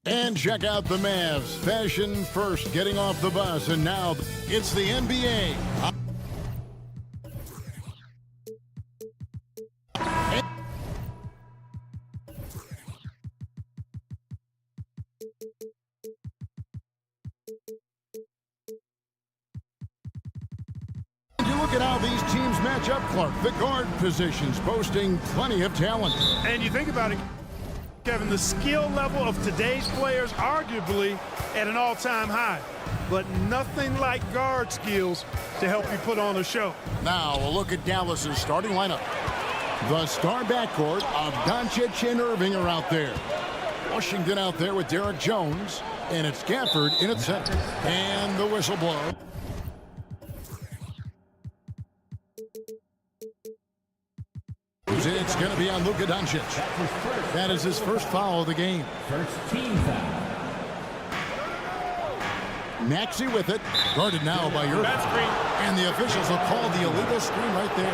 And check out the Mavs. Fashion first, getting off the bus, and now it's the NBA. Look at how these teams match up, Clark. The guard positions boasting plenty of talent. And you think about it, Kevin, the skill level of today's players arguably at an all-time high. But nothing like guard skills to help you put on a show. Now a look at Dallas's starting lineup. The star backcourt of Doncic and Irving are out there. Washington out there with Derek Jones. And it's Gafford in at center. And the whistle blow. It's going to be on Luka Doncic. That is his first foul of the game. First team foul. Maxey with it. Guarded now by Irving. And the officials will call the illegal screen right there.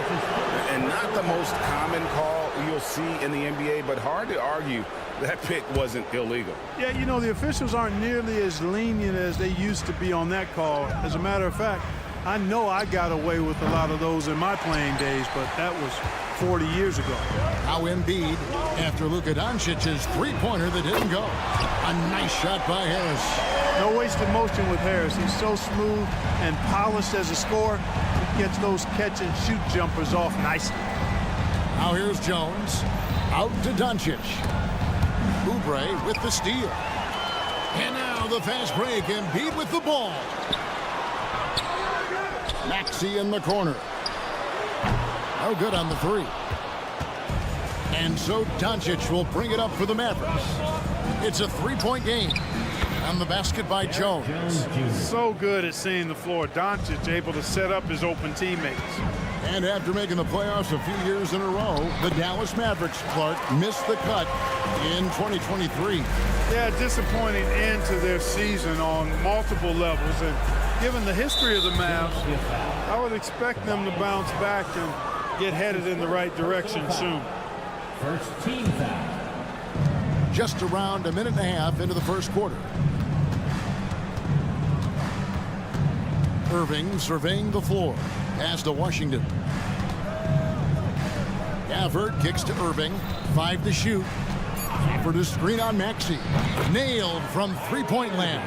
And not the most common call you'll see in the NBA, but hard to argue that pick wasn't illegal. Yeah, you know, the officials aren't nearly as lenient as they used to be on that call. As a matter of fact, I know I got away with a lot of those in my playing days, but that was 40 years ago. Now Embiid after Luka Doncic's three-pointer that didn't go. A nice shot by Harris. No wasted motion with Harris. He's so smooth and polished as a scorer. He gets those catch-and-shoot jumpers off nicely. Now here's Jones. Out to Doncic. Oubre with the steal. And now the fast break. Embiid with the ball. Maxey in the corner. No good on the three. And so Doncic will bring it up for the Mavericks. It's a three-point game. On the basket by Jones. So good at seeing the floor. Doncic able to set up his open teammates. And after making the playoffs a few years in a row, the Dallas Mavericks, Clark, missed the cut in 2023. Yeah, disappointing end to their season on multiple levels. And given the history of the Mavs, I would expect them to bounce back and get headed in the right direction soon. First team foul. Just around a minute and a half into the first quarter. Irving surveying the floor. Pass to Washington. Gafford kicks to Irving. 5 to shoot. For the screen on Maxey. Nailed from three-point land.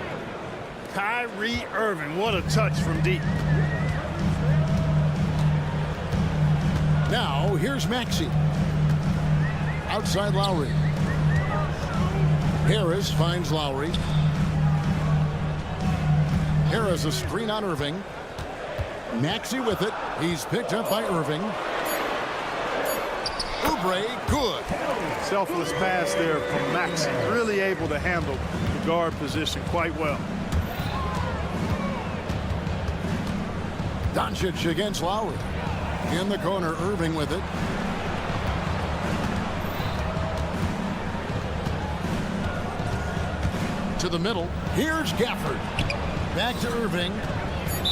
Kyrie Irving, what a touch from deep. Now here's Maxey. Outside Lowry. Harris finds Lowry. Harris a screen on Irving. Maxey with it. He's picked up by Irving. Oubre, good. Selfless pass there from Maxey. Really able to handle the guard position quite well. Doncic against Lowry. In the corner, Irving with it. To the middle. Here's Gafford. Back to Irving.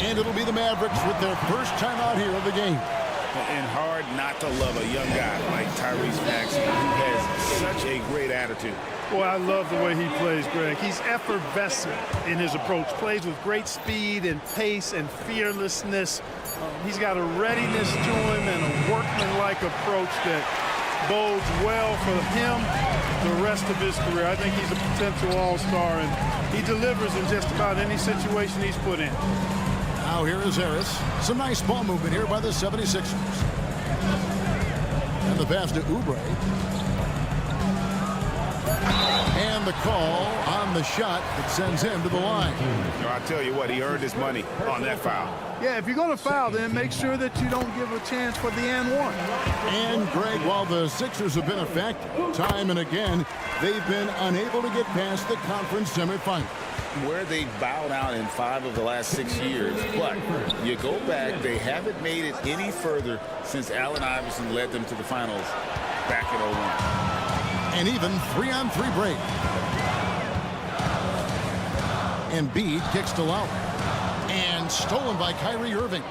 And it'll be the Mavericks with their first time out here of the game. And hard not to love a young guy like Tyrese Maxey, who has such a great attitude. Boy, I love the way he plays, Greg. He's effervescent in his approach. Plays with great speed and pace and fearlessness. He's got a readiness to him and a workmanlike approach that bodes well for him the rest of his career. I think he's a potential all-star, and he delivers in just about any situation he's put in. Now here is Harris. Some nice ball movement here by the 76ers. And the pass to Oubre. And the call on the shot that sends him to the line. You know, I tell you what, he earned his money on that foul. Yeah, if you're going to foul, then make sure that you don't give a chance for the and one. And, Greg, while the Sixers have been effective time and again, they've been unable to get past the conference semifinal. Where they bowed out in 5 of the last 6 years, but you go back, they haven't made it any further since Allen Iverson led them to the finals back in 01. And even 3-on-3 break. Embiid kicks to Lowry. And stolen by Kyrie Irving.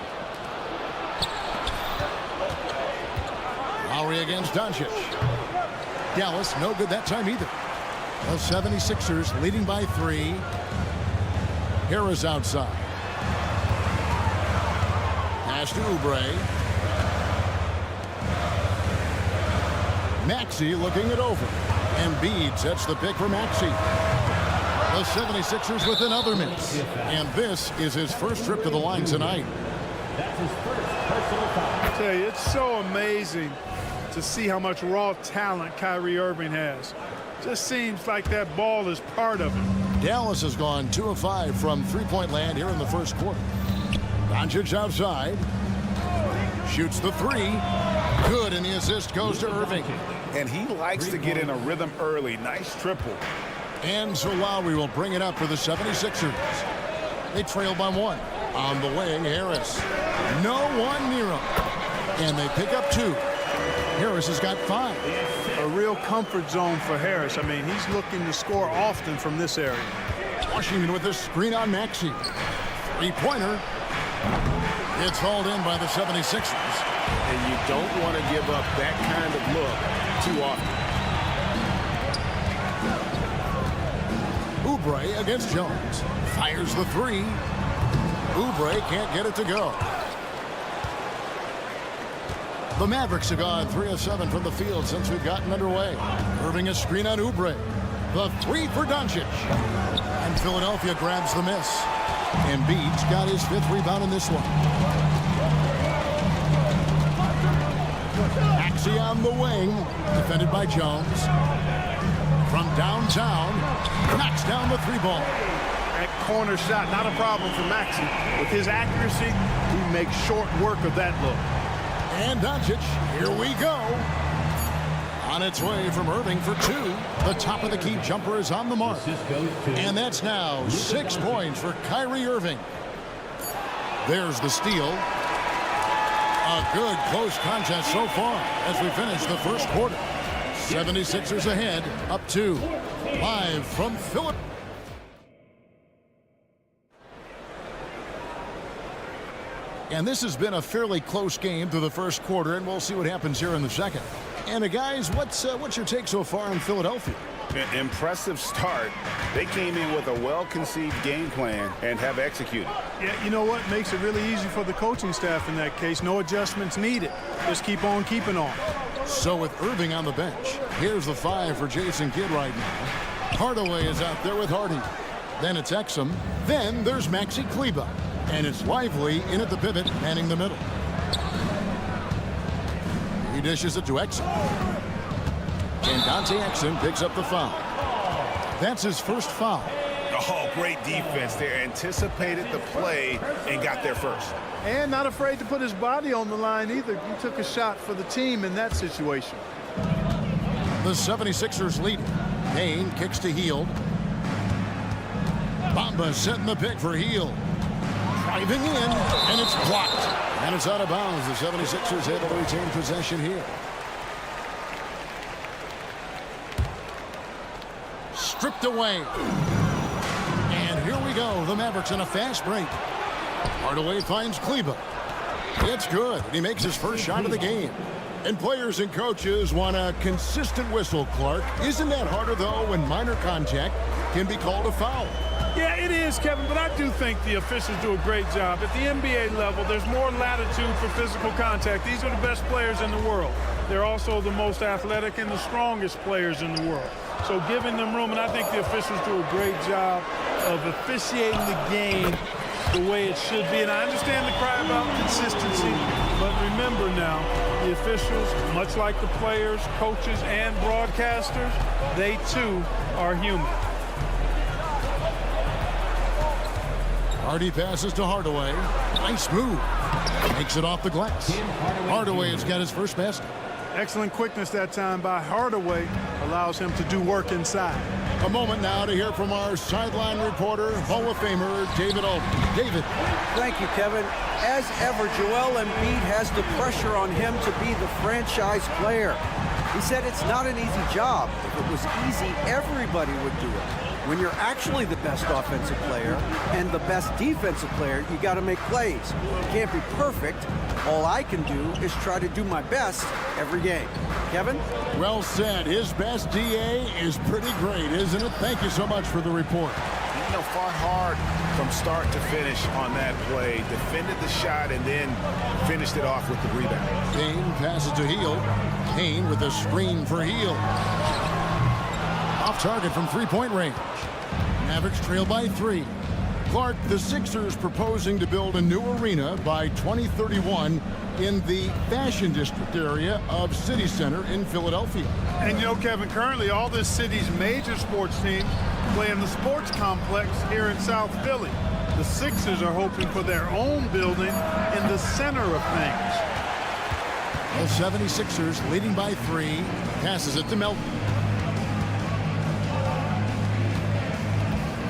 Lowry against Doncic. Dallas no good that time either. The 76ers leading by 3. Harris outside. Pass to Oubre. Maxey looking it over. Embiid sets the pick for Maxey. The 76ers with another miss. And this is his first trip to the line tonight. That's his first personal foul. I tell you, it's so amazing to see how much raw talent Kyrie Irving has. Just seems like that ball is part of him. Dallas has gone 2 of 5 from three-point land here in the first quarter. Doncic outside. Shoots the 3. Good, and the assist goes to Irving. And he likes to get in a rhythm early. Nice triple. And so Lowry will bring it up for the 76ers. They trail by 1. On the wing, Harris. No one near him. And they pick up 2. Harris has got 5. A real comfort zone for Harris. I mean, he's looking to score often from this area. Washington with a screen on Maxey. 3-pointer. It's hauled in by the 76ers. And you don't want to give up that kind of look too often. Oubre against Jones. Fires the 3. Oubre can't get it to go. The Mavericks have gone 3 of 7 from the field since we've gotten underway. Irving a screen on Oubre. The 3 for Doncic. And Philadelphia grabs the miss. Embiid's got his 5th rebound in this one. Maxey on the wing. Defended by Jones. From downtown. Knocks down the 3-ball. That corner shot, not a problem for Maxey. With his accuracy, he makes short work of that look. And Doncic, here we go. On its way from Irving for 2. The top of the key jumper is on the mark. And that's now 6 points for Kyrie Irving. There's the steal. A good close contest so far as we finish the first quarter. 76ers ahead, up 2. Live from Philip. And this has been a fairly close game through the first quarter, and we'll see what happens here in the second. And guys, what's your take so far on Philadelphia? Impressive start. They came in with a well-conceived game plan and have executed. Yeah, you know what? Makes it really easy for the coaching staff in that case. No adjustments needed. Just keep on keeping on. So with Irving on the bench, here's the 5 for Jason Kidd right now. Hardaway is out there with Hardy. Then it's Exum. Then there's Maxi Kleber. And it's Lively in at the pivot, manning the middle. He dishes it to Exum. And Dante Exum picks up the foul. That's his first foul. Oh, great defense there. Anticipated the play and got there first. And not afraid to put his body on the line either. He took a shot for the team in that situation. The 76ers lead. Payne kicks to Hield. Bamba setting the pick for Hield. Driving in, and it's blocked. And it's out of bounds. The 76ers able to retain possession here. Stripped away. And here we go. The Mavericks in a fast break. Hardaway finds Kleber. It's good. He makes his first shot of the game. And players and coaches want a consistent whistle, Clark. Isn't that harder, though, when minor contact can be called a foul? Yeah, it is, Kevin, but I do think the officials do a great job. At the NBA level, there's more latitude for physical contact. These are the best players in the world. They're also the most athletic and the strongest players in the world. So giving them room, and I think the officials do a great job of officiating the game the way it should be. And I understand the cry about consistency, but remember now, the officials, much like the players, coaches, and broadcasters, they too are human. Hardy passes to Hardaway. Nice move. Makes it off the glass. Hardaway has got his first basket. Excellent quickness that time by Hardaway. Allows him to do work inside. A moment now to hear from our sideline reporter, Hall of Famer David Olden. David. Thank you, Kevin. As ever, Joel Embiid has the pressure on him to be the franchise player. He said it's not an easy job. If it was easy, everybody would do it. When you're actually the best offensive player and the best defensive player, you got to make plays. You can't be perfect. All I can do is try to do my best every game. Kevin? Well said. His best DA is pretty great, isn't it? Thank you so much for the report. You know, fought hard from start to finish on that play. Defended the shot and then finished it off with the rebound. Payne passes to Hield. Payne with a screen for Hield. Off target from three-point range. Mavericks trail by 3. Clark, the Sixers proposing to build a new arena by 2031 in the Fashion District area of City Center in Philadelphia. And you know, Kevin, currently all this city's major sports teams play in the sports complex here in South Philly. The Sixers are hoping for their own building in the center of things. The 76ers leading by 3. Passes it to Melton.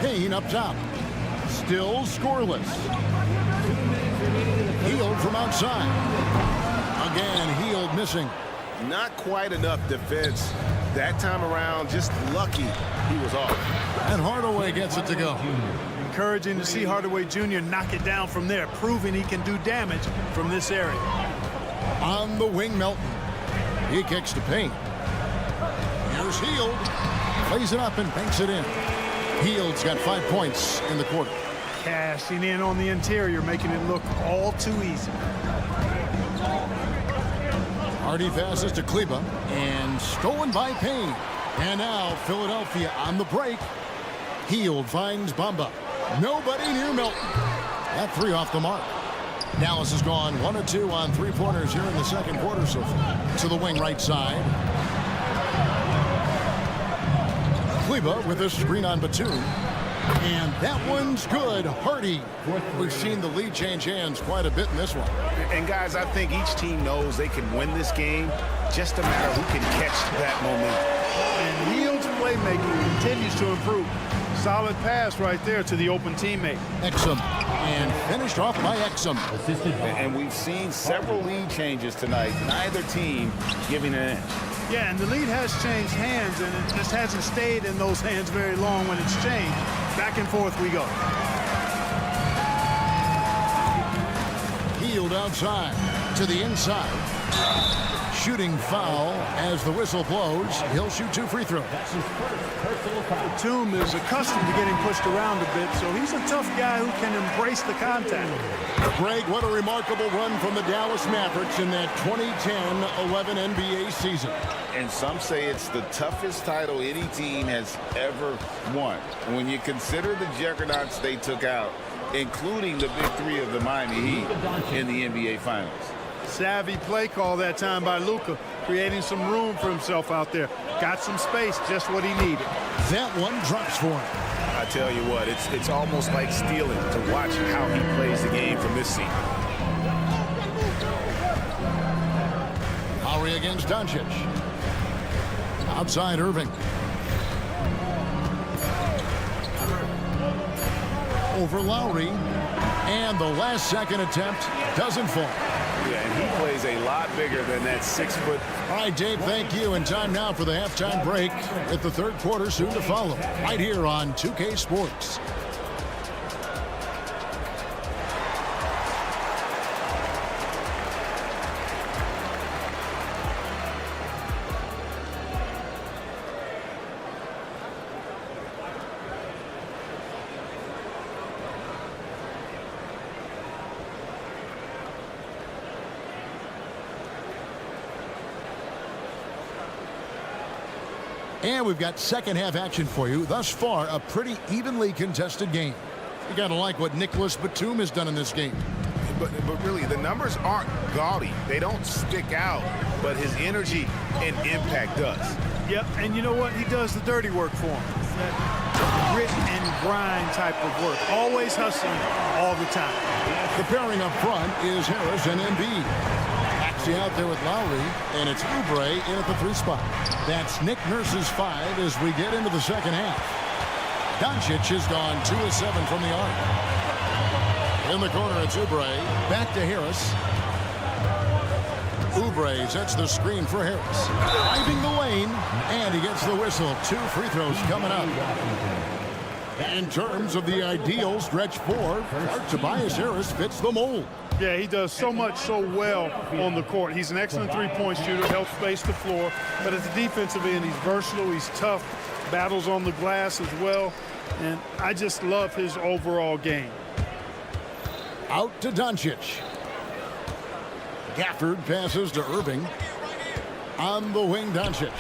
Payne up top. Still scoreless. Hield from outside. Again, Hield missing. Not quite enough defense that time around. Just lucky he was off. And Hardaway gets it to go. Encouraging to see Hardaway Jr. knock it down from there, proving he can do damage from this area. On the wing, Melton. He kicks to Payne. Here's Hield. Plays it up and banks it in. Hield's got 5 points in the quarter. Cashing in on the interior, making it look all too easy. Hardy passes to Kleba and stolen by Payne. And now Philadelphia on the break. Hield finds Bamba. Nobody near Melton. That 3 off the mark. Dallas has gone 1 of 2 on 3-pointers here in the second quarter so far. To the wing right side. Kleba with a screen on Batum. And that one's good. Hardy. We've seen the lead change hands quite a bit in this one. And guys, I think each team knows they can win this game. Just a matter who can catch that momentum. And Hield's playmaking continues to improve. Solid pass right there to the open teammate. Exum. And finished off by Exum. And we've seen several lead changes tonight. Neither team giving an inch. Yeah, and the lead has changed hands, and it just hasn't stayed in those hands very long when it's changed. Back and forth we go. Hield outside to the inside. Shooting foul as the whistle blows. He'll shoot 2 free throws. That's his first personal foul. Batum is accustomed to getting pushed around a bit, so he's a tough guy who can embrace the contact. Greg, what a remarkable run from the Dallas Mavericks in that 2010-11 NBA season. And some say it's the toughest title any team has ever won. When you consider the juggernauts they took out, including the big 3 of the Miami Heat in the NBA Finals. Savvy play call that time by Luka, creating some room for himself out there. Got some space, just what he needed. That one drops for him. I tell you what, it's almost like stealing to watch how he plays the game from this seat. Lowry against Doncic. Outside Irving. Over Lowry. And the last second attempt doesn't fall. Yeah, and he plays a lot bigger than that 6 foot. All right, Dave, thank you. And time now for the halftime break at the third quarter soon to follow. Right here on 2K Sports. And we've got second half action for you. Thus far, a pretty evenly contested game. You got to like what Nicholas Batum has done in this game. But really, the numbers aren't gaudy. They don't stick out, but his energy and impact does. Yep, and you know what? He does the dirty work for him. That grit and grind type of work. Always hustling all the time. The pairing up front is Harris and Embiid. Axie out there with Lowry, and it's Oubre in at the 3 spot. That's Nick Nurse's 5 as we get into the second half. Doncic has gone 2 of 7 from the arc. In the corner, it's Oubre. Back to Harris. Oubre sets the screen for Harris. Driving the lane, and he gets the whistle. 2 free throws coming up. In terms of the ideal stretch four, Tobias Harris fits the mold. Yeah, he does so much so well on the court. He's an excellent three-point shooter, helps space the floor. But at the defensive end, he's versatile, he's tough, battles on the glass as well. And I just love his overall game. Out to Doncic. Gafford passes to Irving. On the wing, Doncic.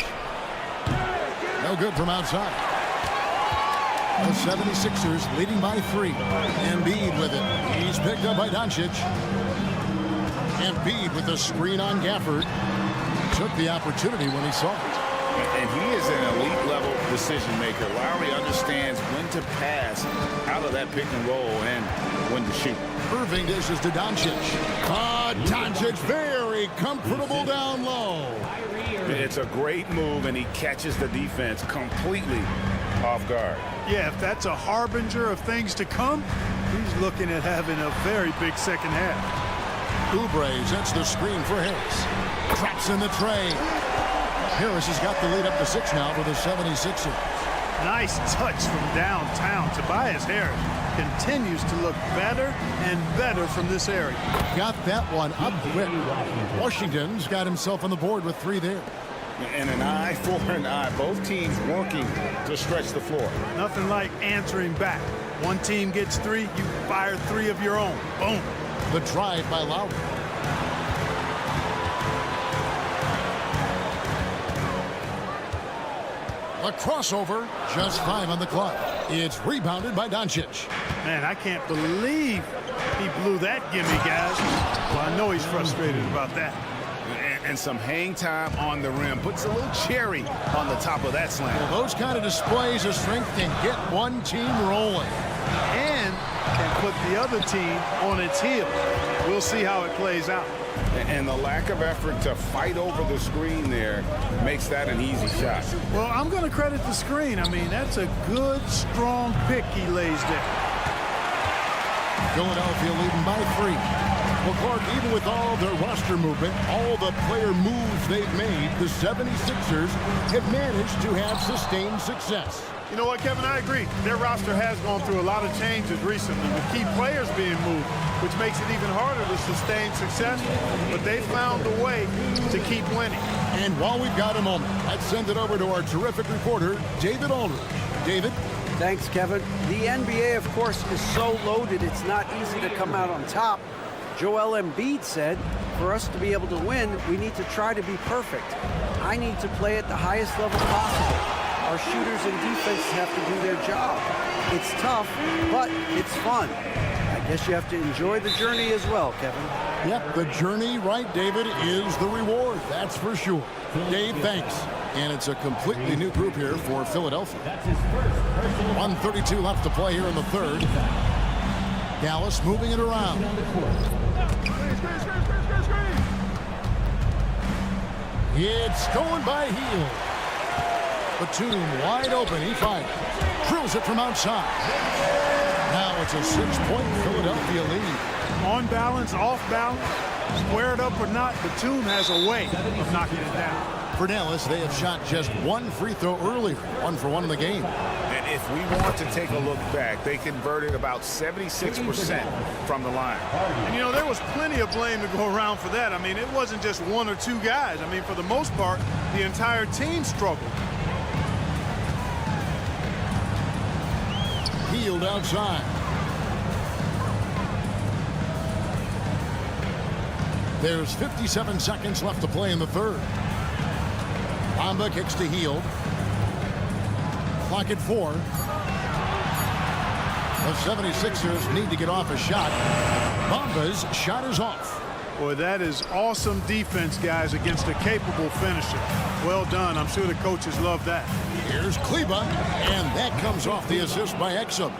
No good from outside. The 76ers leading by 3. Embiid with it. He's picked up by Doncic. Embiid with the screen on Gafford. Took the opportunity when he saw it. And he is an elite level decision maker. Lowry understands when to pass out of that pick and roll and when to shoot. Irving dishes to Doncic. Doncic very comfortable down low. It's a great move, and he catches the defense completely off guard. Yeah, if that's a harbinger of things to come, he's looking at having a very big second half. Oubre sets the screen for Harris. Traps in the tray. Harris has got the lead up to 6 now for the 76ers. Nice touch from downtown. Tobias Harris continues to look better and better from this area. Got that one up quick. Washington's got himself on the board with 3 there. And an eye for an eye. Both teams working to stretch the floor. Nothing like answering back. One team gets 3, you fire 3 of your own. Boom. The drive by Lowry. A crossover, just 5 on the clock. It's rebounded by Doncic. Man, I can't believe he blew that gimme, guys. Well, I know he's frustrated about that. And some hang time on the rim. Puts a little cherry on the top of that slam. Well, those kind of displays of strength can get one team rolling. And can put the other team on its heels. We'll see how it plays out. And the lack of effort to fight over the screen there makes that an easy shot. Well, I'm going to credit the screen. I mean, that's a good, strong pick he lays there. Philadelphia leading by 3. Well, Clark, even with all their roster movement, all the player moves they've made, the 76ers have managed to have sustained success. You know what, Kevin? I agree. Their roster has gone through a lot of changes recently with key players being moved, which makes it even harder to sustain success. But they found a way to keep winning. And while we've got a moment, let's send it over to our terrific reporter, David Aldridge. David? Thanks, Kevin. The NBA, of course, is so loaded, it's not easy to come out on top. Joel Embiid said, for us to be able to win, we need to try to be perfect. I need to play at the highest level possible. Our shooters and defense have to do their job. It's tough, but it's fun. I guess you have to enjoy the journey as well, Kevin. Yep, the journey, right, David, is the reward. That's for sure. Dave, thanks. And it's a completely new group here for Philadelphia. 1:32 left to play here in the third. Dallas moving it around. It's going by Hield. Batum wide open. He fires. Drills it from outside. Now it's a 6-point Philadelphia lead. On balance, off balance, squared up or not, Batum has a way of knocking it down. For Dallas, they have shot just 1 free throw earlier. 1 for 1 in the game. And if we want to take a look back, they converted about 76% from the line. And, you know, there was plenty of blame to go around for that. I mean, it wasn't just 1 or 2 guys. I mean, for the most part, the entire team struggled. Hield outside. There's 57 seconds left to play in the third. Bamba kicks to Hield. Clock at 4. The 76ers need to get off a shot. Bamba's shot is off. Boy, that is awesome defense, guys, against a capable finisher. Well done. I'm sure the coaches love that. Here's Kleba, and that comes off the assist by Exum.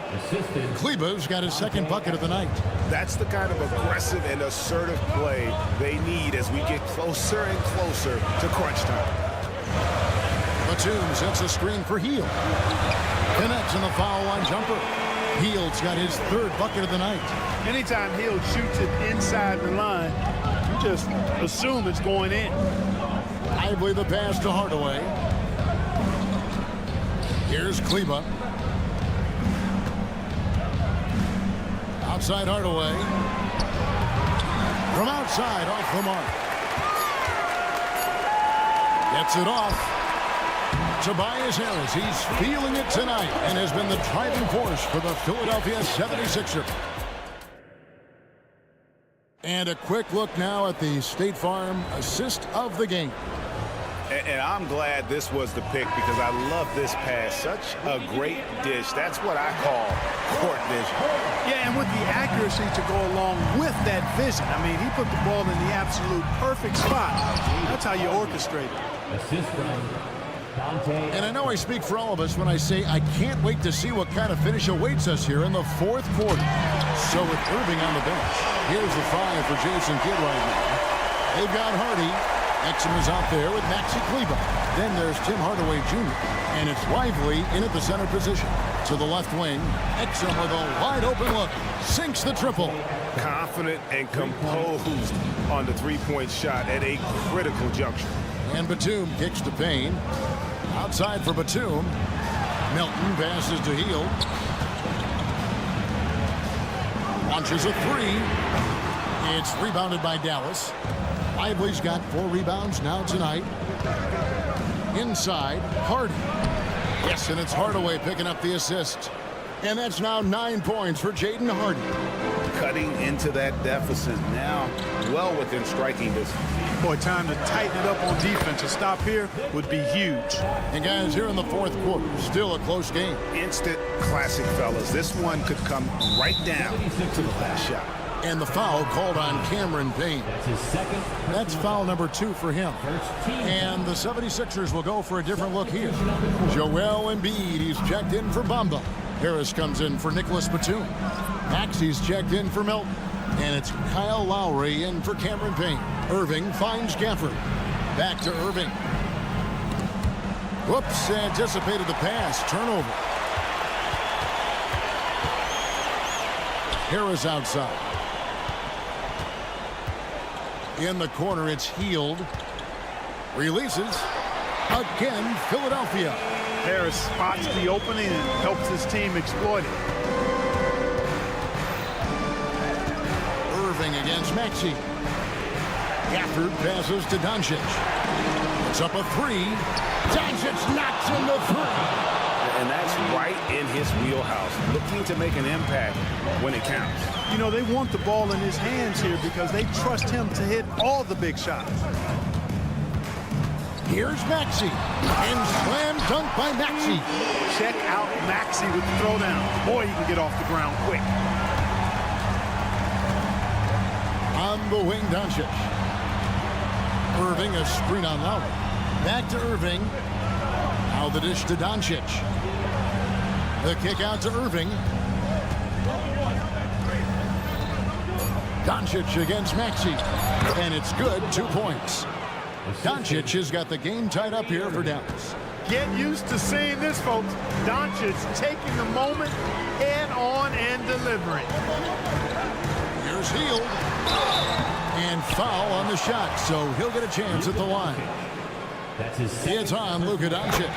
Kleba's got his second bucket of the night. That's the kind of aggressive and assertive play they need as we get closer and closer to crunch time. Batum sets a screen for Hield. Connects in the foul line jumper. Hield's got his third bucket of the night. Anytime Hield shoots it inside the line, you just assume it's going in. Lively the pass to Hardaway. Here's Kleba. outside Hardaway. From outside, off the mark. Gets it off. Tobias Harris, he's feeling it tonight and has been the driving force for the Philadelphia 76ers. And a quick look now at the State Farm assist of the game. And I'm glad this was the pick because I love this pass. Such a great dish. That's what I call court vision. Yeah, and with the accuracy to go along with that vision. I mean, he put the ball in the absolute perfect spot. That's how you orchestrate it. Assist from Dante. And I know I speak for all of us when I say I can't wait to see what kind of finish awaits us here in the fourth quarter. So with Irving on the bench, here's the 5 for Jason Kidd right now. They've got Hardy. Exum is out there with Maxi Kleber. Then there's Tim Hardaway Jr. And it's Lively in at the center position. To the left wing, Exum with a wide open look. Sinks the triple. Confident and composed on the three-point shot at a critical juncture. And Batum kicks to Payne. Outside for Batum. Milton passes to Hield. Launches a 3. It's rebounded by Dallas. Lively's got 4 rebounds now tonight. Inside, Hardy. Yes, and it's Hardaway picking up the assist. And that's now 9 points for Jaden Hardy. Cutting into that deficit now, well within striking distance. Boy, time to tighten it up on defense. A stop here would be huge. And guys, here in the fourth quarter, still a close game. Instant classic, fellas. This one could come right down to the last shot. And the foul called on Cameron Payne. That's his second. That's foul number 2 for him. And the 76ers will go for a different look here. Joel Embiid, he's checked in for Bamba. Harris comes in for Nicholas Batum. Maxi's checked in for Milton. And it's Kyle Lowry in for Cameron Payne. Irving finds Gafford. Back to Irving. Whoops, anticipated the pass. Turnover. Harris outside. In the corner, it's Hield. Releases. Again, Philadelphia. Harris spots the opening and helps his team exploit it. Irving against Maxey. Gafford passes to Doncic. It's up a 3. Doncic knocks in the 3. And that's right in his wheelhouse, looking to make an impact when it counts. You know, they want the ball in his hands here because they trust him to hit all the big shots. Here's Maxey. And slam dunk by Maxey. Check out Maxey with the throwdown. Boy, he can get off the ground quick. On the wing, Doncic. Irving, a screen on Lowry. Back to Irving. Now the dish to Doncic. The kick out to Irving. Doncic against Maxey. And it's good, 2 points. Doncic has got the game tied up here for Dallas. Get used to seeing this, folks. Doncic taking the moment head on and delivering. Here's Hield. And foul on the shot, so he'll get a chance at the line. That's his It's on Luka Doncic.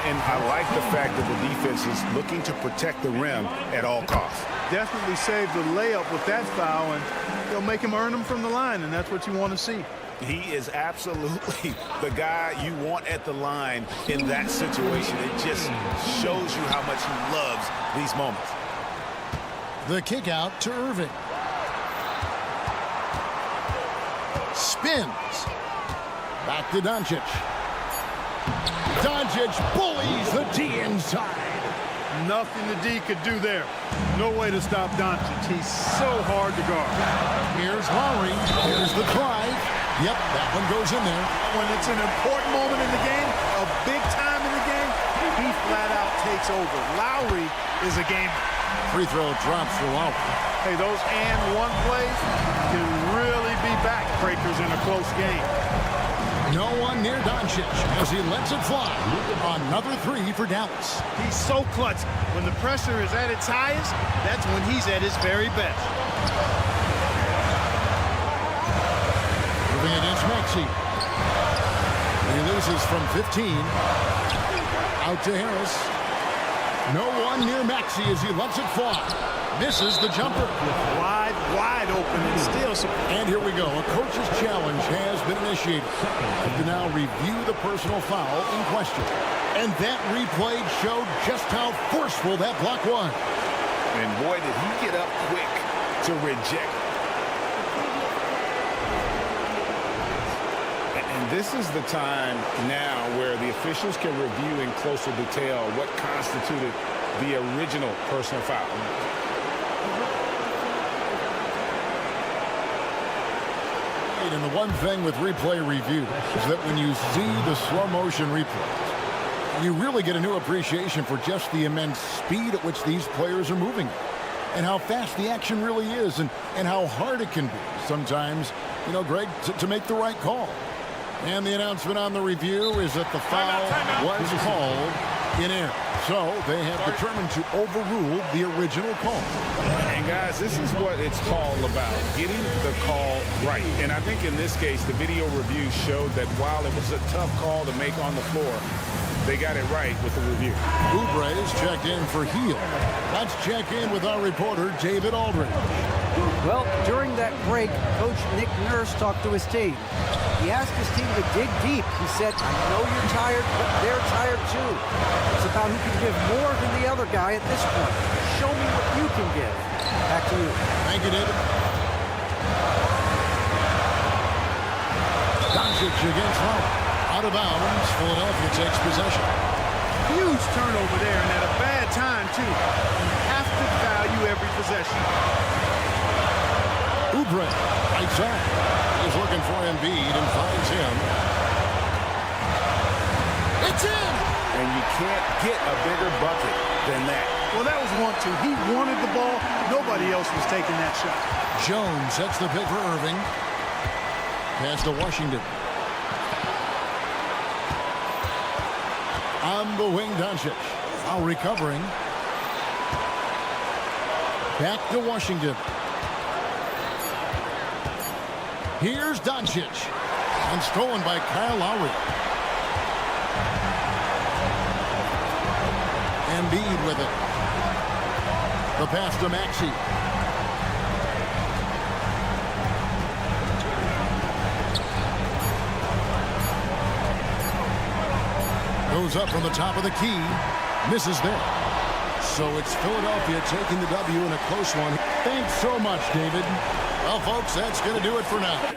And I like the fact that the defense is looking to protect the rim at all costs. Definitely saved the layup with that foul, and they'll make him earn them from the line, and that's what you want to see. He is absolutely the guy you want at the line in that situation. It just shows you how much he loves these moments. The kick out to Irving. Spins. Back to Doncic. Doncic bullies the D inside. Nothing the D could do there. No way to stop Doncic. He's so hard to guard. Here's Lowry. Here's the drive. Yep, that one goes in there. When it's an important moment in the game, a big time in the game, he flat out takes over. Lowry is a gamer. Free throw drops for Lowry. Hey, those and one plays can really be backbreakers in a close game. No one near Doncic as he lets it fly. Another 3 for Dallas. He's so clutch. When the pressure is at its highest, that's when he's at his very best. Moving against Maxey. He loses from 15. Out to Harris. No one near Maxey as he lets it fly. Misses the jumper. Wide open and still. And here we go. A coach's challenge has been initiated. I have to now review the personal foul in question. And that replay showed just how forceful that block was. And boy, did he get up quick to reject. And this is the time now where the officials can review in closer detail what constituted the original personal foul. And the one thing with replay review is that when you see the slow motion replays, you really get a new appreciation for just the immense speed at which these players are moving and how fast the action really is and how hard it can be sometimes, Greg, to make the right call. And the announcement on the review is that the foul was called in error. So they have determined to overrule the original call. And guys, this is what it's all about, getting the call right. And I think in this case, the video review showed that while it was a tough call to make on the floor, they got it right with the review. Oubre's checked in for heel. Let's check in with our reporter, David Aldridge. Well, during that break, Coach Nick Nurse talked to his team. He asked his team to dig deep. He said, I know you're tired, but they're tired too. It's about who can give more than the other guy at this point. Show me what you can give. Back to you. Thank you, David. Doncic against Lowry. Out of bounds, Philadelphia takes possession. Huge turnover there, and at a bad time, too. You have to value every possession. Oubre, right side. He's looking for Embiid and finds him. It's in! And you can't get a bigger bucket than that. Well, that was 1-2. He wanted the ball. Nobody else was taking that shot. Jones sets the pick for Irving. Pass to Washington. On the wing, Doncic. Now recovering. Back to Washington. Here's Doncic. And stolen by Kyle Lowry. Embiid with it. The pass to Maxey. Goes up from the top of the key. Misses there. So it's Philadelphia taking the W in a close one. Thanks so much, David. Well, folks, that's going to do it for now.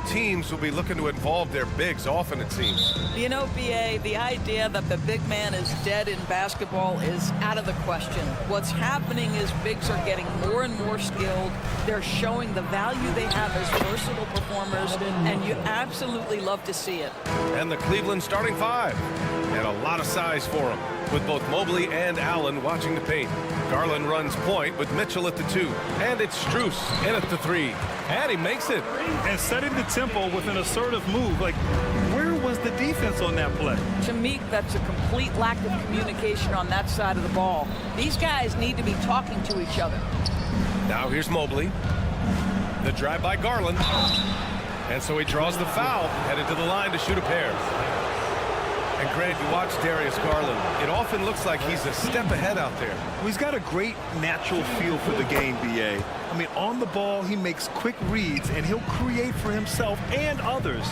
teams will be looking to involve their bigs often, it seems. You know, BA, the idea that the big man is dead in basketball is out of the question. What's happening is bigs are getting more and more skilled. They're showing the value they have as versatile performers, and you absolutely love to see it. And the Cleveland starting five. And a lot of size for them, with both Mobley and Allen watching the paint. Garland runs point with Mitchell at the 2. And it's Strus in at the 3. And he makes it. And setting the tempo with an assertive move. Like, where was the defense on that play? To me, that's a complete lack of communication on that side of the ball. These guys need to be talking to each other. Now here's Mobley. The drive by Garland. And so he draws the foul, headed to the line to shoot a pair. And Grant, you watch Darius Garland. It often looks like he's a step ahead out there. Well, he's got a great natural feel for the game, BA. I mean, on the ball, he makes quick reads, and he'll create for himself and others.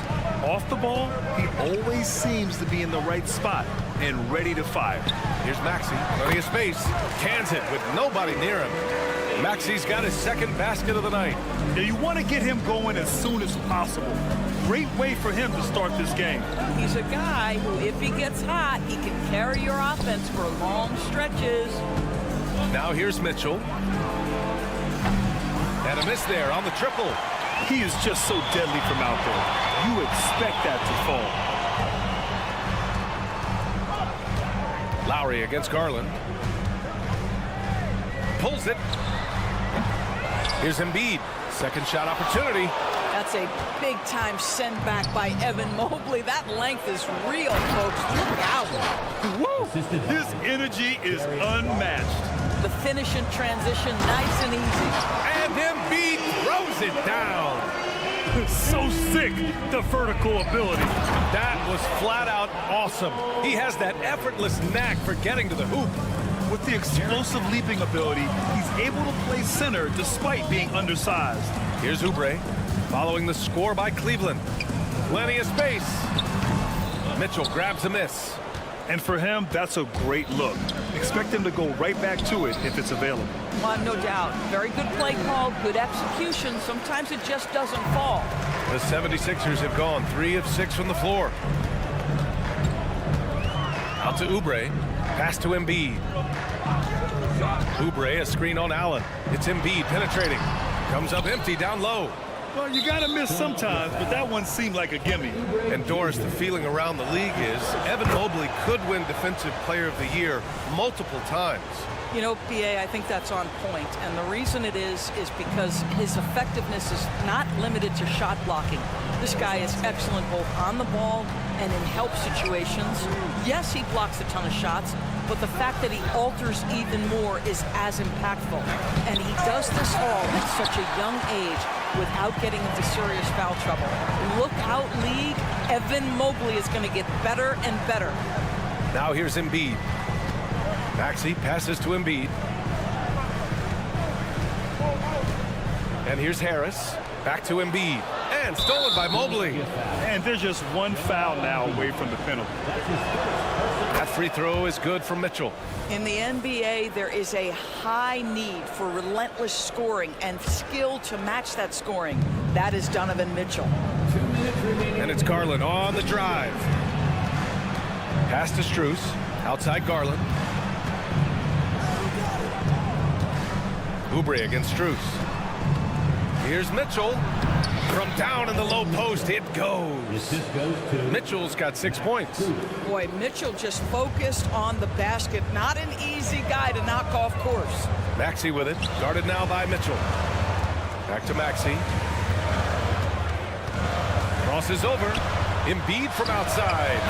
Off the ball, he always seems to be in the right spot and ready to fire. Here's Maxey, plenty of space. Cans it with nobody near him. Maxey's got his second basket of the night. Now, you want to get him going as soon as possible. Great way for him to start this game. He's a guy who, if he gets hot, he can carry your offense for long stretches. Now here's Mitchell. And a miss there on the triple. He is just so deadly from out there. You expect that to fall. Lowry against Garland. Pulls it. Here's Embiid. Second shot opportunity. That's a big-time send back by Evan Mobley. That length is real, folks. Look out. Woo! His energy is unmatched. The finish in transition, nice and easy. And Embiid throws it down. So sick, the vertical ability. That was flat out awesome. He has that effortless knack for getting to the hoop. With the explosive leaping ability, he's able to play center despite being undersized. Here's Oubre, following the score by Cleveland. Plenty of space. Mitchell grabs a miss. And for him, that's a great look. Expect him to go right back to it if it's available. No doubt. Very good play call, good execution. Sometimes it just doesn't fall. The 76ers have gone 3 of 6 from the floor. Out to Oubre. Pass to Embiid. Oubre, a screen on Allen. It's Embiid penetrating. Comes up empty down low. Well, you got to miss sometimes, but that one seemed like a gimme. And Doris, the feeling around the league is Evan Mobley could win Defensive Player of the Year multiple times. You know, PA, I think that's on point. And the reason it is because his effectiveness is not limited to shot blocking. This guy is excellent both on the ball and in help situations. Yes, he blocks a ton of shots, but the fact that he alters even more is as impactful. And he does this all at such a young age without getting into serious foul trouble. Look out, league. Evan Mobley is going to get better and better. Now here's Embiid. Maxey passes to Embiid. And here's Harris. Back to Embiid. And stolen by Mobley. And there's just one foul now away from the penalty. That free throw is good from Mitchell. In the NBA, there is a high need for relentless scoring and skill to match that scoring. That is Donovan Mitchell. And it's Garland on the drive. Pass to Strus. Outside Garland. Oubre against Strus. Here's Mitchell. From down in the low post, it goes. Mitchell's got 6 points. Boy, Mitchell just focused on the basket. Not an easy guy to knock off course. Maxey with it. Guarded now by Mitchell. Back to Maxey. Crosses over. Embiid from outside.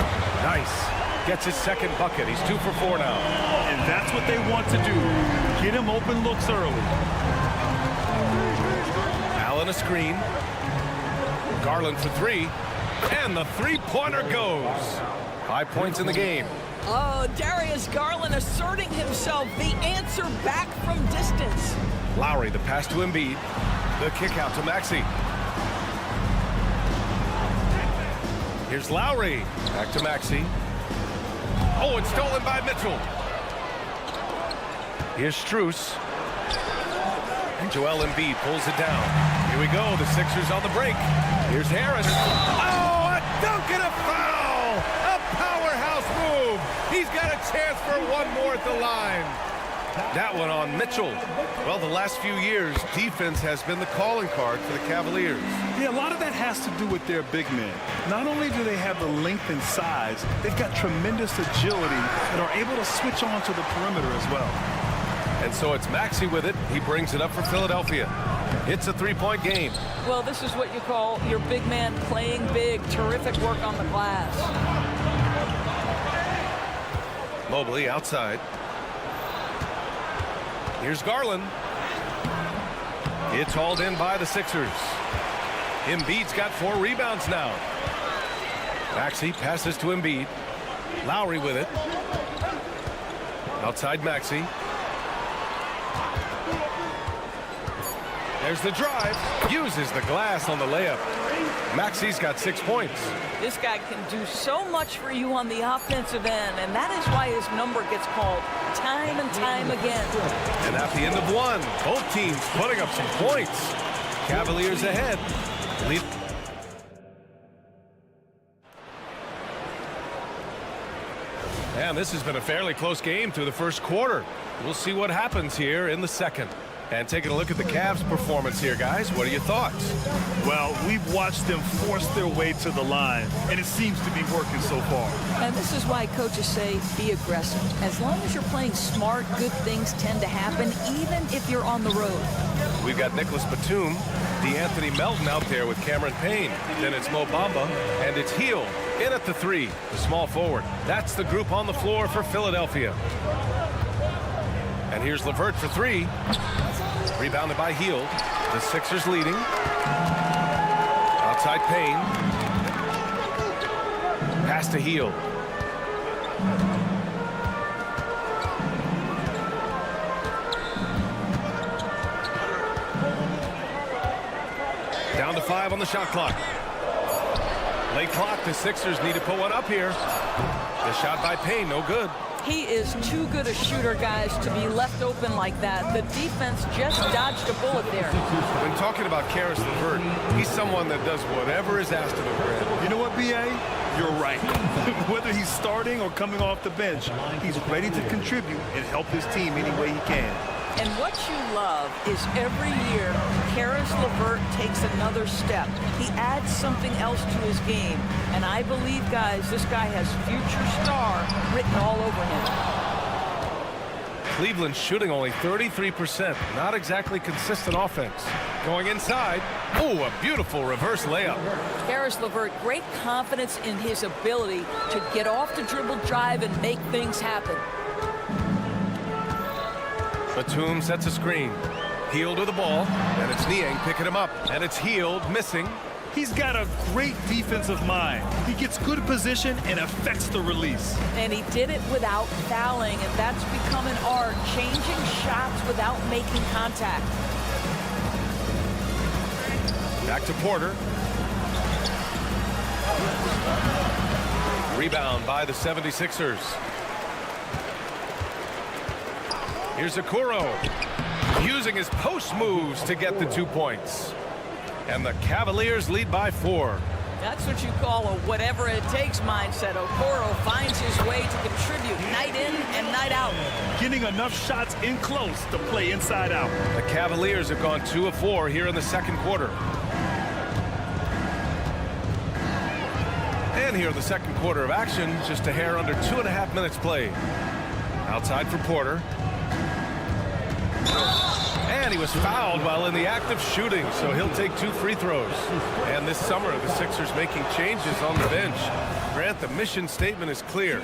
Nice. Gets his second bucket. He's 2 for 4 now. And that's what they want to do. Get him open looks early. Allen a screen. Garland for 3. And the three-pointer goes. 5 points in the game. Oh, Darius Garland asserting himself. The answer back from distance. Lowry, the pass to Embiid. The kick out to Maxey. Here's Lowry. Back to Maxey. Oh, it's stolen by Mitchell. Here's Strus. Joel Embiid pulls it down. Here we go. The Sixers on the break. Here's Harris. Oh, a dunk and a foul! A powerhouse move. He's got a chance for one more at the line. That one on Mitchell. Well, the last few years, defense has been the calling card for the Cavaliers. Yeah, a lot of that has to do with their big men. Not only do they have the length and size, they've got tremendous agility and are able to switch on to the perimeter as well. And so it's Maxey with it. He brings it up for Philadelphia. It's a three-point game. Well, this is what you call your big man playing big. Terrific work on the glass. Mobley outside. Here's Garland. It's hauled in by the Sixers. Embiid's got 4 rebounds now. Maxey passes to Embiid. Lowry with it. Outside Maxey. There's the drive. Uses the glass on the layup. Maxey's got 6 points. This guy can do so much for you on the offensive end, and that is why his number gets called time and time again. And at the end of one, both teams putting up some points. Cavaliers ahead. Lead. And this has been a fairly close game through the first quarter. We'll see what happens here in the second. And taking a look at the Cavs' performance here, guys, what are your thoughts? Well, we've watched them force their way to the line, and it seems to be working so far. And this is why coaches say be aggressive. As long as you're playing smart, good things tend to happen, even if you're on the road. We've got Nicholas Batum, D'Anthony Melton out there with Cameron Payne. Then it's Mo Bamba, and it's Hield in at the 3, the small forward. That's the group on the floor for Philadelphia. And here's LeVert for 3. Rebounded by Hield. The Sixers leading. Outside Payne. Pass to Hield. Down to 5 on the shot clock. Late clock. The Sixers need to put one up here. The shot by Payne, no good. He is too good a shooter, guys, to be left open like that. The defense just dodged a bullet there. When talking about Caris LeVert, he's someone that does whatever is asked of him, Grant. You know what, B.A.? You're right. Whether he's starting or coming off the bench, he's ready to contribute and help his team any way he can. And what you love is every year, Caris LeVert takes another step. He adds something else to his game. And I believe, guys, this guy has future star written all over him. Cleveland shooting only 33%. Not exactly consistent offense. Going inside. Oh, a beautiful reverse layup. Caris LeVert, great confidence in his ability to get off the dribble drive and make things happen. Batum sets a screen. Hield with the ball, and it's Niang picking him up. And it's Hield missing. He's got a great defensive mind. He gets good position and affects the release. And he did it without fouling, and that's become an art, changing shots without making contact. Back to Porter. Rebound by the 76ers. Here's Okoro, using his post moves to get the 2 points. And the Cavaliers lead by 4. That's what you call a whatever it takes mindset. Okoro finds his way to contribute night in and night out. Getting enough shots in close to play inside out. The Cavaliers have gone 2 of 4 here in the second quarter. And here in the second quarter of action, just a hair under 2.5 minutes played. Outside for Porter. And he was fouled while in the act of shooting, so he'll take 2 free throws. And this summer, the Sixers making changes on the bench. Grant, the mission statement is clear.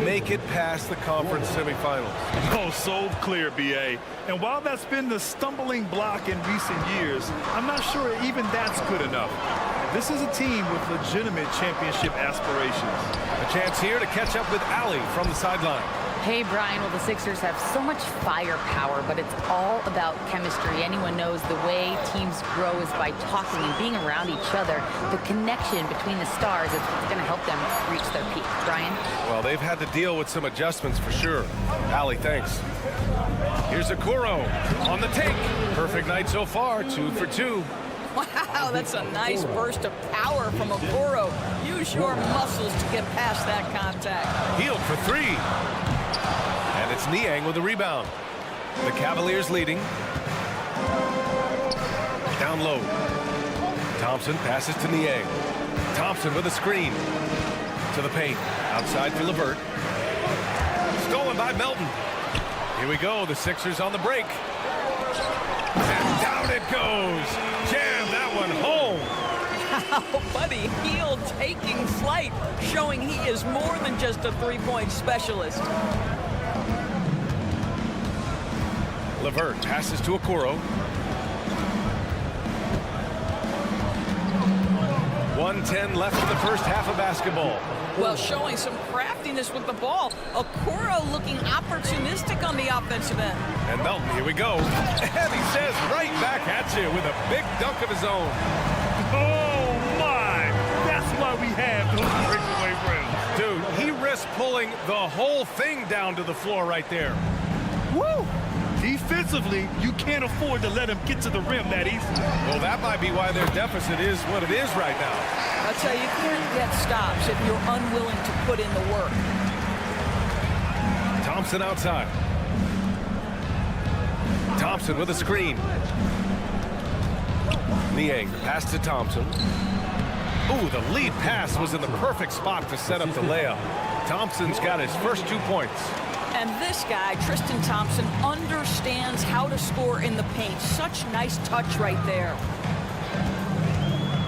Make it past the conference semifinals. Oh, so clear, B.A. And while that's been the stumbling block in recent years, I'm not sure even that's good enough. This is a team with legitimate championship aspirations. A chance here to catch up with Allie from the sideline. Hey, Brian. Well, the Sixers have so much firepower, but it's all about chemistry. Anyone knows the way teams grow is by talking and being around each other. The connection between the stars is what's going to help them reach their peak. Brian? Well, they've had to deal with some adjustments for sure. Allie, thanks. Here's Okoro on the take. Perfect night so far, 2 for 2. Wow, that's a nice burst of power from Okoro. Use your muscles to get past that contact. Healed for 3. And it's Niang with the rebound. The Cavaliers leading. Down low. Thompson passes to Niang. Thompson with a screen. To the paint. Outside for LeVert. Stolen by Melton. Here we go. The Sixers on the break. And down it goes. Jam that one home. Wow, Buddy Hield taking flight, showing he is more than just a three-point specialist. LeVert passes to Okoro. 1:10 left in the first half of basketball. Well, showing some craftiness with the ball. Okoro looking opportunistic on the offensive end. And Melton, here we go. And he says right back at you with a big dunk of his own. Oh, my. That's why we have those breakaway rims. Dude, he risked pulling the whole thing down to the floor right there. Woo! Defensively, you can't afford to let him get to the rim that easily. Well, that might be why their deficit is what it is right now. I'll tell you, you can't get stops if you're unwilling to put in the work. Thompson outside. Thompson with a screen. Niang pass to Thompson. Ooh, the lead pass was in the perfect spot to set up the layup. Thompson's got his first 2 points. And this guy, Tristan Thompson, understands how to score in the paint. Such nice touch right there.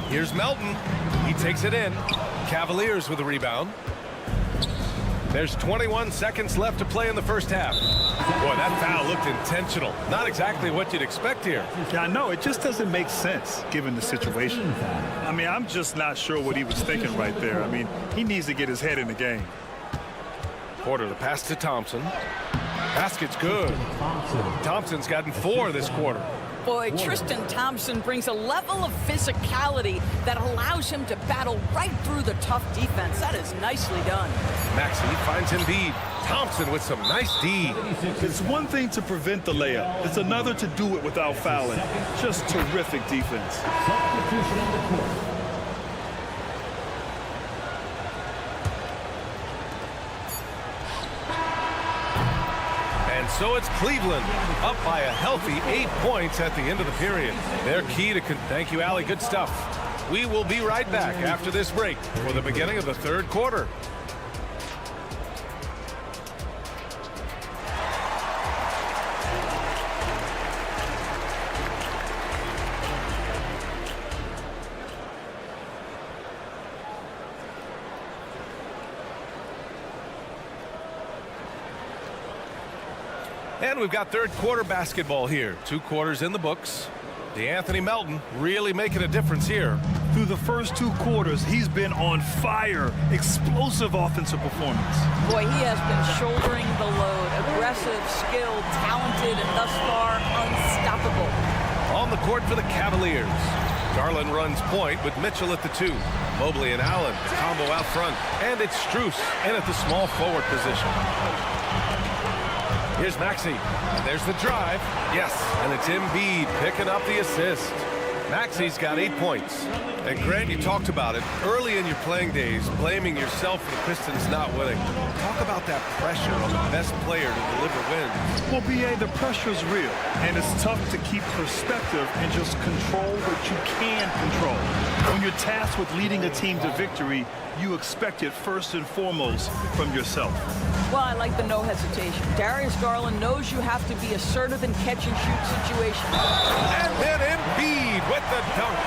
Here's Melton. He takes it in. Cavaliers with a rebound. There's 21 seconds left to play in the first half. Boy, that foul looked intentional. Not exactly what you'd expect here. Yeah, I know. It just doesn't make sense given the situation. I mean, I'm just not sure what he was thinking right there. I mean, he needs to get his head in the game. Porter, the pass to Thompson. Basket's good. Thompson's gotten 4 this quarter. Boy, Tristan Thompson brings a level of physicality that allows him to battle right through the tough defense. That is nicely done. Maxey finds Embiid. Thompson with some nice D. It's one thing to prevent the layup. It's another to do it without fouling. Just terrific defense. Substitution on the court. So it's Cleveland up by a healthy 8 points at the end of the period. Their key to thank you, Allie. Good stuff. We will be right back after this break for the beginning of the third quarter. And we've got third quarter basketball here. 2 quarters in the books. DeAnthony Melton really making a difference here. Through the first 2 quarters, he's been on fire. Explosive offensive performance. Boy, he has been shouldering the load. Aggressive, skilled, talented, and thus far unstoppable. On the court for the Cavaliers. Garland runs point with Mitchell at the 2. Mobley and Allen, the combo out front. And it's Strus in at the small forward position. Here's Maxey. And there's the drive. Yes, and it's Embiid picking up the assist. Maxey's got 8 points. And Grant, you talked about it early in your playing days, blaming yourself for the Pistons not winning. Talk about that pressure on the best player to deliver wins. Well, B.A., the pressure's real, and it's tough to keep perspective and just control what you can control. When you're tasked with leading a team to victory, you expect it first and foremost from yourself. Well, I like the no hesitation. Darius Garland knows you have to be assertive in catch-and-shoot situations. And then Embiid with the dunk.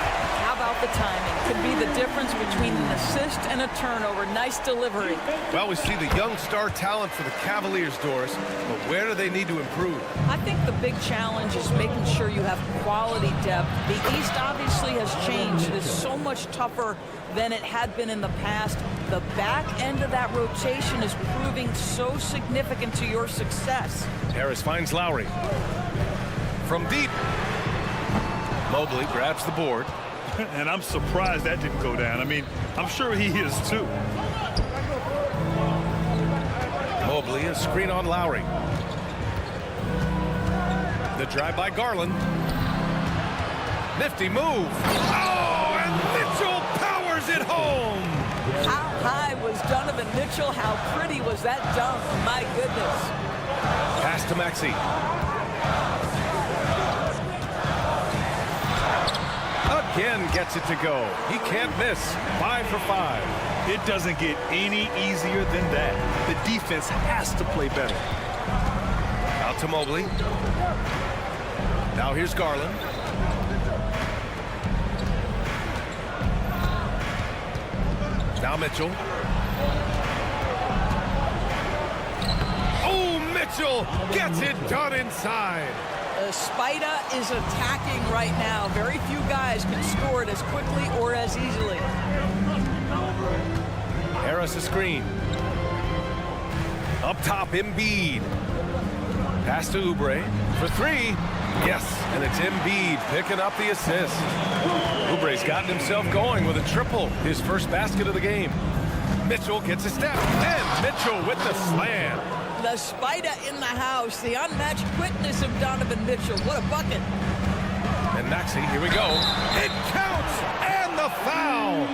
How about the timing. Could be the difference between an assist and a turnover. Nice delivery. Well, we see the young star talent for the Cavaliers, Doris, but where do they need to improve? I think the big challenge is making sure you have quality depth. The East obviously has changed. It is so much tougher than it had been in the past. The back end of that rotation is proving so significant to your success. Harris finds Lowry. From deep. Mobley grabs the board. And I'm surprised that didn't go down. I mean, I'm sure he is too. Mobley, a screen on Lowry. The drive by Garland. Nifty move. Oh, and Mitchell powers it home. How high was Donovan Mitchell? How pretty was that dunk? My goodness. Pass to Maxey. Again gets it to go. He can't miss. 5 for 5. It doesn't get any easier than that. The defense has to play better. Out to Mobley. Now here's Garland. Now Mitchell. Oh, Mitchell gets it done inside. Spida is attacking right now. Very few guys can score it as quickly or as easily. Harris a screen. Up top, Embiid. Pass to Oubre for 3. Yes, and it's Embiid picking up the assist. Oubre's gotten himself going with a triple, his first basket of the game. Mitchell gets a step, and Mitchell with the slam. The Spider in the house, the unmatched quickness of Donovan Mitchell. What a bucket. And Maxey, here we go. It counts, and the foul.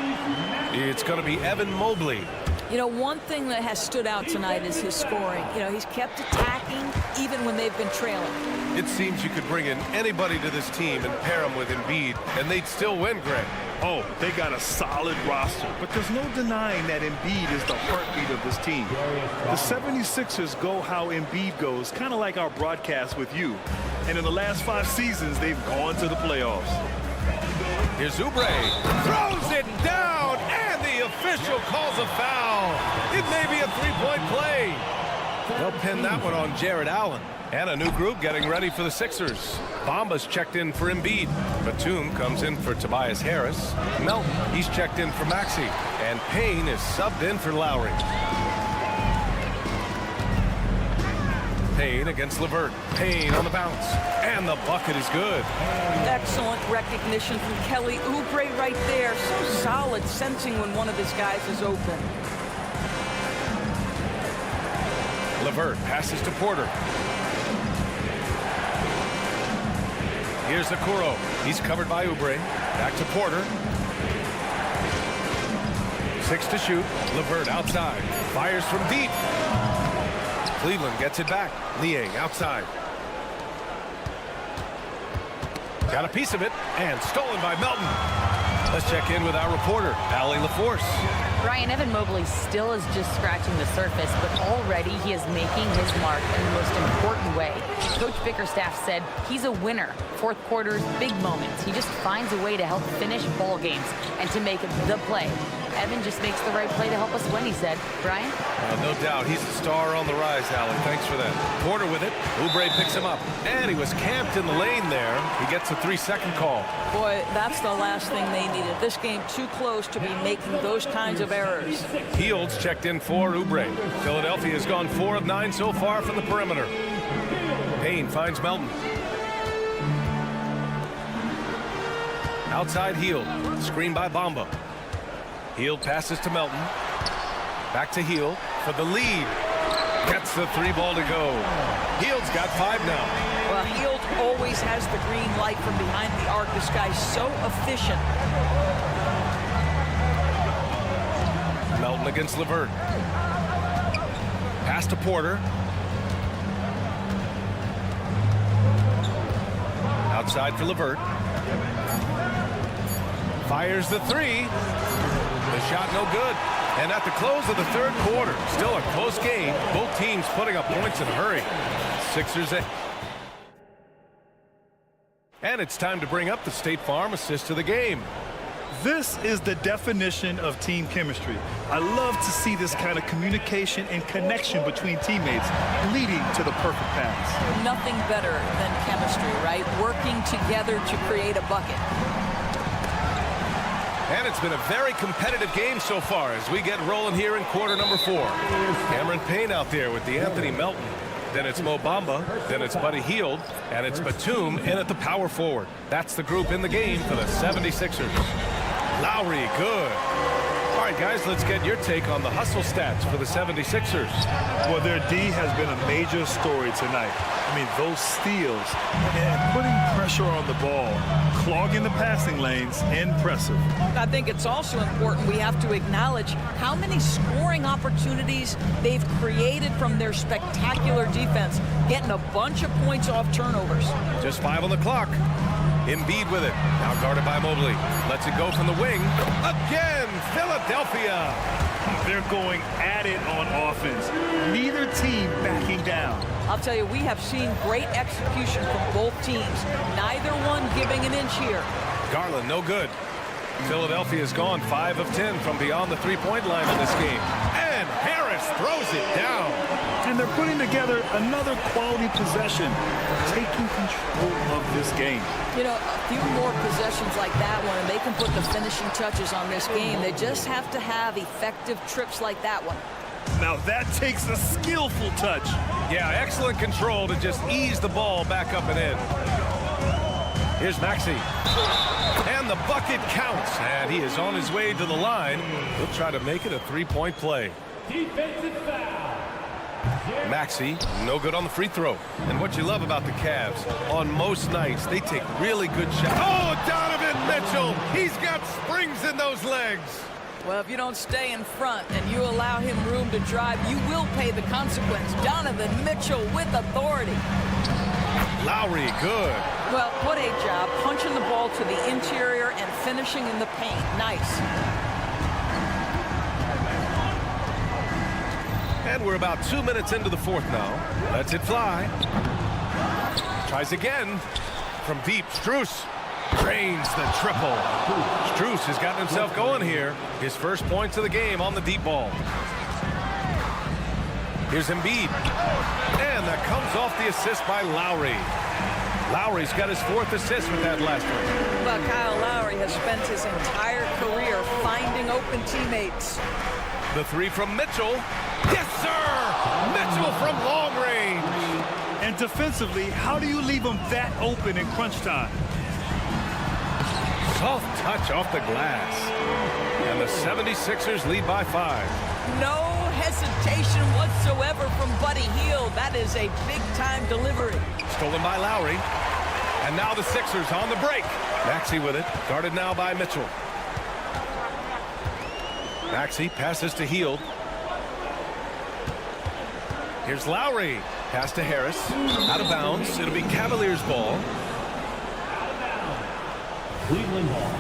It's going to be Evan Mobley. You know, one thing that has stood out tonight is his scoring. You know, he's kept attacking even when they've been trailing. It seems you could bring in anybody to this team and pair them with Embiid, and they'd still win, Greg. Oh, they got a solid roster, but there's no denying that Embiid is the heartbeat of this team. The 76ers go how Embiid goes, kind of like our broadcast with you. And in the last 5 seasons, they've gone to the playoffs. Here's Oubre. Throws it down, and the official calls a foul. It may be a 3-point play. They'll pin that one on Jared Allen. And a new group getting ready for the Sixers. Bamba's checked in for Embiid. Batum comes in for Tobias Harris. Melton, he's checked in for Maxey. And Payne is subbed in for Lowry. Payne against LeVert. Payne on the bounce. And the bucket is good. Excellent recognition from Kelly Oubre right there. So solid, sensing when one of his guys is open. LeVert passes to Porter. Here's Okoro. He's covered by Oubre. Back to Porter. 6 to shoot. LeVert outside. Fires from deep. Cleveland gets it back. Niang outside. Got a piece of it. And stolen by Melton. Let's check in with our reporter, Allie LaForce. Brian, Evan Mobley still is just scratching the surface, but already he is making his mark in the most important way. Coach Bickerstaff said he's a winner. Fourth quarter's big moments. He just finds a way to help finish ball games and to make the play. Evan just makes the right play to help us win, he said. Brian? No doubt. He's the star on the rise, Allie. Thanks for that. Porter with it. Oubre picks him up. And he was camped in the lane there. He gets a 3-second call. Boy, that's the last thing they needed. This game too close to be making those kinds of errors. Fields checked in for Oubre. Philadelphia has gone 4 of 9 so far from the perimeter. Payne finds Melton. Outside Hield. Screen by Bamba. Hield passes to Melton. Back to Hield for the lead. Gets the 3 ball to go. Hield's got 5 now. Well, Hield always has the green light from behind the arc. This guy's so efficient. Melton against LeVert. Pass to Porter. Outside for LeVert. Fires the 3. The shot no good. And at the close of the 3rd quarter, still a close game. Both teams putting up points in a hurry. Sixers at. And it's time to bring up the State Farm assist of the game. This is the definition of team chemistry. I love to see this kind of communication and connection between teammates leading to the perfect pass. Nothing better than chemistry, right? Working together to create a bucket. And it's been a very competitive game so far as we get rolling here in quarter number 4. Cameron Payne out there with the Anthony Melton. Then it's Mo Bamba, then it's Buddy Hield, and it's Batum in at the power forward. That's the group in the game for the 76ers. Lowry, good. All right, guys, let's get your take on the hustle stats for the 76ers. Well, their D has been a major story tonight. I mean, those steals and putting pressure on the ball, clogging the passing lanes, impressive. I think it's also important we have to acknowledge how many scoring opportunities they've created from their spectacular defense, getting a bunch of points off turnovers. Just 5 on the clock. Embiid with it. Now guarded by Mobley. Lets it go from the wing. Again, Philadelphia. They're going at it on offense. Neither team backing down. I'll tell you, we have seen great execution from both teams. Neither one giving an inch here. Garland, no good. Philadelphia's gone 5 of 10 from beyond the three-point line in this game. And Harris throws it down. And they're putting together another quality possession, taking control of this game. You know, a few more possessions like that one, and they can put the finishing touches on this game. They just have to have effective trips like that one. Now that takes a skillful touch. Yeah, excellent control to just ease the ball back up and in. Here's Maxey. And the bucket counts. And he is on his way to the line. He'll try to make it a three-point play. Defensive foul. Maxey, no good on the free throw. And what you love about the Cavs, on most nights, they take really good shots. Oh, Donovan Mitchell! He's got springs in those legs. Well, if you don't stay in front and you allow him room to drive, you will pay the consequence. Donovan Mitchell with authority. Lowry, good. Well, what a job punching the ball to the interior and finishing in the paint. Nice. And we're about 2 minutes into the fourth now. Lets it fly. Tries again. From deep, Strus drains the triple. Strus has gotten himself going here. His first points of the game on the deep ball. Here's Embiid. And that comes off the assist by Lowry. Lowry's got his 4th assist with that last one. Well, Kyle Lowry has spent his entire career finding open teammates. The 3 from Mitchell. Yes, sir! Mitchell from long range. And defensively, how do you leave them that open in crunch time? Soft touch off the glass. And the 76ers lead by 5. No hesitation whatsoever from Buddy Hield. That is a big-time delivery. Stolen by Lowry. And now the Sixers on the break. Maxey with it. Guarded now by Mitchell. Maxey passes to Hield. Here's Lowry. Pass to Harris. Out of bounds. It'll be Cavaliers ball. Cleveland ball.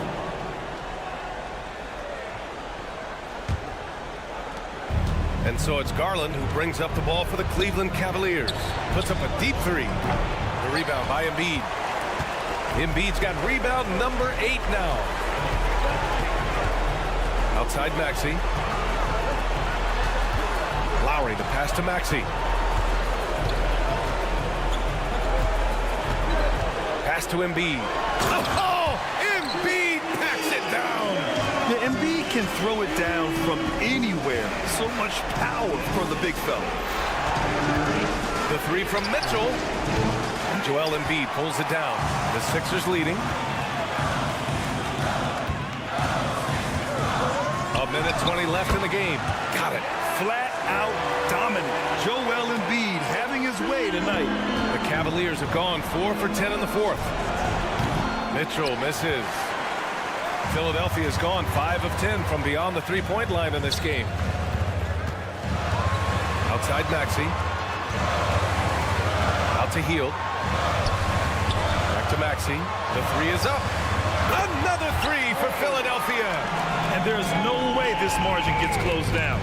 And so it's Garland who brings up the ball for the Cleveland Cavaliers. Puts up a deep 3. The rebound by Embiid. Embiid's got rebound number 8 now. Outside Maxey. Lowry, the pass to Maxey. Pass to Embiid. Oh, Embiid packs it down. Yeah, Embiid can throw it down from anywhere. So much power from the big fella. The 3 from Mitchell. Joel Embiid pulls it down. The Sixers leading. A minute 20 left in the game. Got it. Flat out dominant. Joel Embiid having his way tonight. The Cavaliers have gone 4 for 10 in the fourth. Mitchell misses. Philadelphia's gone 5 of 10 from beyond the three-point line in this game. Outside Maxey. Out to Hield. Back to Maxey. The 3 is up. Another 3 for Philadelphia. And there's no way this margin gets closed down.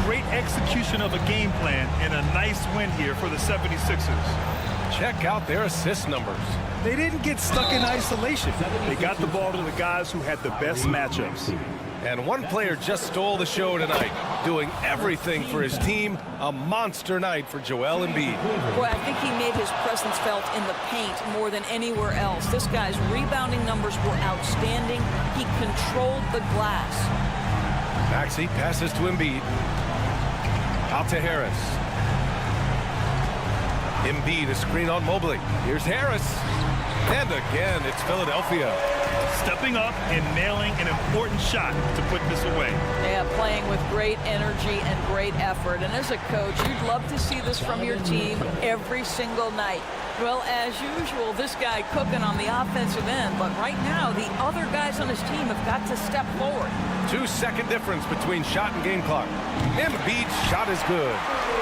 great execution of a game plan and a nice win here for the 76ers. Check out their assist numbers. They didn't get stuck in isolation. They got the ball to the guys who had the best matchups. And one player just stole the show tonight, doing everything for his team. A monster night for Joel Embiid. Boy, I think he made his presence felt in the paint more than anywhere else. This guy's rebounding numbers were outstanding. He controlled the glass. Maxey passes to Embiid. Out to Harris. Embiid, a screen on Mobley. Here's Harris. And again, it's Philadelphia. Stepping up and nailing an important shot to put this away. Yeah, playing with great energy and great effort. And as a coach, you'd love to see this from your team every single night. Well, as usual, this guy cooking on the offensive end. But right now, the other guys on his team have got to step forward. 2-second difference between shot and game clock. Embiid's shot is good.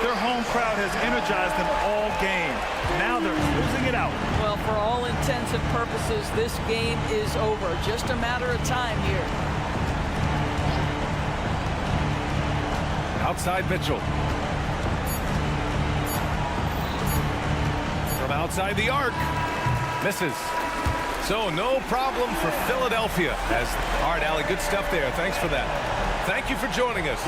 Their home crowd has energized them all game. Now they're closing it out. Well, for all intents and purposes, this game is over. Just a matter of time here. Outside Mitchell. From outside the arc. Misses. So no problem for Philadelphia. All right, Allie, good stuff there. Thanks for that. Thank you for joining us.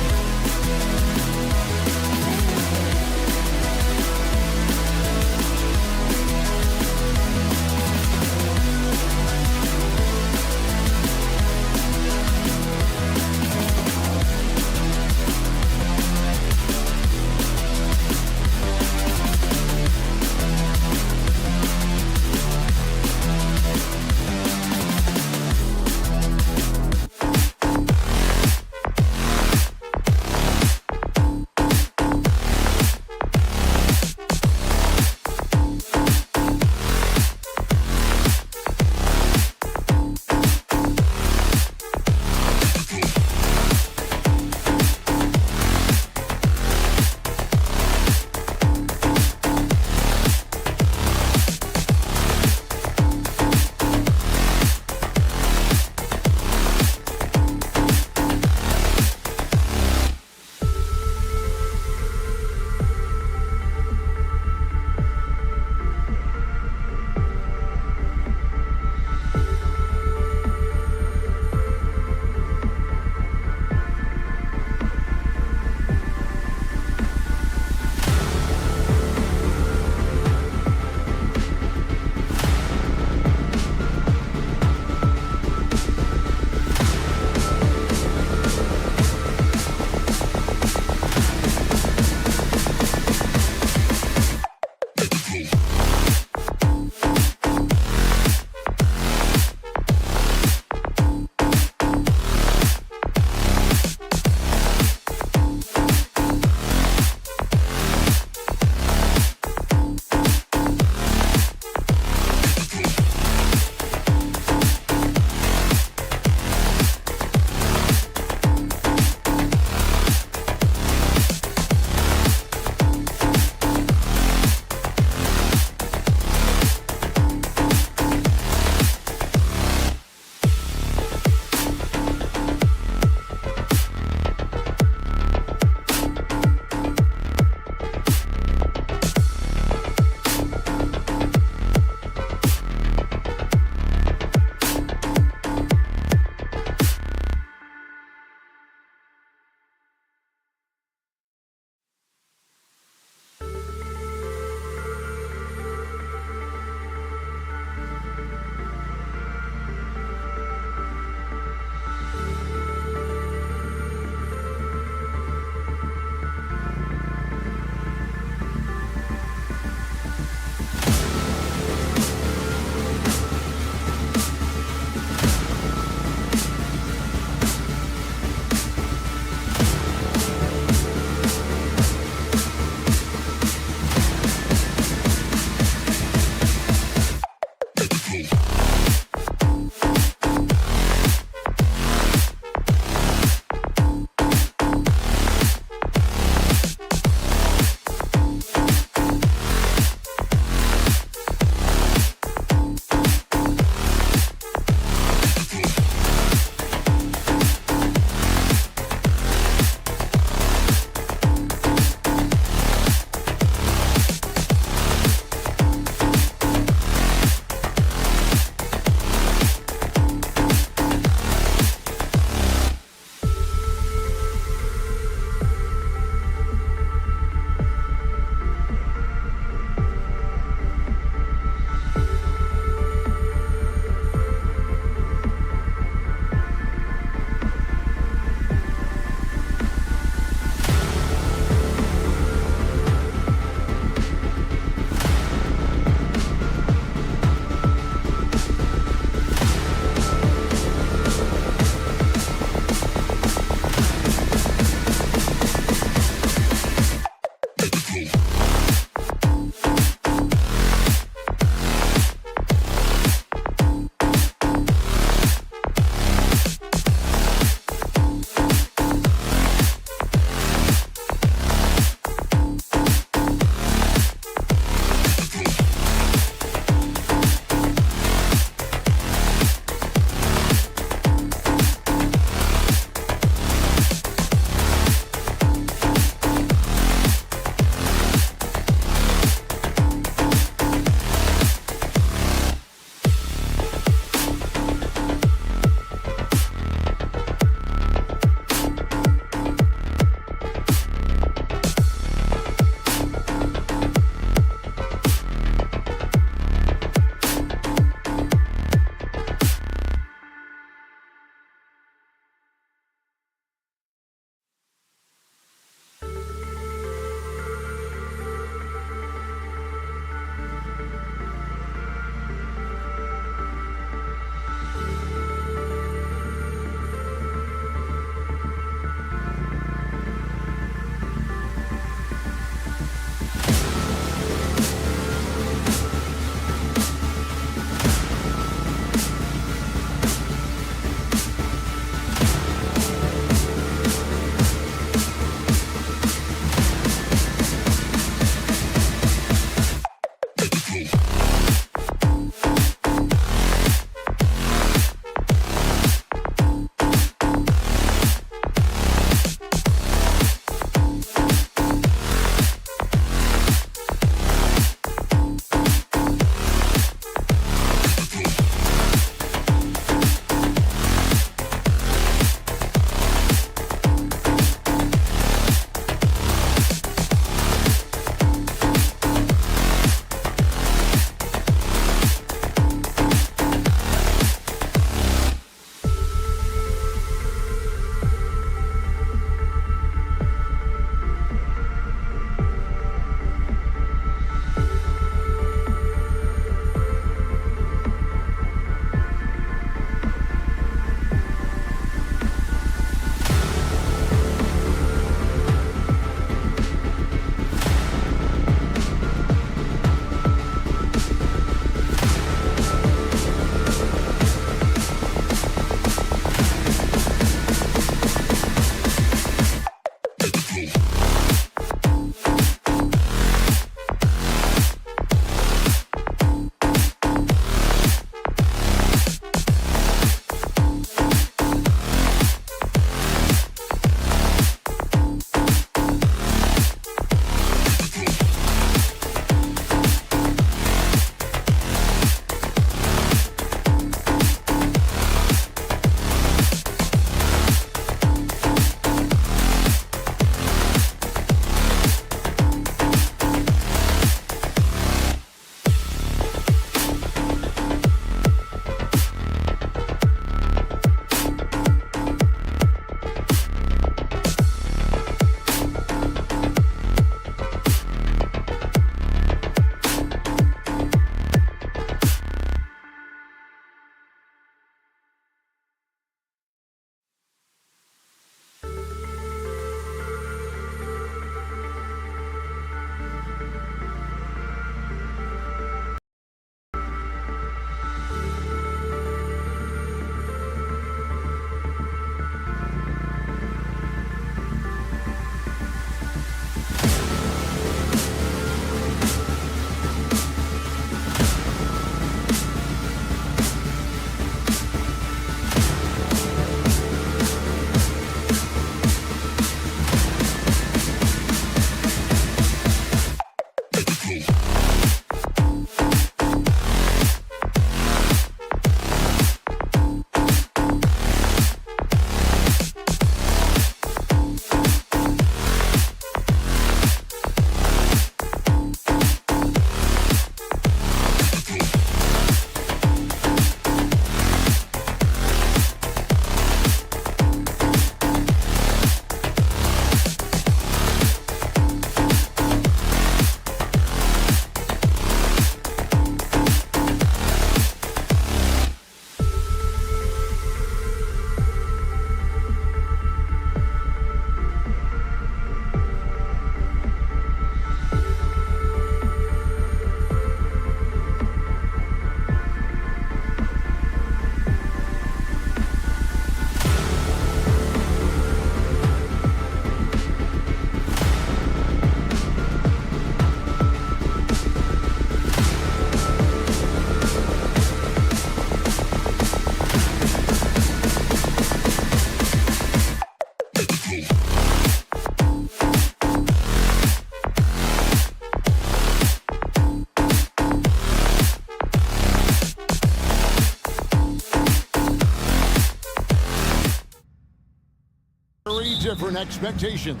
different expectations.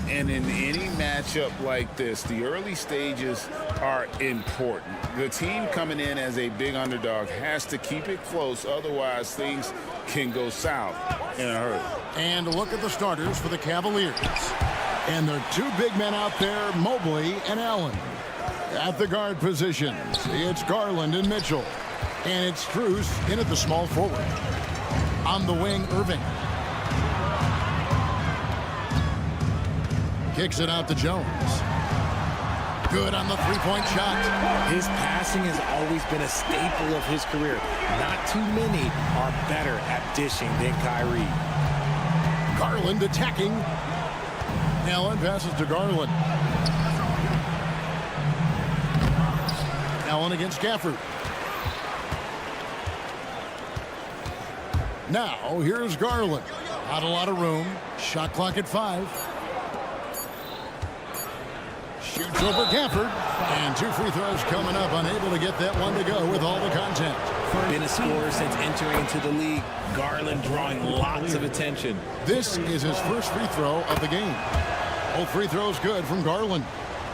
And in any matchup like this, the early stages are important. The team coming in as a big underdog has to keep it close, otherwise things can go south in a hurry. And look at the starters for the Cavaliers. And their two big men out there, Mobley and Allen. At the guard positions, it's Garland and Mitchell. And it's Strus in at the small forward. On the wing, Irving. Kicks it out to Jones. Good on the three-point shot. His passing has always been a staple of his career. Not too many are better at dishing than Kyrie. Garland attacking. Allen passes to Garland. Allen against Gafford. Now, here's Garland. Not a lot of room. Shot clock at 5. Shoots over Gafford. And 2 free throws coming up. Unable to get that one to go with all the contact. Been a scorer since entering into the league. Garland drawing lots of attention. This is his first free throw of the game. Both free throws good from Garland.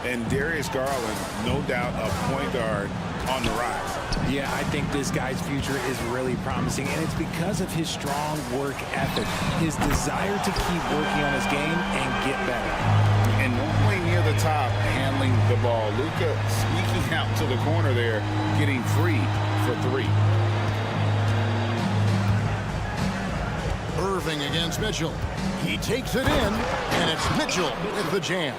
And Darius Garland, no doubt a point guard on the rise. Yeah, I think this guy's future is really promising, and it's because of his strong work ethic, his desire to keep working on his game and get better. And normally near the top, handling the ball. Luka sneaking out to the corner there, getting free for 3. Irving against Mitchell. He takes it in, and it's Mitchell with the jam.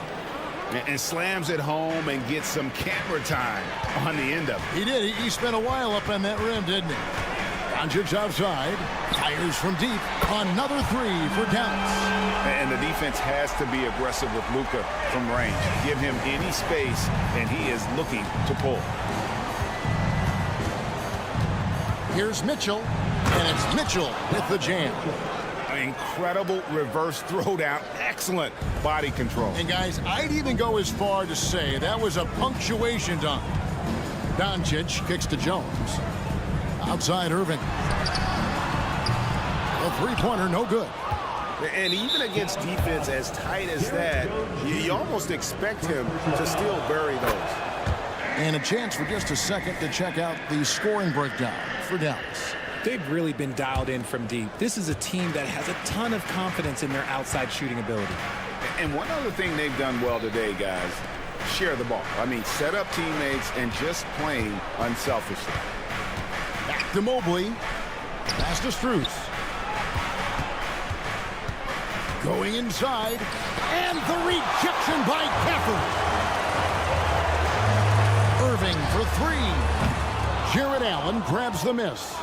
And slams it home and gets some camera time on the end of it. He did. He spent a while up on that rim, didn't he? Doncic outside. Fires from deep. Another 3 for Dallas. And the defense has to be aggressive with Luka from range. Give him any space, and he is looking to pull. Here's Mitchell, and it's Mitchell with the jam. Incredible reverse throwdown. Excellent body control. And guys, I'd even go as far to say that was a punctuation dunk. Doncic kicks to Jones. Outside Irving. A three-pointer, no good. And even against defense as tight as that, you almost expect him to still bury those. And a chance for just a second to check out the scoring breakdown for Dallas. They've really been dialed in from deep. This is a team that has a ton of confidence in their outside shooting ability. And one other thing they've done well today, guys, share the ball. I mean, set up teammates and just playing unselfishly. Back to Mobley. Pass to Strus. Going inside. And the rejection by Gafford. Irving for 3. Jared Allen grabs the miss.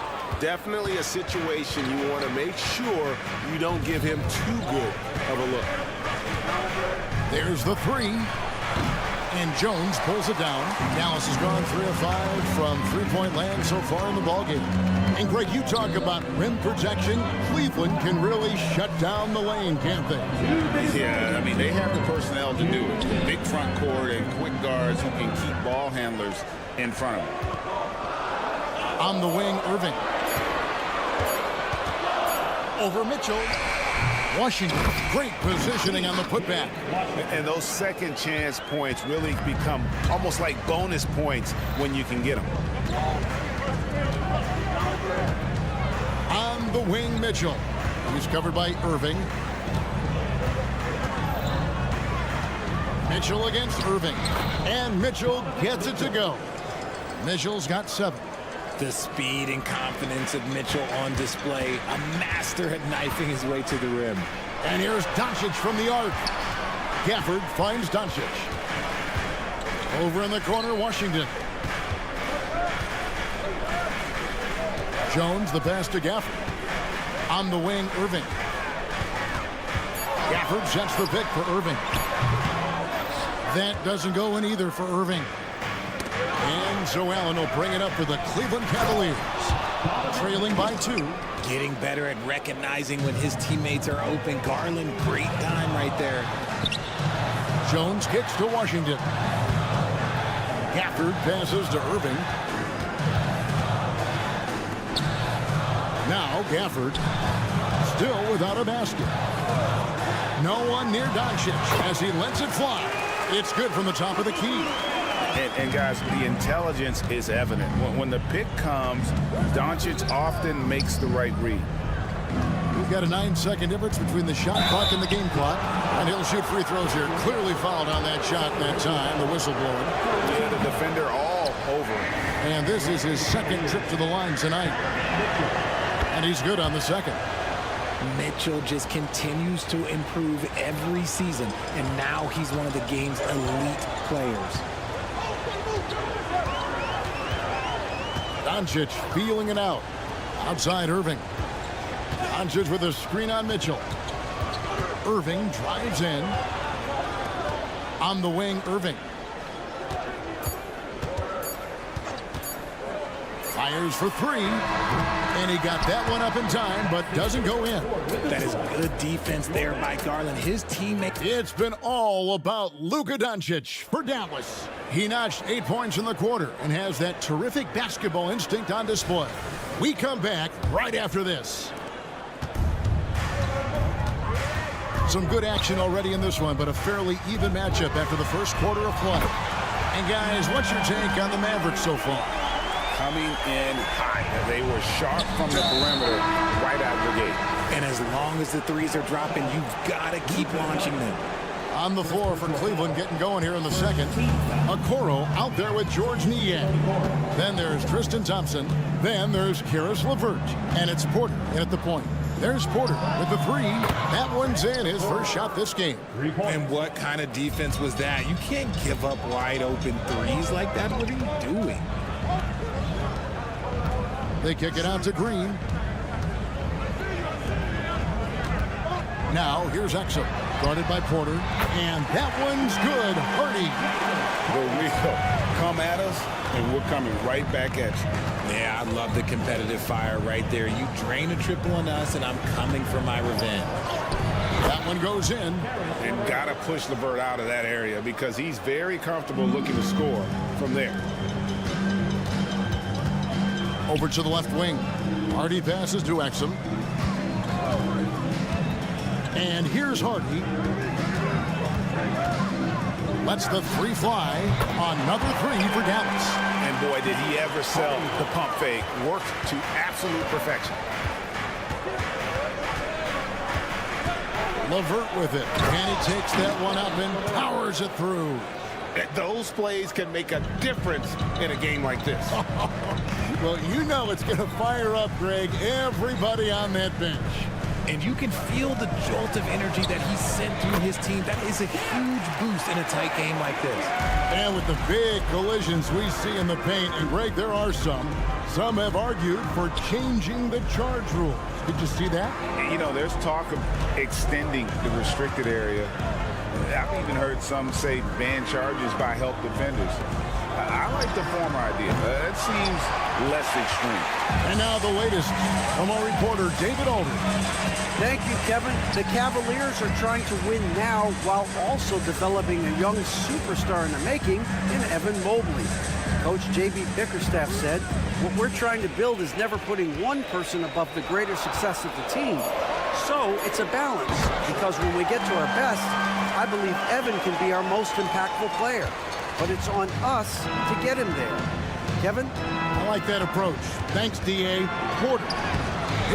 Definitely a situation you want to make sure you don't give him too good of a look. There's the 3. And Jones pulls it down. Dallas has gone 3 of 5 from three-point land so far in the ballgame. And Greg, you talk about rim protection. Cleveland can really shut down the lane, can't they? Yeah, I mean, they have the personnel to do it. Big front court and quick guards who can keep ball handlers in front of them. On the wing, Irving. Over Mitchell. Washington, great positioning on the putback. And those second chance points really become almost like bonus points when you can get them. On the wing, Mitchell. He's covered by Irving. Mitchell against Irving. And Mitchell gets it to go. Mitchell's got 7. The speed and confidence of Mitchell on display. A master at knifing his way to the rim. And here's Doncic from the arc. Gafford finds Doncic. Over in the corner, Washington. Jones, the pass to Gafford. On the wing, Irving. Gafford sets the pick for Irving. That doesn't go in either for Irving. And so Allen will bring it up for the Cleveland Cavaliers. Trailing by 2. Getting better at recognizing when his teammates are open. Garland, great time right there. Jones kicks to Washington. Gafford passes to Irving. Now Gafford still without a basket. No one near Doncic as he lets it fly. It's good from the top of the key. And guys, the intelligence is evident. When the pick comes, Doncic often makes the right read. We've got a 9-second difference between the shot clock and the game clock. And he'll shoot free throws here. Clearly fouled on that shot that time. The whistle blowing. Yeah, the defender all over. And this is his second trip to the line tonight. And he's good on the second. Mitchell just continues to improve every season, and now he's one of the game's elite players. Doncic feeling it out. Outside Irving. Doncic with a screen on Mitchell. Irving drives in. On the wing, Irving. Fires for three. And he got that one up in time, but doesn't go in. That is good defense there by Garland. His teammate. It's been all about Luka Doncic for Dallas. He notched 8 points in the quarter and has that terrific basketball instinct on display. We come back right after this. Some good action already in this one, but a fairly even matchup after the first quarter of play. And guys, what's your take on the Mavericks so far? Coming in high. They were sharp from the perimeter right out the gate. And as long as the threes are dropping, you've got to keep launching them. On the floor for Cleveland, getting going here in the second. Okoro out there with George Niang. Then there's Tristan Thompson. Then there's Karis LeVert. And it's Porter in at the point. There's Porter with the three. That one's in, his first shot this game. And what kind of defense was that? You can't give up wide open threes like that. What are you doing? They kick it out to Green. Now here's Exum, guarded by Porter, and that one's good. Hardy. The wheel come at us, and we're coming right back at you. Yeah, I love the competitive fire right there. You drain a triple on us, and I'm coming for my revenge. That one goes in. And got to push LeVert out of that area because he's very comfortable looking to score from there. Over to the left wing. Hardy passes to Exum. And here's Hardy. Lets the three fly. Another three for Dallas. And boy, did he ever sell the pump fake. Worked to absolute perfection. LeVert with it. And he takes that one up and powers it through. Those plays can make a difference in a game like this. Well, you know it's going to fire up, Greg, everybody on that bench. And you can feel the jolt of energy that he sent through his team. That is a huge boost in a tight game like this. And with the big collisions we see in the paint, and Greg, there are some have argued for changing the charge rules. Did you see that? You know, there's talk of extending the restricted area. I've even heard some say ban charges by help defenders. I like the former idea. It seems less extreme. And now the latest from our reporter, David Aldridge. Thank you, Kevin. The Cavaliers are trying to win now while also developing a young superstar in the making in Evan Mobley. Coach J.B. Bickerstaff said, what we're trying to build is never putting one person above the greater success of the team. So it's a balance, because when we get to our best, I believe Evan can be our most impactful player. But it's on us to get him there. Kevin? I like that approach. Thanks, D.A. Porter.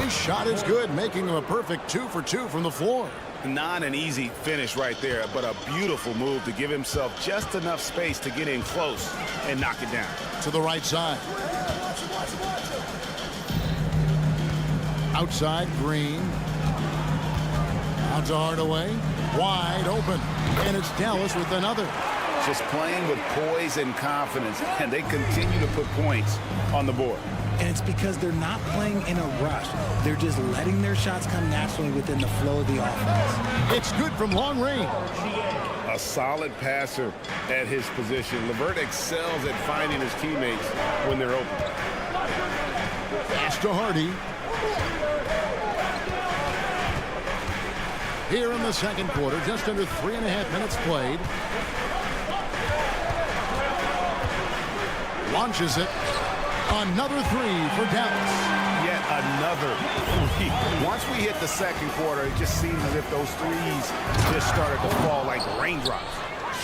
His shot is good, making him a perfect 2 for 2 from the floor. Not an easy finish right there, but a beautiful move to give himself just enough space to get in close and knock it down. To the right side. Outside, Green. Out to Hardaway. Wide open. And it's Dallas with another. Just playing with poise and confidence, and they continue to put points on the board. And it's because they're not playing in a rush. They're just letting their shots come naturally within the flow of the offense. It's good from long range. A solid passer at his position. LeVert excels at finding his teammates when they're open. Pass to Hardy. Here in the second quarter, just under 3.5 minutes played. Launches it. Another three for Dallas. Yet another three. Once we hit the second quarter, it just seemed as if those threes just started to fall like raindrops.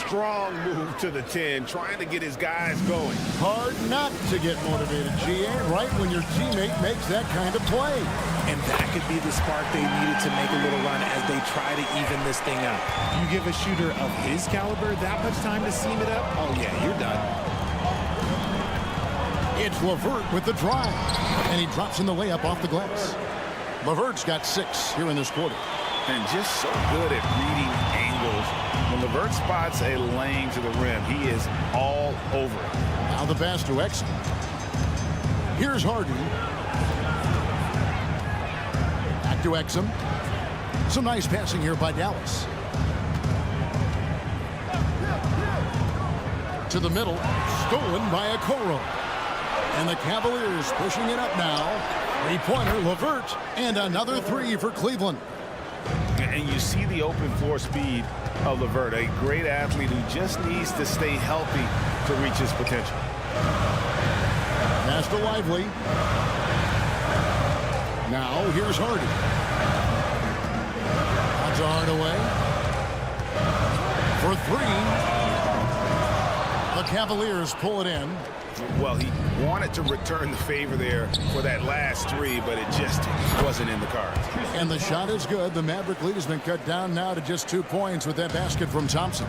Strong move to the 10, trying to get his guys going. Hard not to get motivated, GA, right when your teammate makes that kind of play. And that could be the spark they needed to make a little run as they try to even this thing up. You give a shooter of his caliber that much time to seam it up, oh yeah, you're done. It's LeVert with the drive, and he drops in the layup off the glass. LeVert's got 6 here in this quarter. And just so good at reading angles. When LeVert spots a lane to the rim, he is all over it. Now the pass to Exum. Here's Harden. Back to Exum. Some nice passing here by Dallas. To the middle, stolen by Okoro. And the Cavaliers pushing it up now. Three-pointer, LeVert, and another 3 for Cleveland. And you see the open floor speed of LeVert, a great athlete who just needs to stay healthy to reach his potential. Pass to Lively. Now here's Harden. That's Hardaway. For 3. The Cavaliers pull it in. Well, he wanted to return the favor there for that last 3, but it just wasn't in the cards. And the shot is good. The Maverick lead has been cut down now to just 2 points with that basket from Thompson.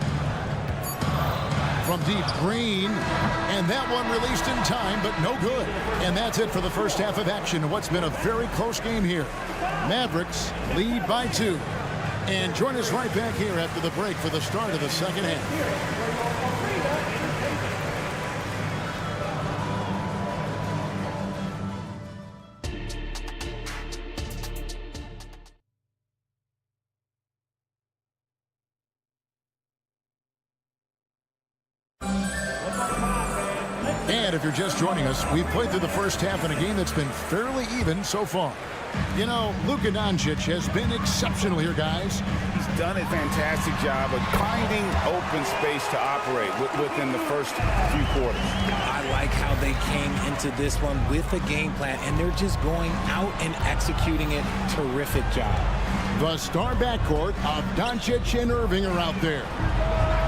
From deep, Green. And that one released in time, but no good. And that's it for the first half of action. What's been a very close game here. Mavericks lead by 2. And join us right back here after the break for the start of the second half. And if you're just joining us, we've played through the first half in a game that's been fairly even so far. You know, Luka Doncic has been exceptional here, guys. He's done a fantastic job of finding open space to operate within the first few quarters. I like how they came into this one with a game plan, and they're just going out and executing it. Terrific job. The star backcourt of Doncic and Irving are out there.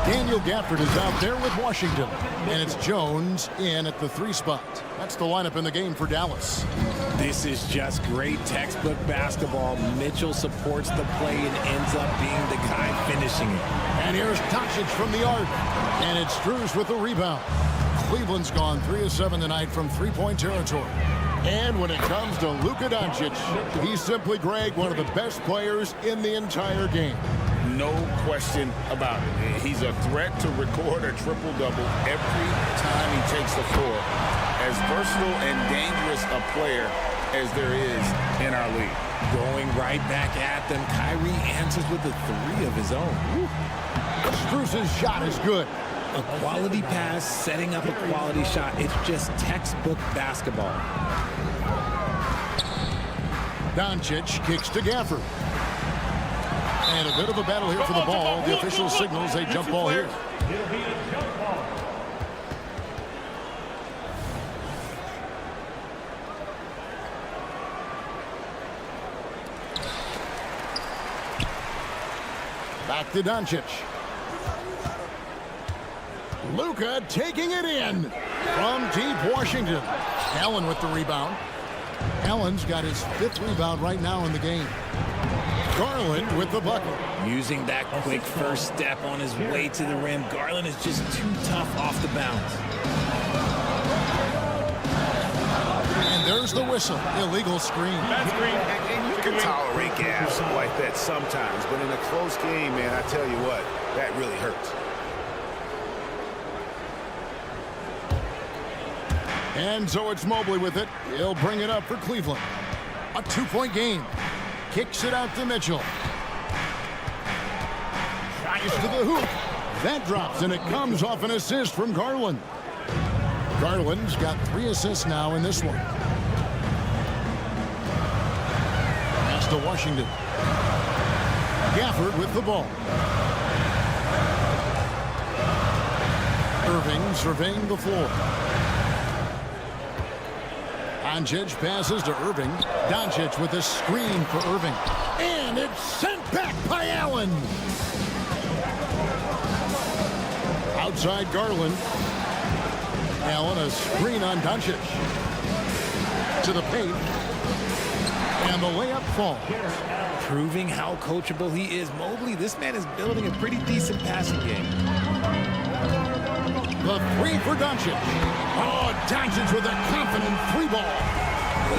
Daniel Gafford is out there with Washington. And it's Jones in at the 3 spot. That's the lineup in the game for Dallas. This is just great textbook basketball. Mitchell supports the play and ends up being the guy finishing it. And here's Doncic from the arc. And it's Strus with the rebound. Cleveland's gone 3 of 7 tonight from 3-point territory. And when it comes to Luka Doncic, he's simply, Greg, one of the best players in the entire game. No question about it. He's a threat to record a triple-double every time he takes the floor. As versatile and dangerous a player as there is in our league. Going right back at them. Kyrie answers with a 3 of his own. Strus's shot is good. A quality pass, setting up a quality shot. It's just textbook basketball. Doncic kicks to Gafford. And a bit of a battle here for the ball. The official signals a jump ball here. It'll be a jump ball. Back to Doncic. Luka taking it in from deep Washington. Allen with the rebound. Allen's got his 5th rebound right now in the game. Garland with the bucket. Using that quick first step on his way to the rim. Garland is just too tough off the bounce. And there's the whistle. Illegal screen. And you can tolerate gas like that sometimes, but in a close game, man, I tell you what, that really hurts. And so it's Mobley with it. He'll bring it up for Cleveland. A 2-point game. Kicks it out to Mitchell. Tries to the hoop. That drops, and it comes off an assist from Garland. Garland's got 3 assists now in this one. Pass to Washington. Gafford with the ball. Irving surveying the floor. Doncic passes to Irving. Doncic with a screen for Irving. And it's sent back by Allen. Outside Garland. Allen, a screen on Doncic. To the paint. And the layup falls. Proving how coachable he is. Mobley, this man is building a pretty decent passing game. The three for Doncic. Oh, Doncic with a confident three ball.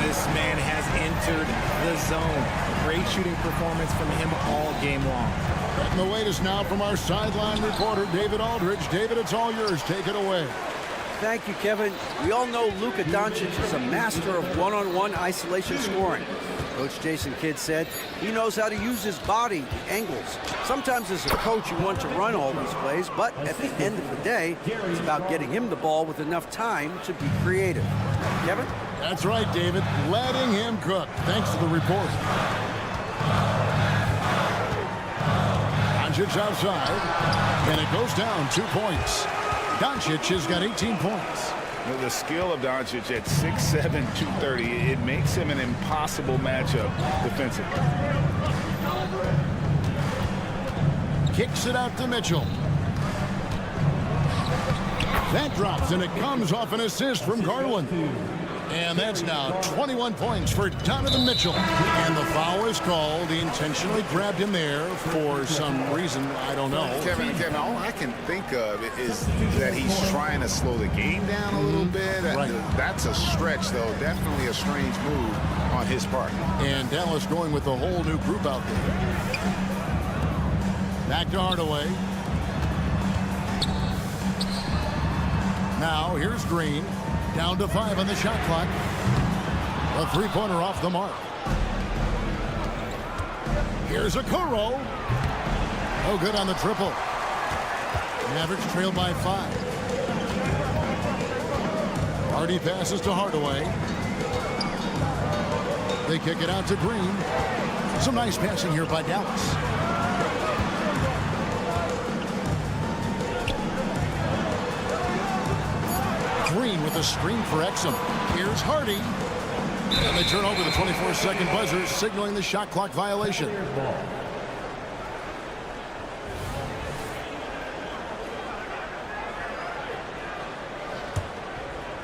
This man has entered the zone. Great shooting performance from him all game long. And the latest now from our sideline reporter, David Aldridge. David, it's all yours. Take it away. Thank you, Kevin. We all know Luka Doncic is a master of one-on-one isolation scoring. Coach Jason Kidd said he knows how to use his body, the angles. Sometimes as a coach you want to run all these plays, but at the end of the day, it's about getting him the ball with enough time to be creative. Kevin? That's right, David. Letting him cook. Thanks to the report. Doncic outside, and it goes down 2 points. Doncic has got 18 points. The skill of Doncic at 6'7", 230, it makes him an impossible matchup defensively. Kicks it out to Mitchell. That drops, and it comes off an assist from Garland. And that's now 21 points for Donovan Mitchell. And the foul is called. He intentionally grabbed him there for some reason. I don't know. Kevin, all I can think of is that he's trying to slow the game down a little bit. Right. That's a stretch, though. Definitely a strange move on his part. And Dallas going with a whole new group out there. Back to Hardaway. Now here's Green. Down to 5 on the shot clock. A three-pointer off the mark. Here's a Okoro. No good on the triple. Mavericks trail by 5. Hardy passes to Hardaway. They kick it out to Green. Some nice passing here by Dallas. Green with a screen for Exum. Here's Hardy. And they turn over the 24-second buzzer, signaling the shot clock violation.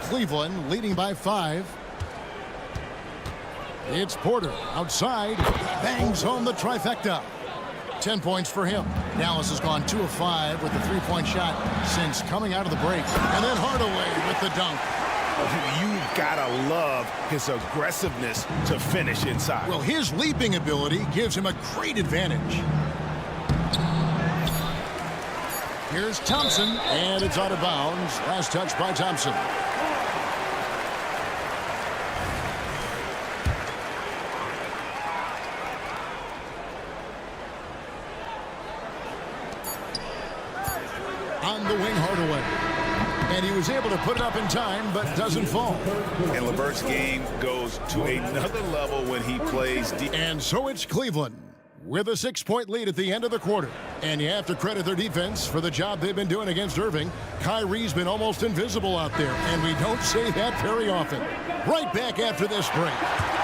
Cleveland leading by 5. It's Porter outside. Bangs home the trifecta. 10 points for him. Dallas has gone 2 of 5 with the three-point shot since coming out of the break. And then Hardaway with the dunk. You've got to love his aggressiveness to finish inside. Well, his leaping ability gives him a great advantage. Here's Thompson, and it's out of bounds. Last touch by Thompson. On the wing, Hardaway. And he was able to put it up in time, but doesn't fall. And LeVert's game goes to another level when he plays deep. And so it's Cleveland with a 6-point lead at the end of the quarter. And you have to credit their defense for the job they've been doing against Irving. Kyrie's been almost invisible out there, and we don't say that very often. Right back after this break.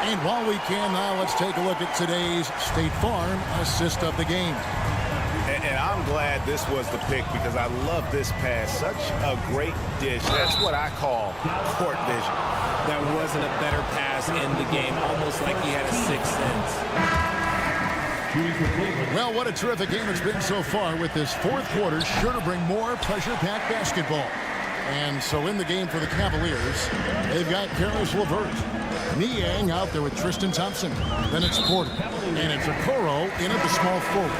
And while we can now, let's take a look at today's State Farm assist of the game. And I'm glad this was the pick because I love this pass. Such a great dish. That's what I call court vision. That wasn't a better pass in the game, almost like he had a sixth sense. Well, what a terrific game it's been so far, with this fourth quarter sure to bring more pressure-packed basketball. And so in the game for the Cavaliers, they've got Karis LeVert. Niang out there with Tristan Thompson. Then it's Porter. And it's Okoro in at the small forward.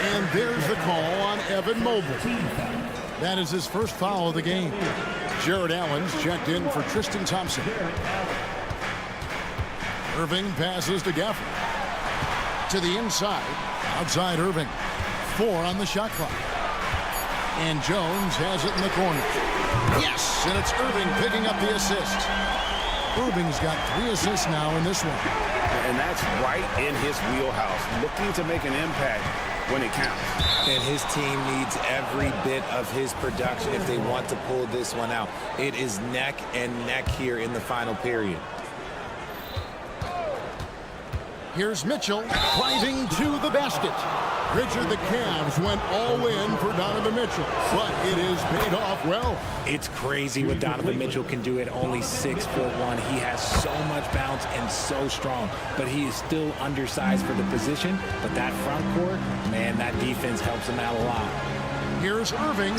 And there's the call on Evan Mobley. That is his first foul of the game. Jared Allen's checked in for Tristan Thompson. Irving passes to Gafford. To the inside. Outside Irving. 4 on the shot clock. And Jones has it in the corner. Yes, and it's Irving picking up the assist. Irving's got 3 assists now in this one. And that's right in his wheelhouse. Looking to make an impact when it counts. And his team needs every bit of his production if they want to pull this one out. It is neck and neck here in the final period. Here's Mitchell driving to the basket. Richard, the Cavs went all in for Donovan Mitchell, but it is paid off well. It's crazy what Donovan Mitchell can do at only 6'1". He has so much bounce and so strong, but he is still undersized for the position. But that front court, man, that defense helps him out a lot. Here's Irving,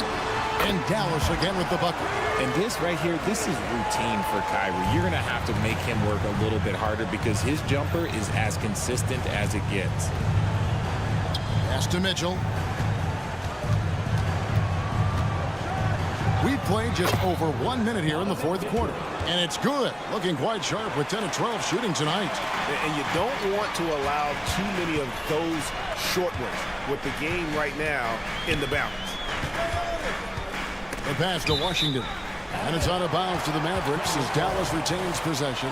and Dallas again with the bucket. And this right here, this is routine for Kyrie. You're going to have to make him work a little bit harder because his jumper is as consistent as it gets. Pass to Mitchell. We've played just over 1 minute here in the fourth quarter. And it's good. Looking quite sharp with 10 of 12 shooting tonight. And you don't want to allow too many of those short ones with the game right now in the balance. The pass to Washington. And it's out of bounds to the Mavericks as Dallas retains possession.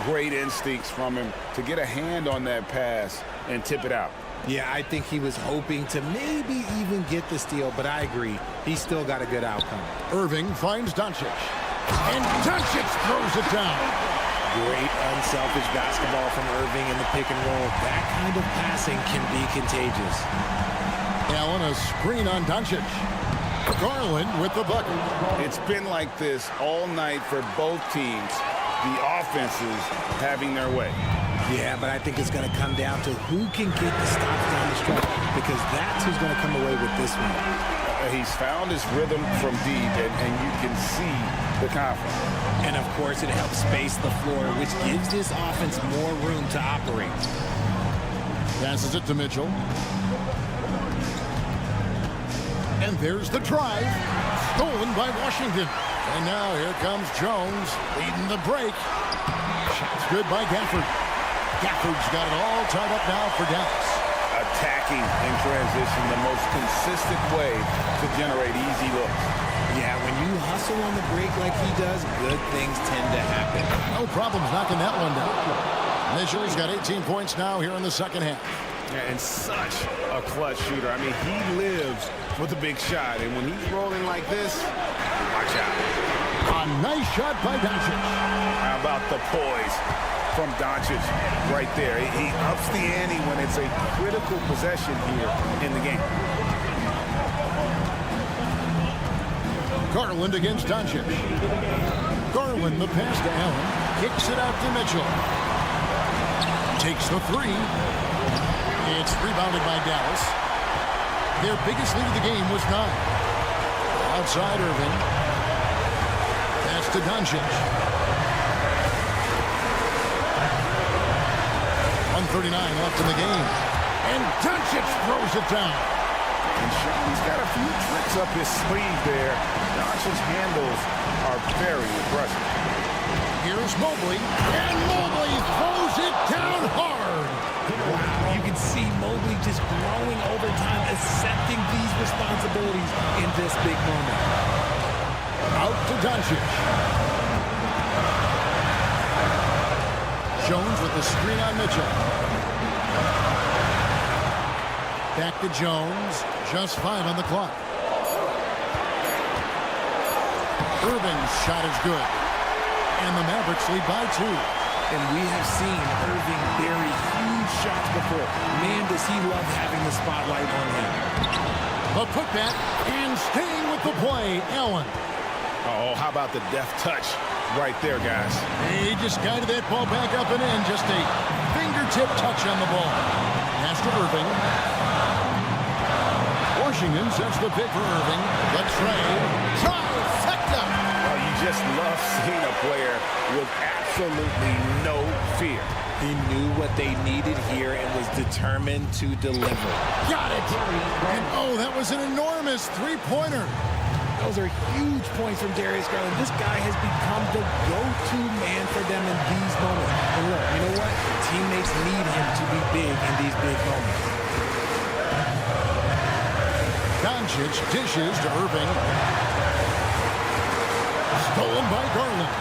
Great instincts from him to get a hand on that pass and tip it out. Yeah, I think he was hoping to maybe even get the steal, but I agree. He still got a good outcome. Irving finds Doncic. And Doncic throws it down. Great unselfish basketball from Irving in the pick and roll. That kind of passing can be contagious. Allen, a screen on Doncic. Garland with the bucket. It's been like this all night for both teams. The offenses having their way. Yeah, but I think it's going to come down to who can get the stops down the stretch, because that's who's going to come away with this one. He's found his rhythm from deep, and you can see the confidence. And, of course, it helps space the floor, which gives this offense more room to operate. Passes it to Mitchell. And there's the drive. Stolen by Washington. And now here comes Jones leading the break. Shot's good by Gafford. Gafford's got it all tied up now for Dallas. Attacking in transition, the most consistent way to generate easy looks. Yeah, when you hustle on the break like he does, good things tend to happen. No problems knocking that one down. Mitchell's got 18 points now here in the second half. And such a clutch shooter. I mean, he lives with a big shot. And when he's rolling like this, watch out. A nice shot by Doncic. How about the poise from Doncic right there? He ups the ante when it's a critical possession here in the game. Garland against Doncic. Garland, the pass to Allen. Kicks it out to Mitchell. Takes the three. It's rebounded by Dallas. Their biggest lead of the game was 9. Outside Irving. Pass to Doncic. 1:39 left in the game. And Doncic throws it down. And Sean's got a few tricks up his sleeve there. Doncic's handles are very impressive. Here's Mobley. And Mobley throws it down hard. Wow, you can see Mobley just growing over time, accepting these responsibilities in this big moment. Out to Doncic. Jones with the screen on Mitchell. Back to Jones. Just 5 on the clock. Irving's shot is good. And the Mavericks lead by 2. And we have seen Irving bury huge shots before. Man, does he love having the spotlight on him. The putback and staying with the play, Allen. Oh, how about the deft touch right there, guys? He just guided that ball back up and in. Just a fingertip touch on the ball. Pass to Irving. Washington sets the pick for Irving. The trade. Trifecta. Oh, you just love seeing a player with absolutely no fear. He knew what they needed here and was determined to deliver. Got it. And oh, that was an enormous three-pointer. Those are huge points from Darius Garland. This guy has become the go-to man for them in these moments. And look, you know what? Teammates need him to be big in these big moments. Doncic dishes to Irving. Stolen by Garland.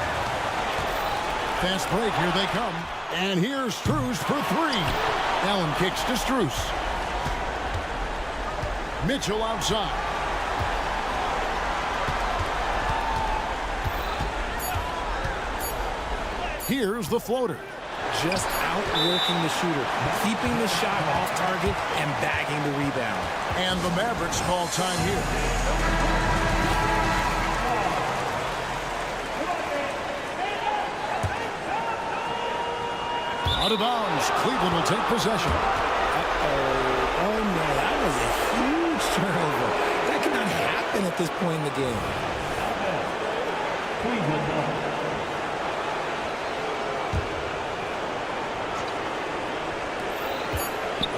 Fast break, here they come. And here's Strus for 3. Allen kicks to Strus. Mitchell outside. Here's the floater. just outworking the shooter, keeping the shot off target and bagging the rebound. And the Mavericks call time here. Out of bounds. Cleveland will take possession. Uh-oh. Oh, no. That was a huge turnover. That cannot happen at this point in the game. Cleveland ball.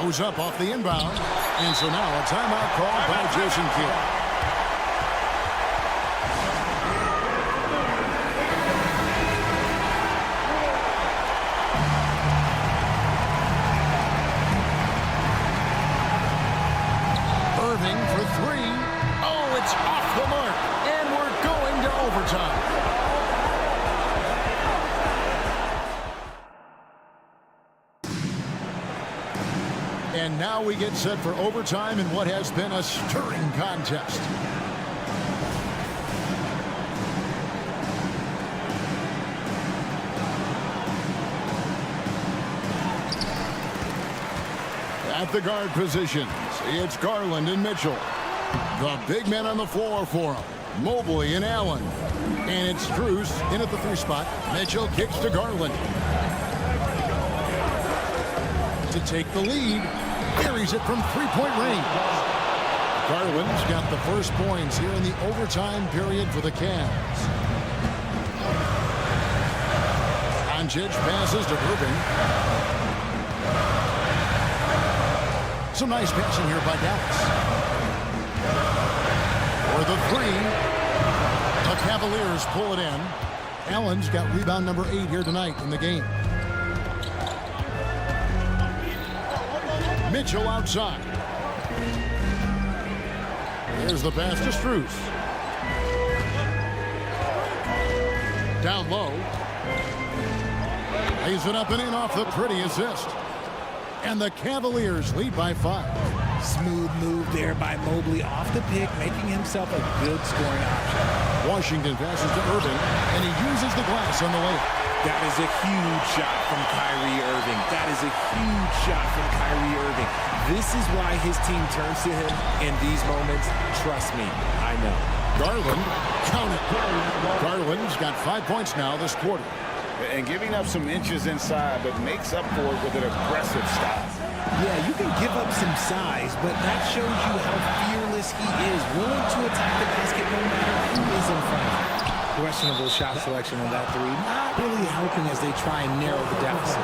Goes up off the inbound. And so now a timeout called by Jason Kidd. For three. Oh, it's off the mark. And we're going to overtime. And now we get set for overtime in what has been a stirring contest. At the guard positions, it's Garland and Mitchell. The big men on the floor for them, Mobley and Allen. And it's Strus in at the 3 spot. Mitchell kicks to Garland. To take the lead, carries it from 3-point range. Garland's got the first points here in the overtime period for the Cavs. Doncic passes to Irving. Some nice passing here by Dallas. For the 3, the Cavaliers pull it in. Allen's got rebound number 8 here tonight in the game. Mitchell outside. Here's the pass to Strus. Down low. Lays it up and in off the pretty assist. And the Cavaliers lead by 5. Smooth move there by Mobley off the pick, making himself a good scoring option. Washington passes to Irving, and he uses the glass on the layup. That is a huge shot from Kyrie Irving. That is a huge shot from Kyrie Irving. This is why his team turns to him in these moments. Trust me, I know. Garland, count it. Garland's got 5 points now this quarter. And giving up some inches inside, but makes up for it with an aggressive style. Yeah, you can give up some size, but that shows you how fearless he is, willing to attack the basket no matter who is in front. Questionable shot selection on that 3, not really helping as they try and narrow the deficit.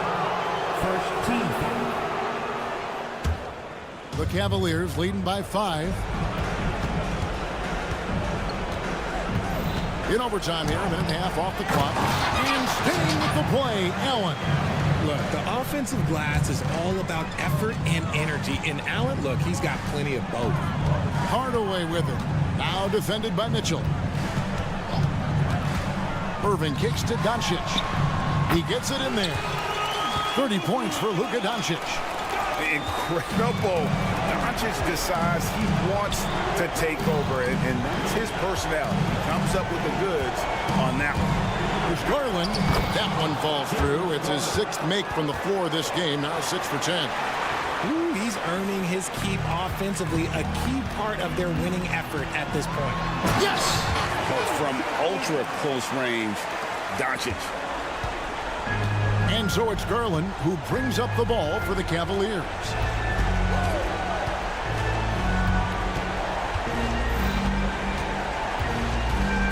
First team foul. The Cavaliers leading by 5. In overtime here, a minute and a half off the clock. And staying with the play, Allen. Look, the offensive glass is all about effort and energy. And Allen, look, he's got plenty of both. Hardaway with it. Now defended by Mitchell. Irving kicks to Doncic. He gets it in there. 30 points for Luka Doncic. Incredible. Doncic decides he wants to take over, and that's his personality. He comes up with the goods on that one. There's Garland. That one falls through. It's his 6th make from the floor this game. Now 6 for 10. Ooh, he's earning his keep offensively, a key part of their winning effort at this point. Yes! From ultra close range, Doncic. And so it's Garland who brings up the ball for the Cavaliers.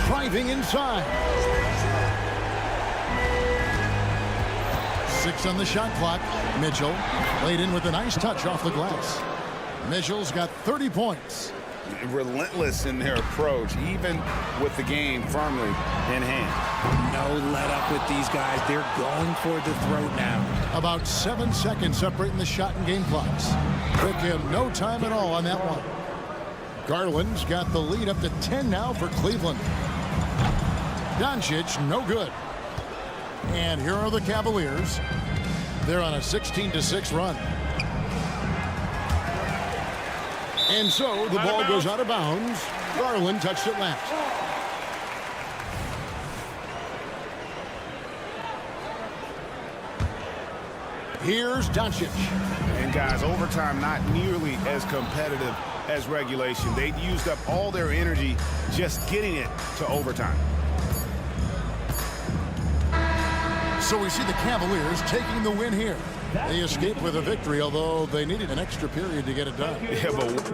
Driving inside. 6 on the shot clock. Mitchell laid in with a nice touch off the glass. Mitchell's got 30 points. Relentless in their approach, even with the game firmly in hand. No let up with these guys. They're going for the throat now. About 7 seconds separating the shot and game clocks. Took him no time at all on that one. Garland's got the lead up to 10 now for Cleveland. Doncic, no good. And here are the Cavaliers. They're on a 16-6 run. And so the ball goes out of bounds. Garland touched it last. Here's Doncic. And guys, overtime not nearly as competitive as regulation. They used up all their energy just getting it to overtime. So we see the Cavaliers taking the win here. They escaped with a victory, although they needed an extra period to get it done. Yeah, but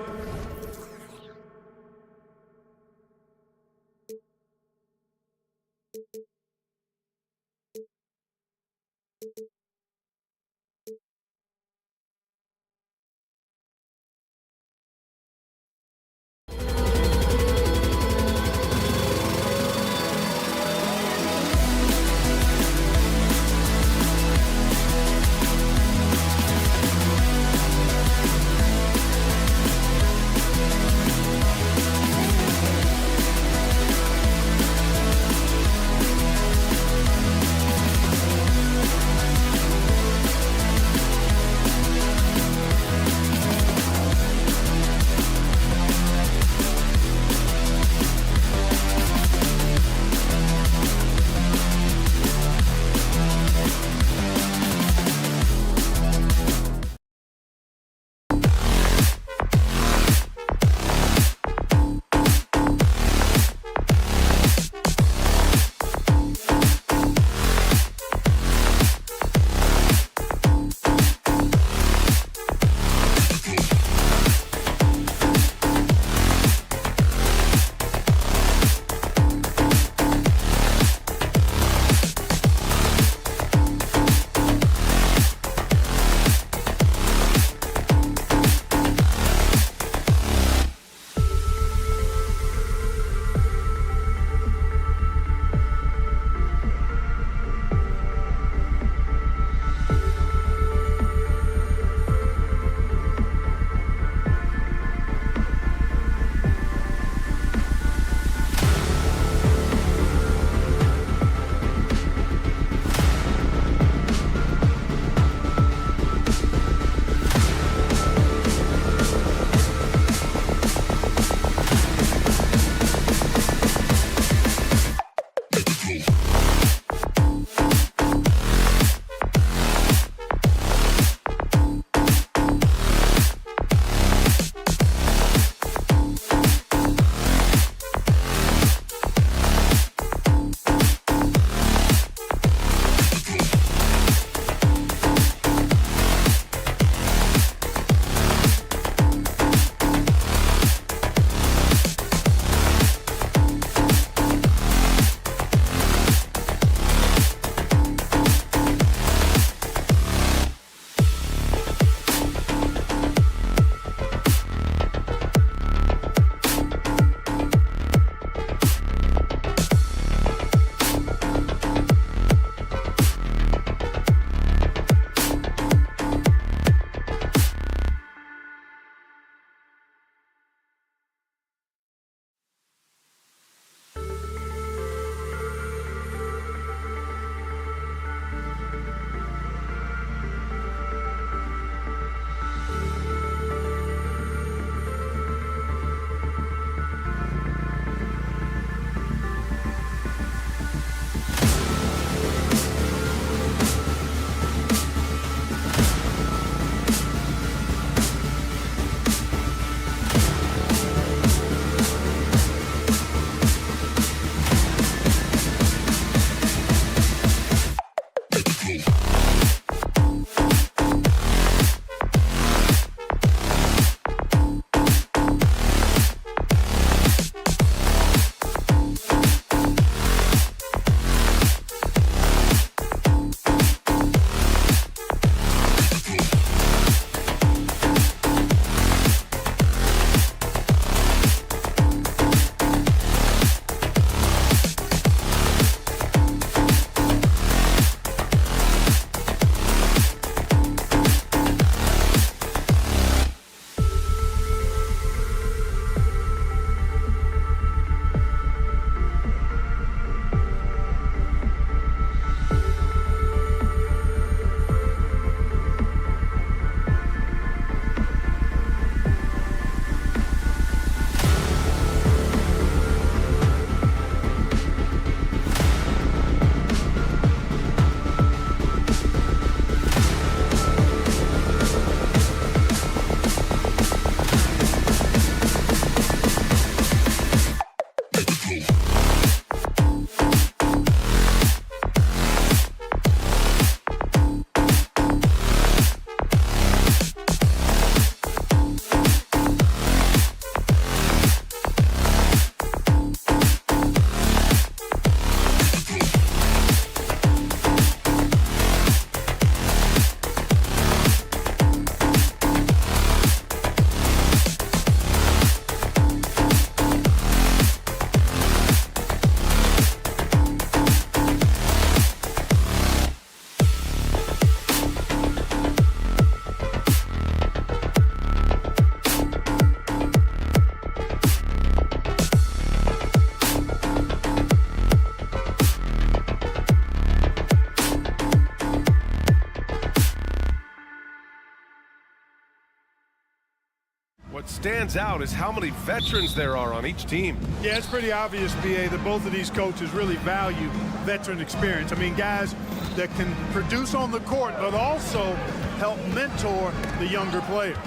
stands out is how many veterans there are on each team. Yeah, it's pretty obvious, B.A., that both of these coaches really value veteran experience. I mean, guys that can produce on the court, but also help mentor the younger players.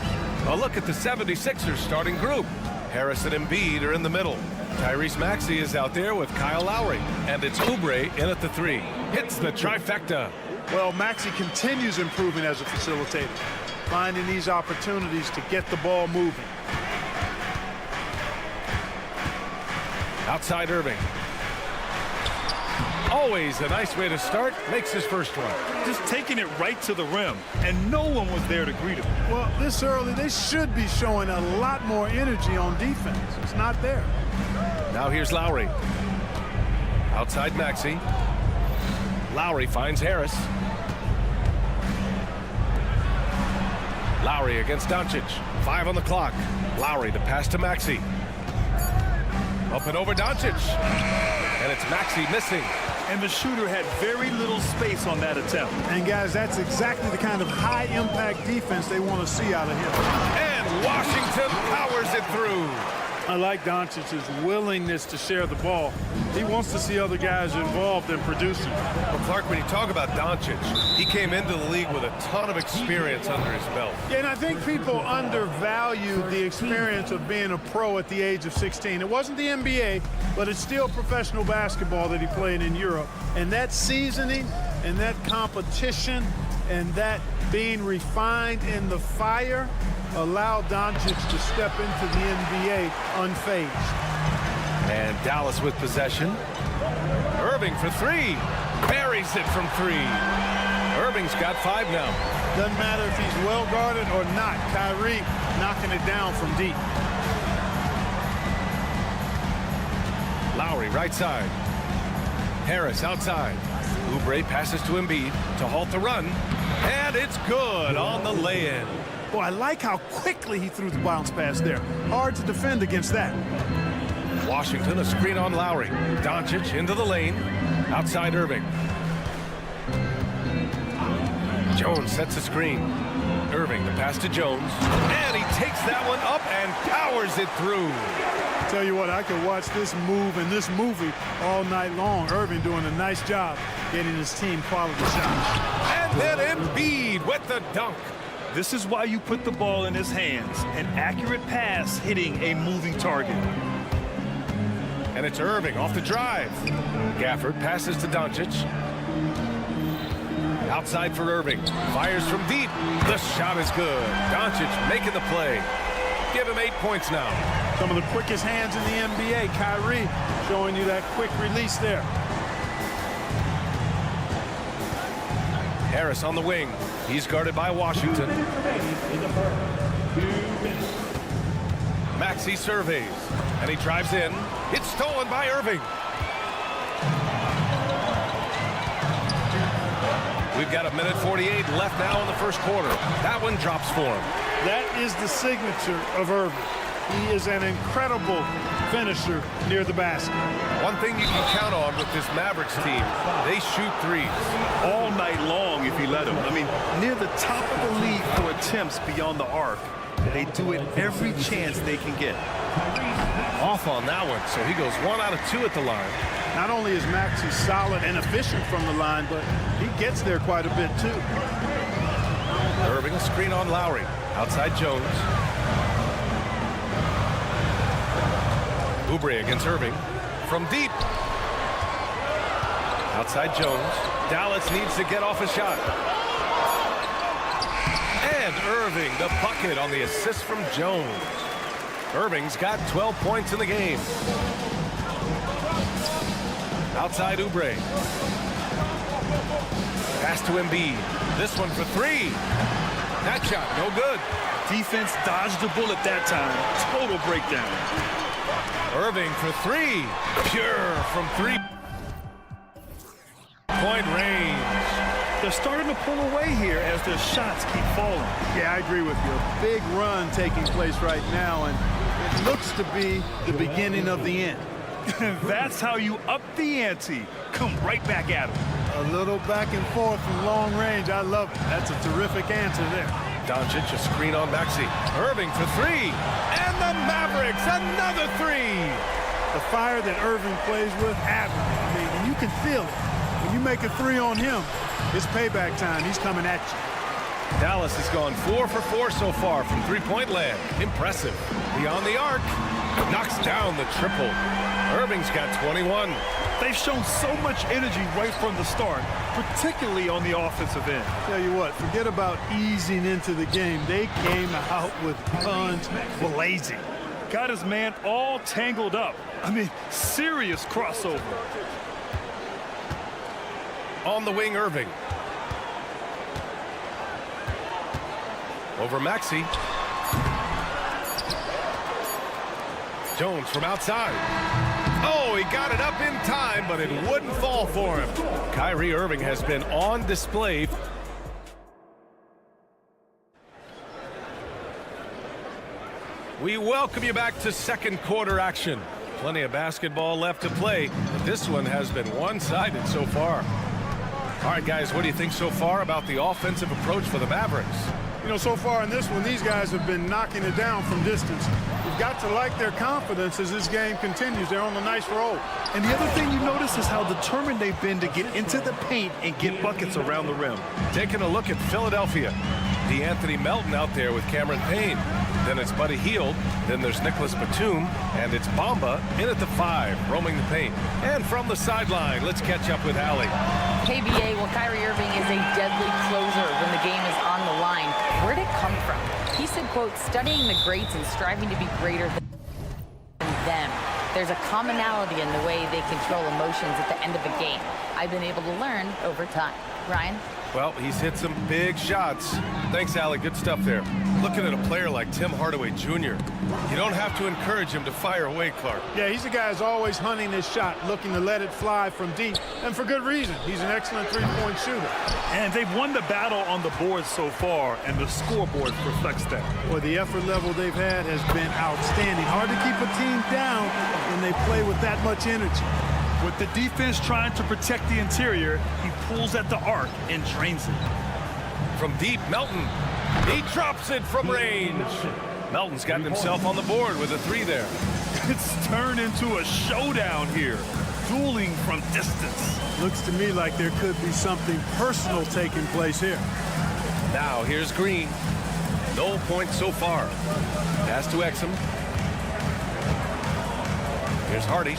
A look at the 76ers starting group. Harris and Embiid are in the middle. Tyrese Maxey is out there with Kyle Lowry. And it's Oubre in at the 3. Hits the trifecta. Well, Maxey continues improving as a facilitator, finding these opportunities to get the ball moving. Outside Irving. Always a nice way to start. Makes his first one. Just taking it right to the rim, and no one was there to greet him. Well, this early, they should be showing a lot more energy on defense. It's not there. Now here's Lowry. Outside Maxey. Lowry finds Harris. Lowry against Doncic. 5 on the clock. Lowry to pass to Maxey. Up and over Doncic. And it's Maxey missing. And the shooter had very little space on that attempt. And guys, that's exactly the kind of high-impact defense they want to see out of him. And Washington powers it through. I like Doncic's willingness to share the ball. He wants to see other guys involved in producing. Well, Clark, when you talk about Doncic, he came into the league with a ton of experience under his belt. Yeah, and I think people undervalue the experience of being a pro at the age of 16. It wasn't the NBA, but it's still professional basketball that he played in Europe. And that seasoning and that competition and that being refined in the fire allowed Doncic to step into the NBA unfazed. And Dallas with possession. Irving for 3. Buries it from 3. Irving's got 5 now. Doesn't matter if he's well guarded or not. Kyrie knocking it down from deep. Lowry right side. Harris outside. Oubre passes to Embiid to halt the run. And it's good on the lay-in. Boy, I like how quickly he threw the bounce pass there. Hard to defend against that. Washington, a screen on Lowry. Doncic into the lane. Outside Irving. Jones sets a screen. Irving, the pass to Jones. And he takes that one up and powers it through. Tell you what, I could watch this move and this movie all night long. Irving doing a nice job getting his team quality shots. And then Embiid with the dunk. This is why you put the ball in his hands. An accurate pass hitting a moving target. And it's Irving off the drive. Gafford passes to Doncic. Outside for Irving. Fires from deep. The shot is good. Doncic making the play. Give him 8 points now. Some of the quickest hands in the NBA. Kyrie showing you that quick release there. Harris on the wing. He's guarded by Washington. Maxey surveys. And he drives in. It's stolen by Irving. We've got 1:48 left now in the first quarter. That one drops for him. That is the signature of Irving. He is an incredible finisher near the basket. One thing you can count on with this Mavericks team, they shoot threes. All night long if you let them. I mean, near the top of the league for attempts beyond the arc. They do it every chance they can get. Off on that one, so he goes 1 out of 2 at the line. Not only is Maxey solid and efficient from the line, but he gets there quite a bit too. Irving, a screen on Lowry. Outside Jones. Oubre against Irving. From deep. Outside Jones. Dallas needs to get off a shot. And Irving, the bucket on the assist from Jones. Irving's got 12 points in the game. Outside Oubre. Pass to Embiid. This one for 3. That shot, no good. Defense dodged the bullet that time. Total breakdown. Irving for 3. Pure from 3-point range. They're starting to pull away here as their shots keep falling. Yeah, I agree with you. A big run taking place right now, and it looks to be the beginning of the end. That's how you up the ante. Come right back at them. A little back and forth from long range. I love it. That's a terrific answer there. Doncic, a screen on Maxey. Irving for three. And the Mavericks, another three. The fire that Irving plays with, I mean, you can feel it. When you make a three on him, it's payback time. He's coming at you. Dallas has gone 4 for 4 so far from three-point land. Impressive. Beyond the arc. Knocks down the triple. Irving's got 21. They've shown so much energy right from the start, particularly on the offensive end. Tell you what, forget about easing into the game. They came out with guns blazing. Got his man all tangled up. I mean, serious crossover. On the wing, Irving. Over Maxey. Jones from outside. Oh, he got it up in time, but it wouldn't fall for him. Kyrie Irving has been on display. We welcome you back to second quarter action. Plenty of basketball left to play, but this one has been one-sided so far. All right, guys, what do you think so far about the offensive approach for the Mavericks? You know, so far in this one, these guys have been knocking it down from distance. You've got to like their confidence as this game continues. They're on a nice roll. And the other thing you notice is how determined they've been to get into the paint and get buckets around the rim. Taking a look at Philadelphia. DeAnthony Melton out there with Cameron Payne. Then it's Buddy Hield. Then there's Nicholas Batum. And it's Bamba in at the 5, roaming the paint. And from the sideline, let's catch up with Allie. KBA, well, Kyrie Irving is a deadly closer when the game is on the line. Where'd it come from? He said, quote, studying the greats and striving to be greater than them. There's a commonality in the way they control emotions at the end of a game. I've been able to learn over time. Ryan? Well, he's hit some big shots. Thanks, Allie. Good stuff there. Looking at a player like Tim Hardaway Jr., you don't have to encourage him to fire away, Clark. Yeah, he's a guy who's always hunting his shot, looking to let it fly from deep, and for good reason. He's an excellent three-point shooter. And they've won the battle on the board so far, and the scoreboard reflects that. Well, the effort level they've had has been outstanding. Hard to keep a team down when they play with that much energy. With the defense trying to protect the interior, he pulls at the arc and drains it. From deep, Melton. He drops it from range. Melton's gotten himself on the board with a 3 there. It's turned into a showdown here. Dueling from distance. Looks to me like there could be something personal taking place here. Now here's Green. No points so far. Pass to Exum. Here's Hardy.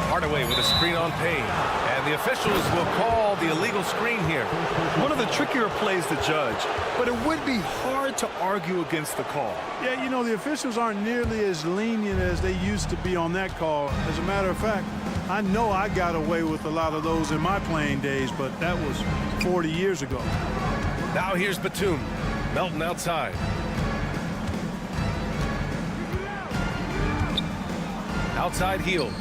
Hardaway with a screen on Payne. And the officials will call the illegal screen here. One of the trickier plays to judge, but it would be hard to argue against the call. Yeah, you know, the officials aren't nearly as lenient as they used to be on that call. As a matter of fact, I know I got away with a lot of those in my playing days, but that was 40 years ago. Now here's Batum. Melton outside. Outside Hield.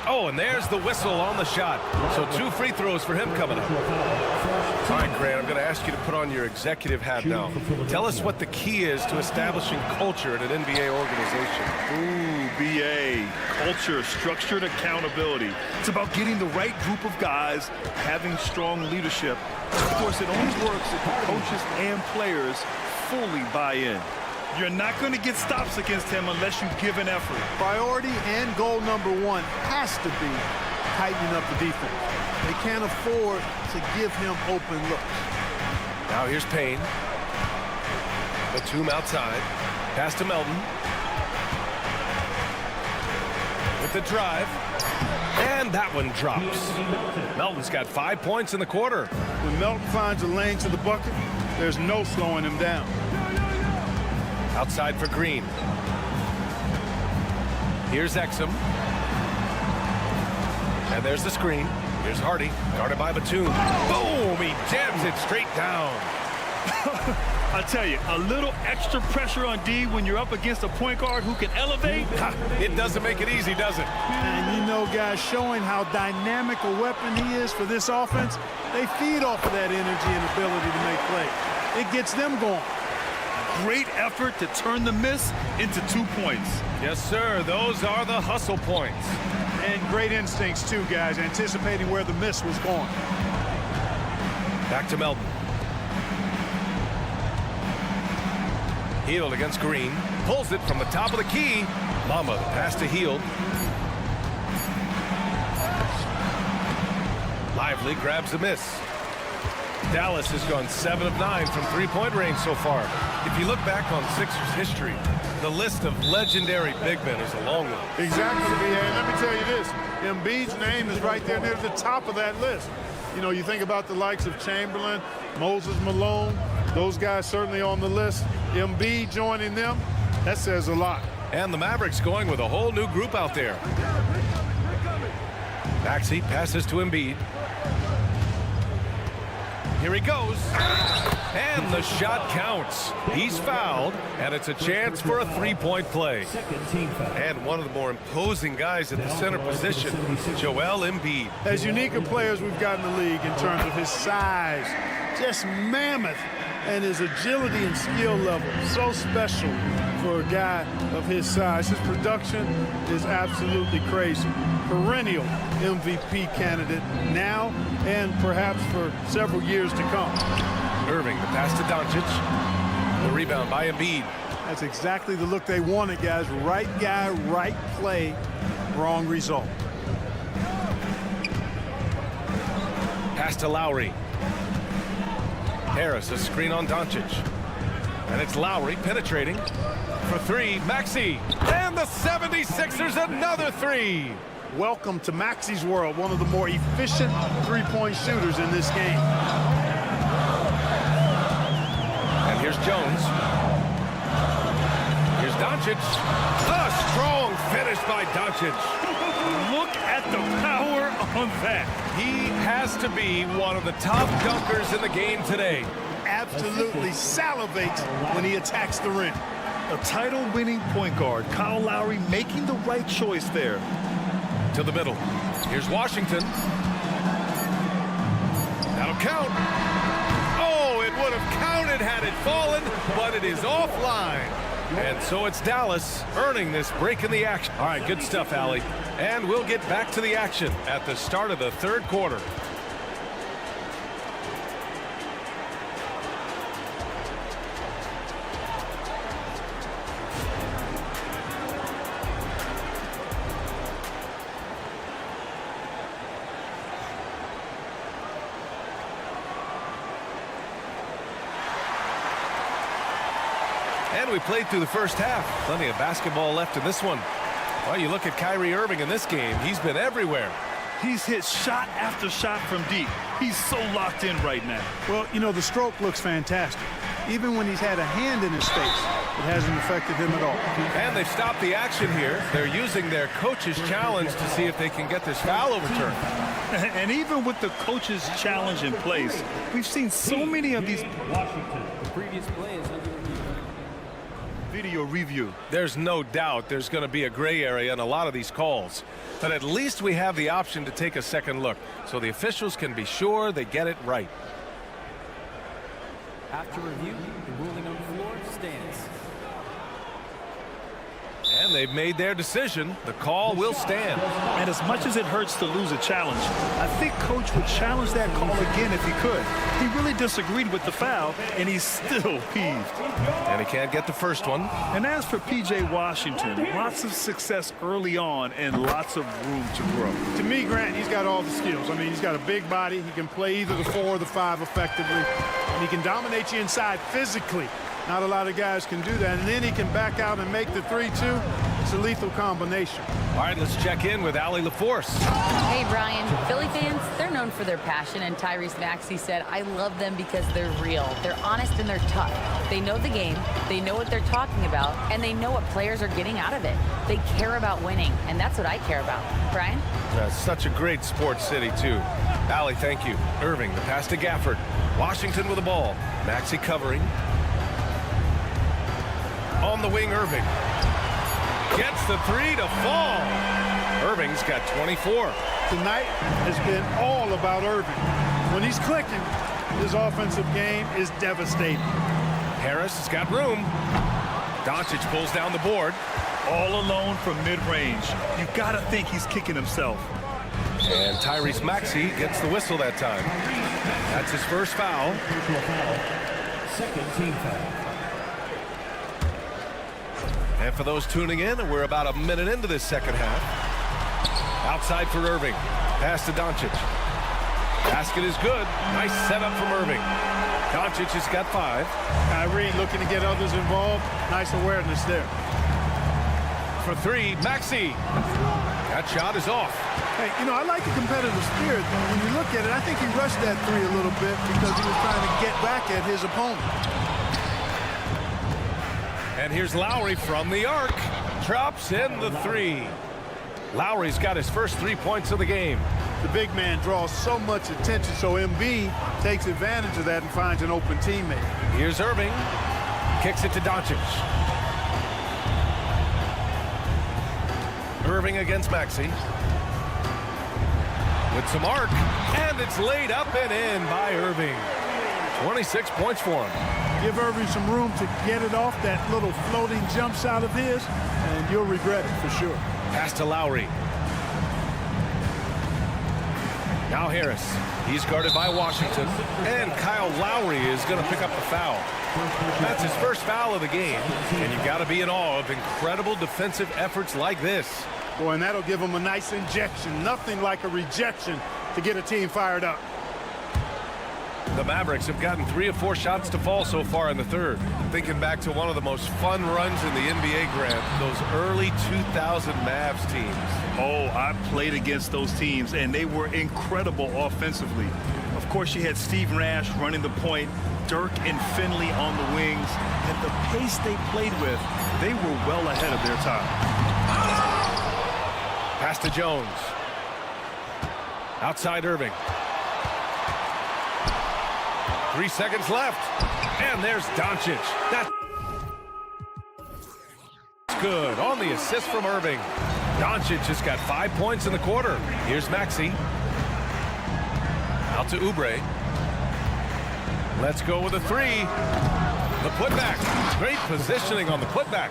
Oh, and there's the whistle on the shot. So 2 free throws for him coming up. All right, Grant, I'm going to ask you to put on your executive hat now. Tell us what the key is to establishing culture at an NBA organization. Ooh, BA. Culture, structured accountability. It's about getting the right group of guys, having strong leadership. Of course, it only works if the coaches and players fully buy in. You're not going to get stops against him unless you give an effort. Priority and goal number 1 has to be tightening up the defense. They can't afford to give him open looks. Now here's Payne. Batum outside. Pass to Melton. With the drive. And that one drops. Melton's got 5 points in the quarter. When Melton finds a lane to the bucket, there's no slowing him down. Outside for Green. Here's Exum. And there's the screen. Here's Hardy, guarded by Batum. Boom! He jams it straight down. I tell you, a little extra pressure on D when you're up against a point guard who can elevate. It doesn't make it easy, does it? And you know, guys, showing how dynamic a weapon he is for this offense, they feed off of that energy and ability to make plays. It gets them going. Great effort to turn the miss into 2 points. Yes, sir. Those are the hustle points. And great instincts, too, guys, anticipating where the miss was going. Back to Melton. Hield against Green. Pulls it from the top of the key. Mama, the pass to Hield. Lively grabs the miss. Dallas has gone 7 of 9 from three-point range so far. If you look back on Sixers history, the list of legendary big men is a long one. Exactly, and let me tell you this. Embiid's name is right there near the top of that list. You know, you think about the likes of Chamberlain, Moses Malone, those guys certainly on the list. Embiid joining them, that says a lot. And the Mavericks going with a whole new group out there. Maxey passes to Embiid. Here he goes. And the shot counts. He's fouled, and it's a chance for a three-point play. And one of the more imposing guys at the center position, Joel Embiid. As unique a player as we've got in the league in terms of his size, just mammoth, and his agility and skill level, so special for a guy of his size. His production is absolutely crazy. Perennial MVP candidate now and perhaps for several years to come. Irving, the pass to Doncic. The rebound by Embiid. That's exactly the look they wanted, guys. Right guy, right play, wrong result. Pass to Lowry. Harris, a screen on Doncic. And it's Lowry penetrating for three. Maxey. And the 76ers another three. Welcome to Maxey's world, one of the more efficient three-point shooters in this game. And here's Jones. Here's Doncic. A strong finish by Doncic. Look at the power on that. He has to be one of the top dunkers in the game today. Absolutely salivates when he attacks the rim. A title-winning point guard, Kyle Lowry, making the right choice there. To the middle. Here's Washington. That'll count. Oh, it would have counted had it fallen, but it is offline. And so it's Dallas earning this break in the action. All right, good stuff, Allie. And we'll get back to the action at the start of the third quarter. And we played through the first half. Plenty of basketball left in this one. Well, you look at Kyrie Irving in this game. He's been everywhere. He's hit shot after shot from deep. He's so locked in right now. Well, you know, the stroke looks fantastic. Even when he's had a hand in his face, it hasn't affected him at all. And they've stopped the action here. They're using their coach's challenge to see if they can get this foul overturned. And even with the coach's challenge in place, we've seen so many of these Previous play is under video review. There's no doubt there's going to be a gray area in a lot of these calls. But at least we have the option to take a second look so the officials can be sure they get it right. After review, the ruling on the floor stands. And they've made their decision. The call will stand. And as much as it hurts to lose a challenge, I think Coach would challenge that call again if he could. He really disagreed with the foul, and he's still peeved. And he can't get the first one. And as for P.J. Washington, lots of success early on and lots of room to grow. To me, Grant, he's got all the skills. I mean, he's got a big body. He can play either the 4 or the 5 effectively. And he can dominate you inside physically. Not a lot of guys can do that. And then he can back out and make the 3-2. It's a lethal combination. All right, let's check in with Allie LaForce. Hey, Brian. Philly fans, they're known for their passion, and Tyrese Maxey said, I love them because they're real. They're honest and they're tough. They know the game, they know what they're talking about, and they know what players are getting out of it. They care about winning, and that's what I care about. Brian? That's such a great sports city, too. Allie, thank you. Irving, the pass to Gafford. Washington with the ball. Maxey covering. On the wing, Irving. Gets the 3 to fall. Irving's got 24. Tonight has been all about Irving. When he's clicking, his offensive game is devastating. Harris has got room. Doncic pulls down the board. All alone from mid-range. You gotta think he's kicking himself. And Tyrese Maxey gets the whistle that time. That's his first foul. Second team foul. And for those tuning in, we're about a minute into this second half. Outside for Irving. Pass to Doncic. Basket is good. Nice setup from Irving. Doncic has got 5. Kyrie looking to get others involved. Nice awareness there. For 3, Maxey. That shot is off. Hey, you know, I like the competitive spirit. When you look at it, I think he rushed that 3 a little bit because he was trying to get back at his opponent. And here's Lowry from the arc. Drops in the 3. Lowry's got his first 3 points of the game. The big man draws so much attention, so Embiid takes advantage of that and finds an open teammate. Here's Irving. Kicks it to Doncic. Irving against Maxey. With some arc, and it's laid up and in by Irving. 26 points for him. Give Irving some room to get it off that little floating jump shot of his, and you'll regret it for sure. Pass to Lowry. Now Harris. He's guarded by Washington, and Kyle Lowry is going to pick up the foul. That's his first foul of the game, and you've got to be in awe of incredible defensive efforts like this. Boy, and that'll give him a nice injection. Nothing like a rejection to get a team fired up. The Mavericks have gotten 3 of 4 shots to fall so far in the third. Thinking back to one of the most fun runs in the NBA, Grant, those early 2000 Mavs teams. Oh, I played against those teams, and they were incredible offensively. Of course, you had Steve Nash running the point, Dirk and Finley on the wings, and the pace they played with, they were well ahead of their time. Pass to Jones. Outside Irving. 3 seconds left. And there's Doncic. That's good on the assist from Irving. Doncic has got 5 points in the quarter. Here's Maxey. Out to Oubre. Let's go with a 3. The putback. Great positioning on the putback.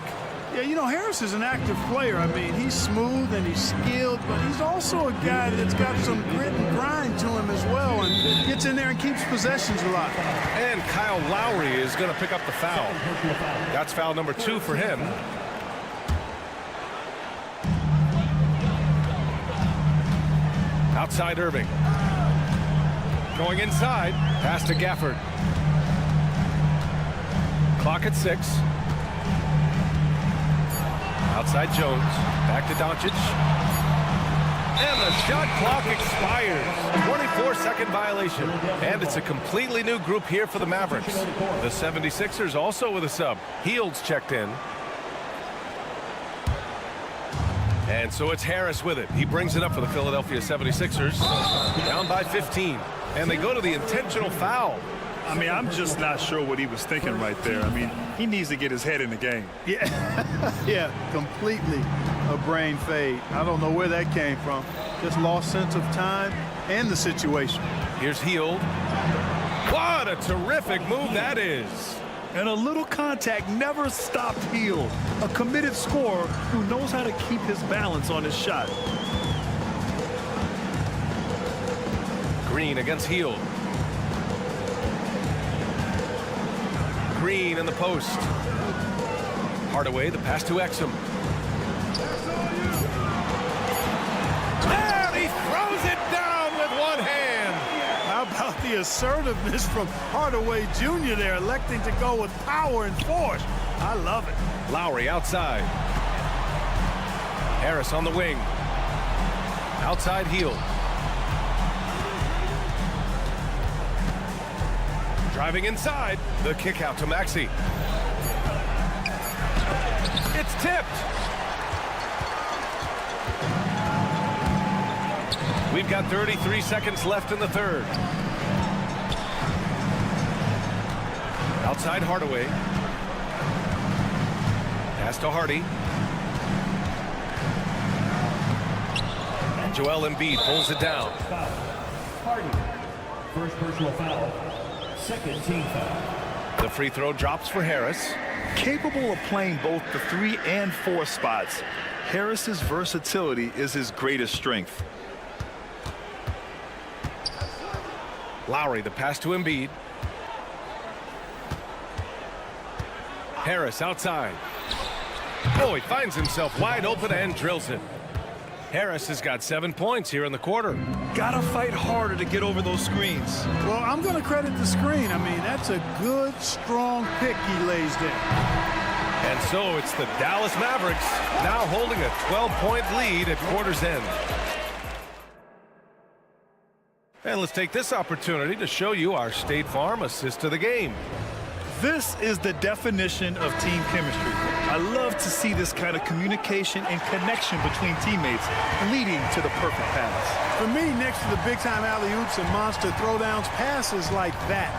Yeah, you know, Harris is an active player. I mean, he's smooth and he's skilled, but he's also a guy that's got some grit and grind to him as well and gets in there and keeps possessions alive. And Kyle Lowry is going to pick up the foul. That's foul number 2 for him. Outside Irving. Going inside. Pass to Gafford. Clock at 6. Outside Jones. Back to Doncic. And the shot clock expires. 24-second violation. And it's a completely new group here for the Mavericks. The 76ers also with a sub. Heald's checked in. And so it's Harris with it. He brings it up for the Philadelphia 76ers. Down by 15. And they go to the intentional foul. I mean, I'm just not sure what he was thinking right there. I mean, he needs to get his head in the game. Yeah, yeah, completely a brain fade. I don't know where that came from. Just lost sense of time and the situation. Here's Hield. What a terrific move that is. And a little contact never stopped Hield. A committed scorer who knows how to keep his balance on his shot. Green against Hield. Green in the post. Hardaway, the pass to Exum. And he throws it down with one hand. How about the assertiveness from Hardaway Jr. there, electing to go with power and force. I love it. Lowry outside. Harris on the wing. Outside Hield. Driving inside. The kick out to Maxey. It's tipped. We've got 33 seconds left in the third. Outside Hardaway. Pass to Hardy. And Joel Embiid pulls it down. Hardy. First personal foul. Second team foul. The free throw drops for Harris. Capable of playing both the 3 and 4 spots, Harris's versatility is his greatest strength. Lowry, the pass to Embiid. Harris outside. Oh, he finds himself wide open and drills it. Harris has got 7 points here in the quarter. Gotta fight harder to get over those screens. Well, I'm going to credit the screen. I mean, that's a good, strong pick he lays there. And so it's the Dallas Mavericks now holding a 12-point lead at quarter's end. And let's take this opportunity to show you our State Farm assist to the game. This is the definition of team chemistry. I love to see this kind of communication and connection between teammates leading to the perfect pass. For me, next to the big-time alley-oops and monster throwdowns, passes like that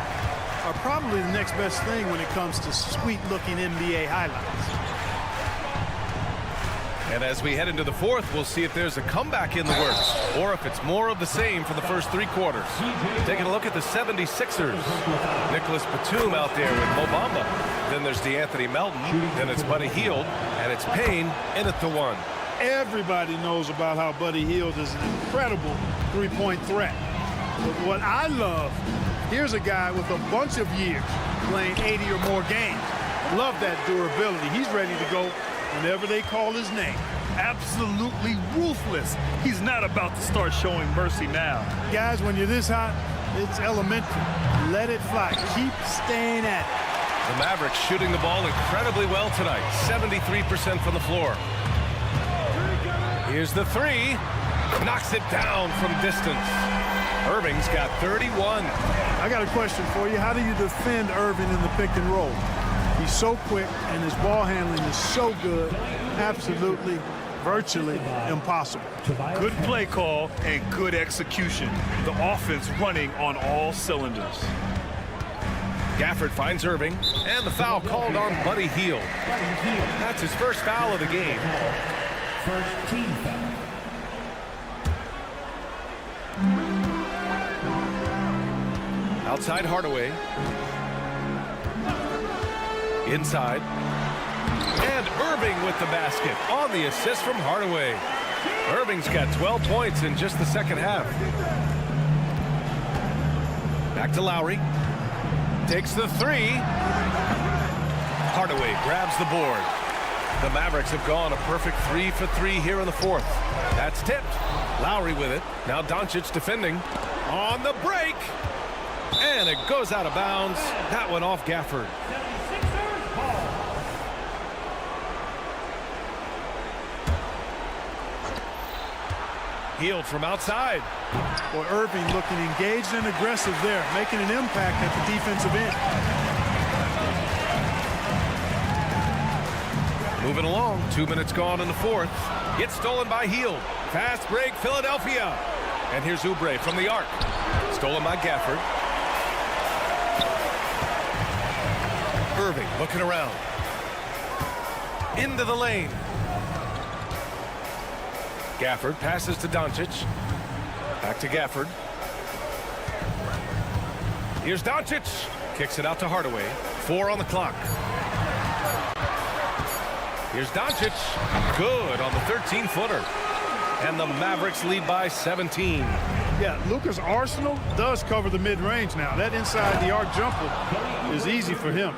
are probably the next best thing when it comes to sweet-looking NBA highlights. And as we head into the fourth, we'll see if there's a comeback in the works or if it's more of the same for the first 3 quarters. Taking a look at the 76ers. Nicholas Batum out there with Mo Bamba. Then there's DeAnthony Melton. Then it's Buddy Hield. And it's Payne in at the 1. Everybody knows about how Buddy Hield is an incredible three-point threat. But what I love, here's a guy with a bunch of years playing 80 or more games. Love that durability. He's ready to go whenever they call his name. Absolutely ruthless. He's not about to start showing mercy now. Guys, when you're this hot, it's elementary. Let it fly. Keep staying at it. The Mavericks shooting the ball incredibly well tonight. 73% from the floor. Here's the 3. Knocks it down from distance. Irving's got 31. I got a question for you. How do you defend Irving in the pick and roll? He's so quick, and his ball handling is so good. Absolutely, virtually impossible. Good play call and good execution. The offense running on all cylinders. Gafford finds Irving, and the foul called on Buddy Hield. That's his first foul of the game. First team foul. Outside Hardaway. Inside. And Irving with the basket on the assist from Hardaway. Irving's got 12 points in just the second half. Back to Lowry. Takes the 3. Hardaway grabs the board. The Mavericks have gone a perfect 3 for 3 here in the fourth. That's tipped. Lowry with it. Now Doncic defending. On the break. And it goes out of bounds. That one off Gafford. Hield from outside. Well, Irving looking engaged and aggressive there, making an impact at the defensive end. Moving along, 2 minutes gone in the fourth. Gets stolen by Hield. Fast break, Philadelphia. And here's Oubre from the arc. Stolen by Gafford. Irving looking around. Into the lane. Gafford passes to Doncic. Back to Gafford. Here's Doncic. Kicks it out to Hardaway. 4 on the clock. Here's Doncic. Good on the 13-footer. And the Mavericks lead by 17. Yeah, Luka's arsenal does cover the mid-range now. That inside the arc jumper is easy for him.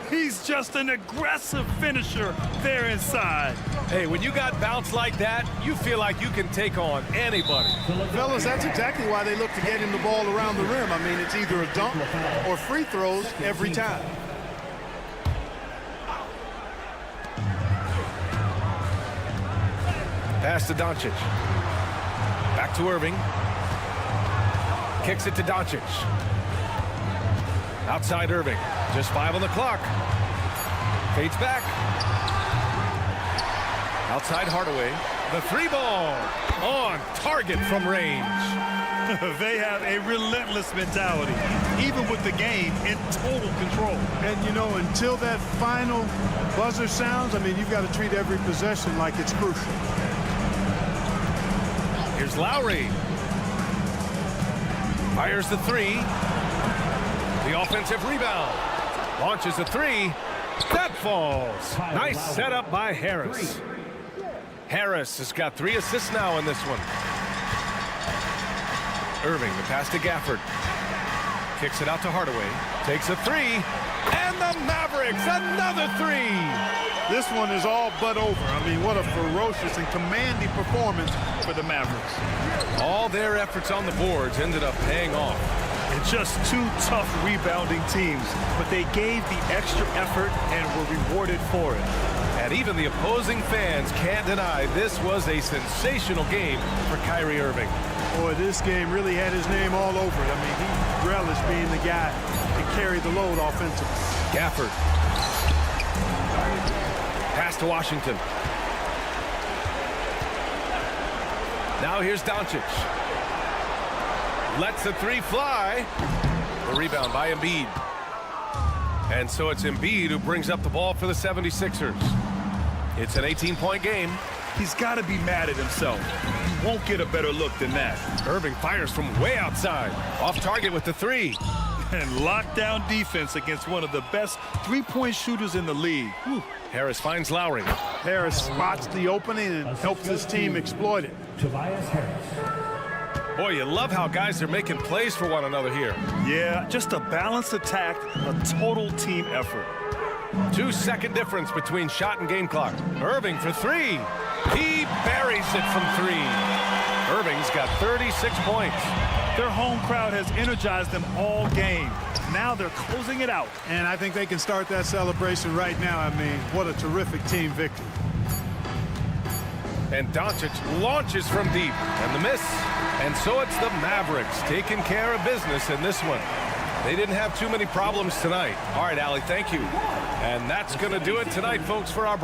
He's just an aggressive finisher there inside. Hey, when you got bounce like that, you feel like you can take on anybody. Fellas, that's exactly why they look to get him the ball around the rim. I mean, it's either a dunk or free throws every time. Pass to Doncic. Back to Irving. Kicks it to Doncic. Outside Irving. Just 5 on the clock. Fades back. Outside Hardaway. The 3-ball. On target from range. They have a relentless mentality, even with the game in total control. And, you know, until that final buzzer sounds, I mean, you've got to treat every possession like it's crucial. Here's Lowry. Fires the 3. The offensive rebound. Launches a 3. That falls. Nice setup by Harris. Harris has got 3 assists now in this one. Irving, the pass to Gafford. Kicks it out to Hardaway. Takes a 3. And the Mavericks, another 3. This one is all but over. I mean, what a ferocious and commanding performance for the Mavericks. All their efforts on the boards ended up paying off. And just 2 tough rebounding teams, but they gave the extra effort and were rewarded for it. And even the opposing fans can't deny this was a sensational game for Kyrie Irving. Boy, this game really had his name all over it. I mean, he relished being the guy that carried the load offensively. Gafford. Pass to Washington. Now here's Doncic. Lets the 3 fly. The rebound by Embiid. And so it's Embiid who brings up the ball for the 76ers. It's an 18-point game. He's got to be mad at himself. He won't get a better look than that. Irving fires from way outside. Off target with the 3. And lockdown defense against one of the best 3-point shooters in the league. Whew. Harris finds Lowry. Harris spots the opening and helps his team exploit it. Tobias Harris. Boy, you love how guys are making plays for one another here. Yeah, just a balanced attack, a total team effort. 2-second difference between shot and game clock. Irving for 3. He buries it from 3. Irving's got 36 points. Their home crowd has energized them all game. Now they're closing it out. And I think they can start that celebration right now. I mean, what a terrific team victory. And Doncic launches from deep. And the miss. And so it's the Mavericks taking care of business in this one. They didn't have too many problems tonight. All right, Allie, thank you. And that's going to do it tonight, folks, for our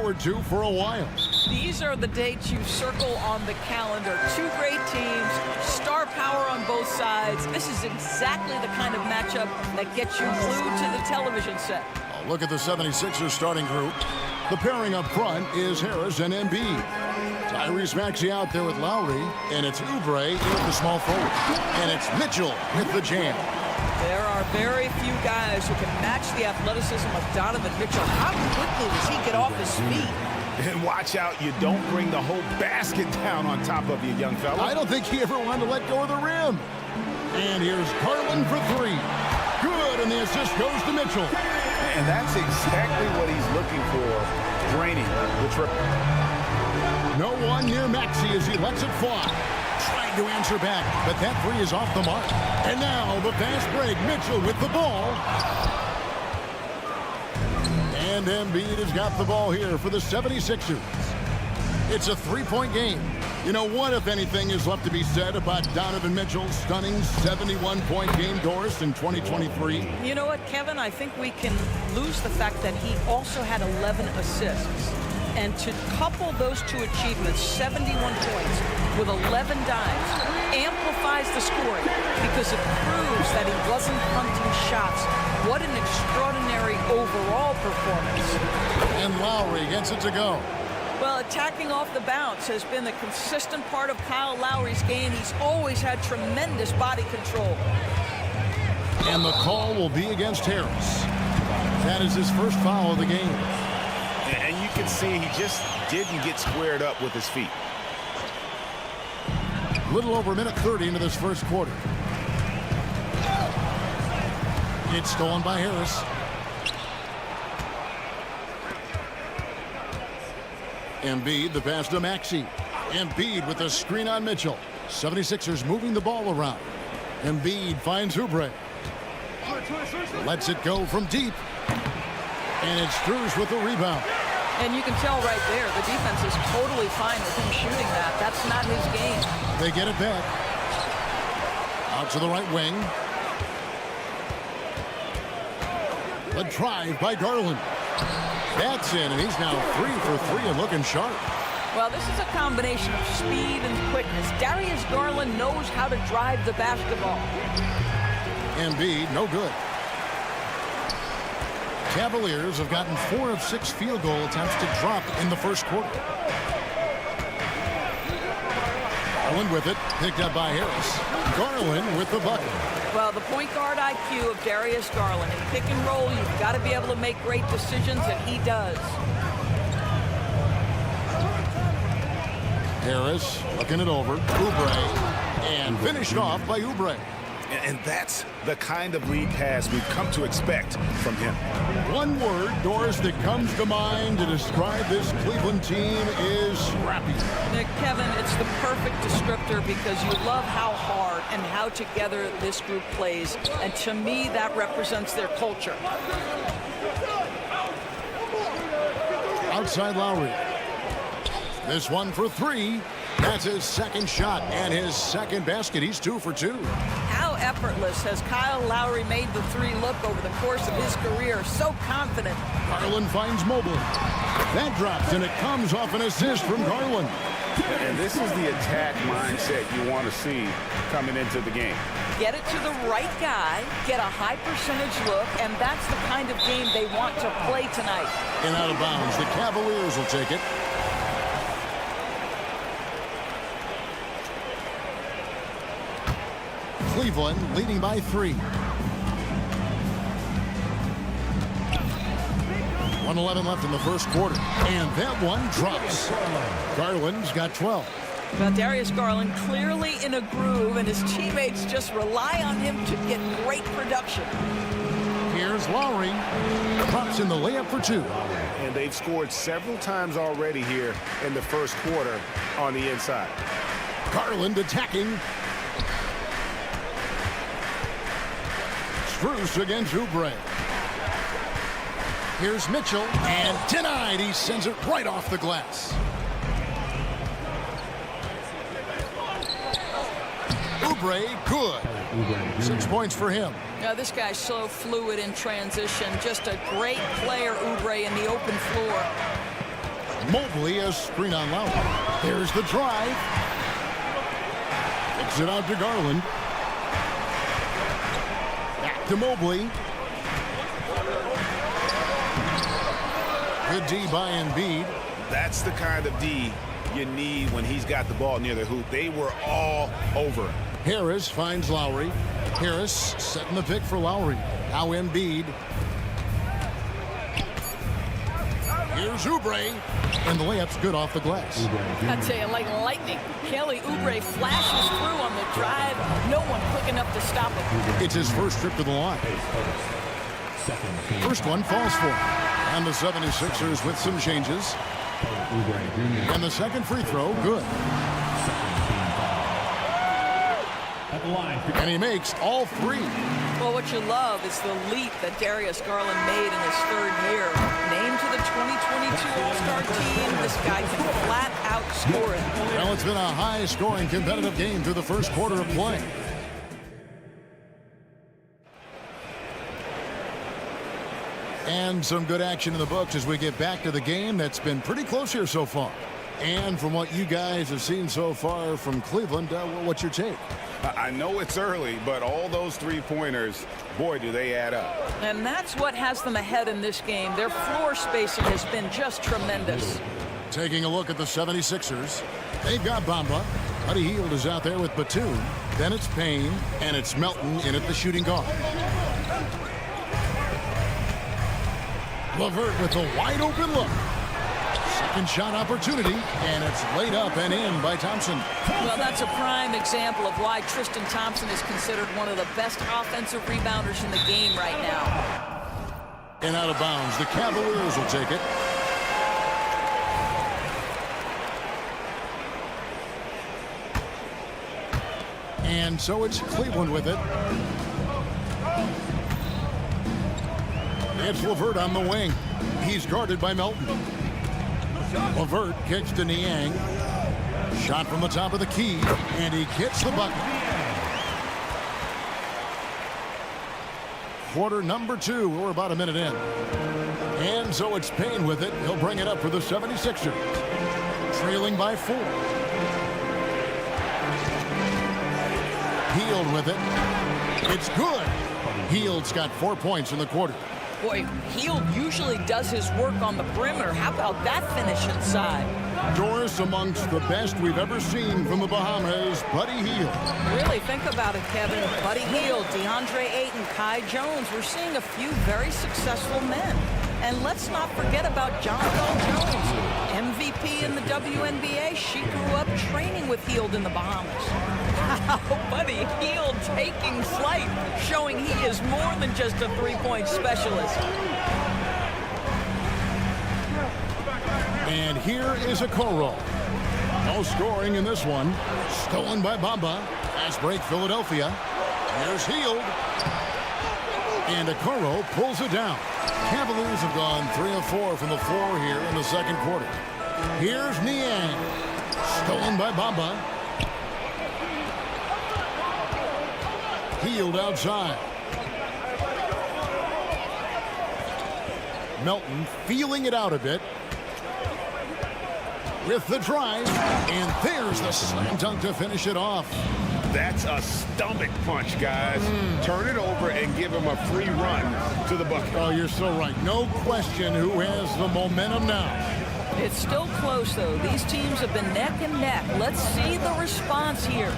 forward to for a while. These are the dates you circle on the calendar. Two great teams, star power on both sides. This is exactly the kind of matchup that gets you glued to the television set. Look at the 76ers starting group. The pairing up front is Harris and Embiid. Tyrese Maxey out there with Lowry, and it's Oubre in at the small forward. And it's Mitchell with the jam. There are very few guys who can match the athleticism of Donovan Mitchell. How quickly does he get off his feet? And watch out, you don't bring the whole basket down on top of you, young fella. I don't think he ever wanted to let go of the rim. And here's Garland for three. Good, and the assist goes to Mitchell. And that's exactly what he's looking for, draining the triple. No one near Maxey as he lets it fly. Trying to answer back, but that three is off the mark. And now the fast break. Mitchell with the ball. And Embiid has got the ball here for the 76ers. It's a three-point game. You know, what, if anything, is left to be said about Donovan Mitchell's stunning 71-point game, Doris, in 2023? You know what, Kevin? I think we can lose the fact that he also had 11 assists. And to couple those two achievements, 71 points with 11 dimes, amplifies the scoring because it proves that he wasn't hunting shots. What an extraordinary overall performance. And Lowry gets it to go. Well, attacking off the bounce has been the consistent part of Kyle Lowry's game. He's always had tremendous body control. And the call will be against Harris. That is his first foul of the game. And you can see he just didn't get squared up with his feet. Little over a minute 30 into this first quarter. It's stolen by Harris. Embiid, the pass to Maxey. Embiid with a screen on Mitchell. 76ers moving the ball around. Embiid finds Oubre. Lets it go from deep. And it's Strus with the rebound. And you can tell right there, the defense is totally fine with him shooting that. That's not his game. They get it back. Out to the right wing. The drive by Garland. That's in, and he's now 3 for 3 and looking sharp. Well, this is a combination of speed and quickness. Darius Garland knows how to drive the basketball. Embiid, no good. Cavaliers have gotten 4 of 6 field goal attempts to drop in the first quarter. Garland with it, picked up by Harris. Garland with the bucket. Well, the point guard IQ of Darius Garland. In pick and roll, you've got to be able to make great decisions, and he does. Harris looking it over. Oubre. And finished off by Oubre. And that's the kind of lead pass we've come to expect from him. One word, Doris, that comes to mind to describe this Cleveland team is scrappy. Kevin, it's the perfect descriptor because you love how hard and how together this group plays. And to me, that represents their culture. Outside Lowry. This one for 3. That's his second shot and his second basket. He's 2 for 2. How effortless has Kyle Lowry made the 3 look over the course of his career? So confident. Garland finds Mobley. That drops, and it comes off an assist from Garland. And this is the attack mindset you want to see coming into the game. Get it to the right guy, get a high percentage look, and that's the kind of game they want to play tonight. And out of bounds, the Cavaliers will take it. Cleveland leading by 3. 1:11 left in the first quarter. And that one drops. Garland's got 12. Well, Darius Garland clearly in a groove, and his teammates just rely on him to get great production. Here's Lowry. Drops in the layup for 2. And they've scored several times already here in the first quarter on the inside. Garland attacking. Strus against Oubre. Here's Mitchell, and denied. He sends it right off the glass. Oubre, good. 6 points for him. Now, this guy's so fluid in transition. Just a great player, Oubre, in the open floor. Mobley a screen on Lowry. There's the drive. Kicks it out to Garland. Back to Mobley. Good D by Embiid. That's the kind of D you need when he's got the ball near the hoop. They were all over him. Harris finds Lowry. Harris setting the pick for Lowry. Now Embiid. Here's Oubre. And the layup's good off the glass. I'd say like lightning. Kelly Oubre flashes through on the drive. No one quick enough to stop him. It's his first trip to the line. First one falls for him. And the 76ers with some changes. And the second free throw, good. And he makes all three. Well, what you love is the leap that Darius Garland made in his third year. Named to the 2022 All-Star team, this guy can flat out score it. Well, it's been a high-scoring competitive game through the first quarter of play. And some good action in the books as we get back to the game that's been pretty close here so far. And from what you guys have seen so far from Cleveland, what's your take? I know it's early, but all those three-pointers, boy, do they add up. And that's what has them ahead in this game. Their floor spacing has been just tremendous. Taking a look at the 76ers, they've got Bamba. Buddy Hield is out there with Batum. Then it's Payne, and it's Melton in at the shooting guard. LeVert with a wide-open look. Second shot opportunity, and it's laid up and in by Thompson. Well, that's a prime example of why Tristan Thompson is considered one of the best offensive rebounders in the game right now. And out of bounds, the Cavaliers will take it. And so it's Cleveland with it. It's LeVert on the wing. He's guarded by Melton. LeVert kicks to Niang. Shot from the top of the key, and he hits the bucket. Quarter number 2. We're about a minute in. And so it's Payne with it. He'll bring it up for the 76ers. Trailing by 4. Hield with it. It's good. Hield's got 4 points in the quarter. Boy, Hield usually does his work on the perimeter. How about that finish inside? Doris amongst the best we've ever seen from the Bahamas, Buddy Hield. Really, think about it, Kevin. Buddy Hield, DeAndre Ayton, Kai Jones. We're seeing a few very successful men. And let's not forget about John Bell Jones, MVP in the WNBA. She grew up training with Hield in the Bahamas. Buddy Hield taking flight, showing he is more than just a three-point specialist. And here is a Okoro. No scoring in this one. Stolen by Bamba. Fast break Philadelphia. Here's Hield. And Okoro pulls it down. Cavaliers have gone 3 of 4 from the floor here in the second quarter. Here's Niang. Stolen by Bamba. Hield outside. Melton feeling it out a bit. With the drive. And there's the slam dunk to finish it off. That's a stomach punch, guys. Turn it over and give him a free run to the bucket. Oh, you're so right. No question who has the momentum now. It's still close, though. These teams have been neck and neck. Let's see the response here.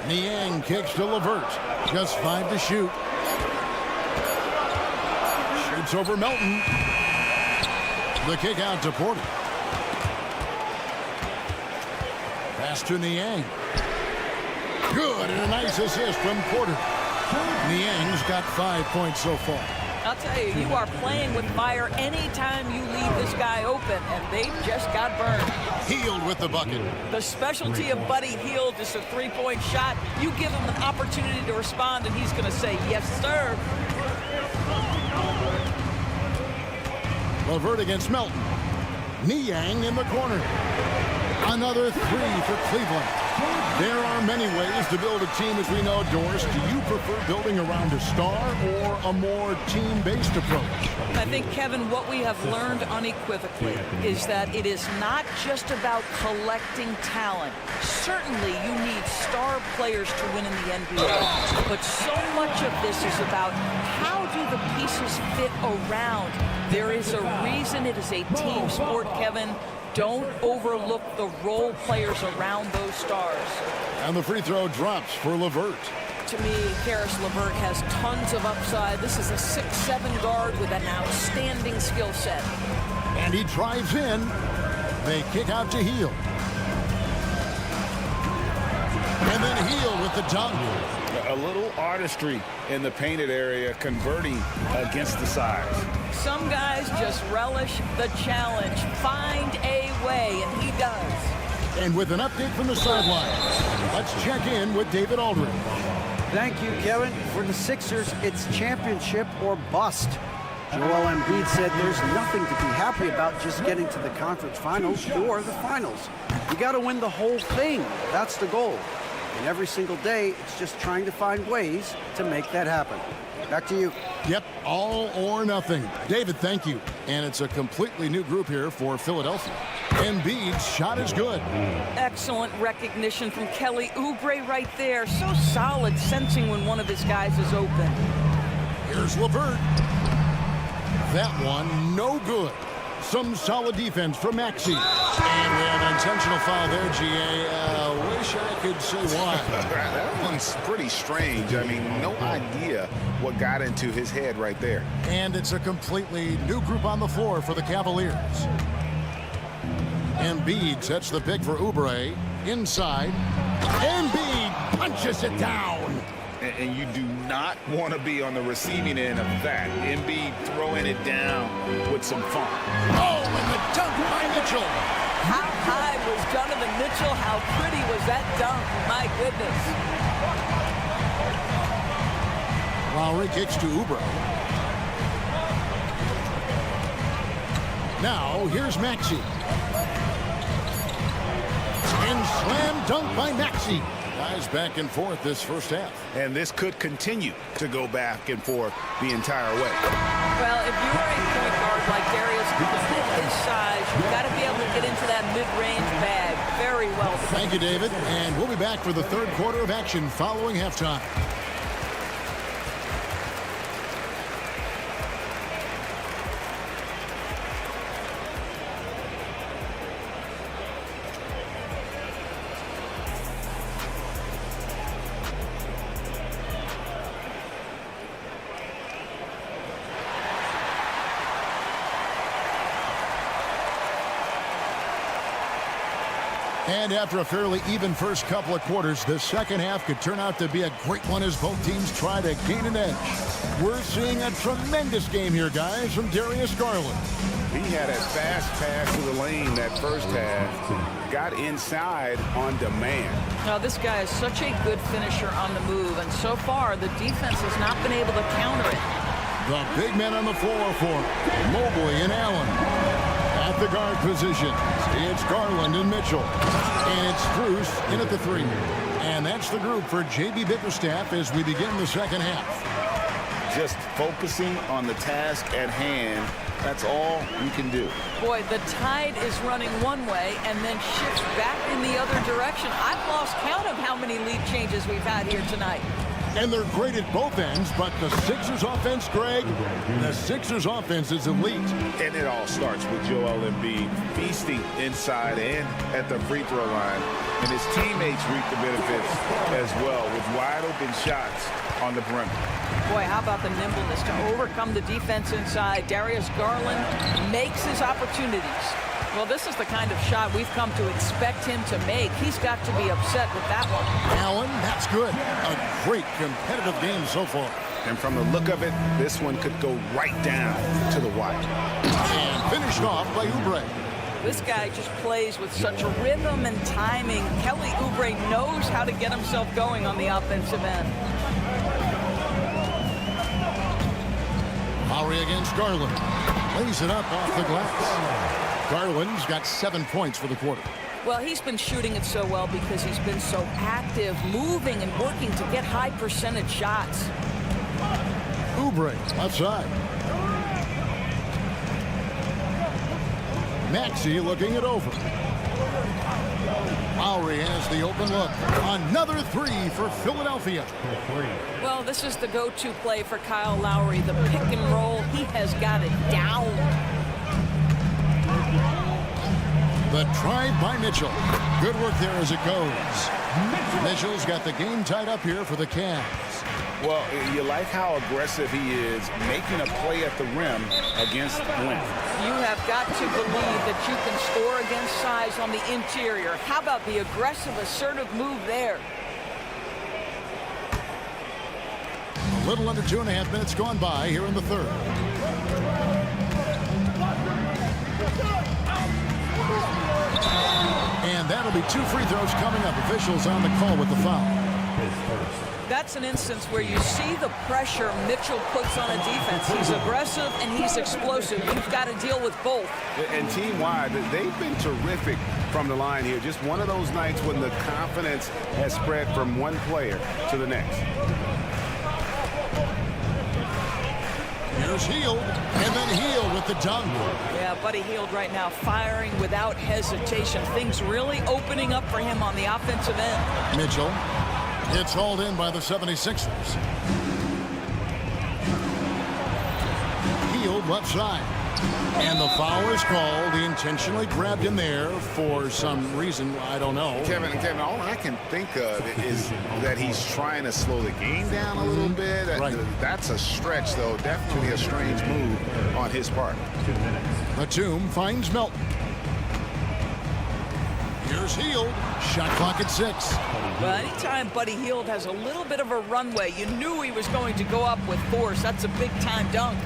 Niang kicks to LeVert. Just 5 to shoot. Shoots over Melton. The kick out to Porter. Pass to Niang. Good, and a nice assist from Porter. Niang's got 5 points so far. I'll tell you, you are playing with fire anytime you leave this guy open, and they just got burned. Hield with the bucket. The specialty of Buddy Hield is a three-point shot. You give him an opportunity to respond, and he's going to say, yes, sir. LeVert against Melton. Niang in the corner. Another 3 for Cleveland. There are many ways to build a team, as we know, Doris. Do you prefer building around a star or a more team-based approach? I think, Kevin, what we have learned unequivocally is that it is not just about collecting talent. Certainly, you need star players to win in the NBA, but so much of this is about how do the pieces fit around. There is a reason it is a team sport, Kevin. Don't overlook the role players around those stars. And the free throw drops for LeVert. To me, Karis LeVert has tons of upside. This is a 6'7" guard with an outstanding skill set. And he drives in. They kick out to Heel. And then Heel with the dunk. A little artistry in the painted area, converting against the size. Some guys just relish the challenge. Find a way, and he does. And with an update from the sideline, let's check in with David Aldridge. Thank you, Kevin. For the Sixers, it's championship or bust. Joel Embiid said there's nothing to be happy about just getting to the conference finals or the finals. You got to win the whole thing. That's the goal. And every single day, it's just trying to find ways to make that happen. Back to you. Yep, all or nothing. David, thank you. And it's a completely new group here for Philadelphia. Embiid's shot is good. Excellent recognition from Kelly Oubre right there. So solid, sensing when one of his guys is open. Here's LeVert. That one, no good. Some solid defense from Maxey. And we have an intentional foul there, GA. Wish I could say why. That one's pretty strange. I mean, no idea what got into his head right there. And it's a completely new group on the floor for the Cavaliers. Embiid sets the pick for Oubre. Inside. Embiid punches it down. And you do not want to be on the receiving end of that. Embiid throwing it down with some fun. Oh, and the dunk by Mitchell. How high was Donovan Mitchell? How pretty was that dunk? My goodness. Lowry kicks to Oubre. Now, here's Maxey. And slam dunk by Maxey. Guys back and forth this first half. And this could continue to go back and forth the entire way. Well, if you're a point guard like Darius Garland at his size, you've got to be able to get into that mid-range bag very well. Thank you, David. And we'll be back for the third quarter of action following halftime. And after a fairly even first couple of quarters, the second half could turn out to be a great one as both teams try to gain an edge. We're seeing a tremendous game here, guys, from Darius Garland. He had a fast pass to the lane that first half. Got inside on demand. Now, this guy is such a good finisher on the move, and so far the defense has not been able to counter it. The big men on the floor for Mobley and Allen. At the guard position, it's Garland and Mitchell. And it's Strus in at the three. And that's the group for J.B. Bickerstaff as we begin the second half. Just focusing on the task at hand. That's all you can do. Boy, the tide is running one way and then shifts back in the other direction. I've lost count of how many lead changes we've had here tonight. And they're great at both ends, but the Sixers offense, Greg, the Sixers offense is elite. And it all starts with Joel Embiid feasting inside and at the free throw line. And his teammates reap the benefits as well with wide open shots on the perimeter. Boy, how about the nimbleness to overcome the defense inside. Darius Garland makes his opportunities. Well, this is the kind of shot we've come to expect him to make. He's got to be upset with that one. Allen, that's good. A great competitive game so far. And from the look of it, this one could go right down to the wire. And finished off by Oubre. This guy just plays with such rhythm and timing. Kelly Oubre knows how to get himself going on the offensive end. Lowry against Garland. Lays it up off the glass. Garland's got 7 points for the quarter. Well, he's been shooting it so well because he's been so active, moving and working to get high percentage shots. Oubre outside. Maxey looking it over. Lowry has the open look. Another three for Philadelphia. Well, this is the go-to play for Kyle Lowry. The pick and roll, he has got it down. The drive by Mitchell. Good work there as it goes. Mitchell's got the game tied up here for the Cavs. Well, you like how aggressive he is making a play at the rim against length. You have got to believe that you can score against size on the interior. How about the aggressive, assertive move there? A little under 2.5 minutes gone by here in the third. And that'll be 2 free throws coming up. Officials on the call with the foul. That's an instance where you see the pressure Mitchell puts on a defense. He's aggressive and he's explosive. You've got to deal with both. And team-wide, they've been terrific from the line here. Just one of those nights when the confidence has spread from one player to the next. Here's Hield, and then Hield with the dunk. Yeah, Buddy Hield right now firing without hesitation. Things really opening up for him on the offensive end. Mitchell. It's hauled in by the 76ers. Hield left side. And the foul is called. He intentionally grabbed him there for some reason. I don't know. Kevin, all I can think of is that he's trying to slow the game down a little bit. Right. That's a stretch, though. Definitely a strange move on his part. Batum finds Melton. Here's Hield. Shot clock at 6. Well, anytime Buddy Hield has a little bit of a runway, you knew he was going to go up with force. That's a big-time dunk.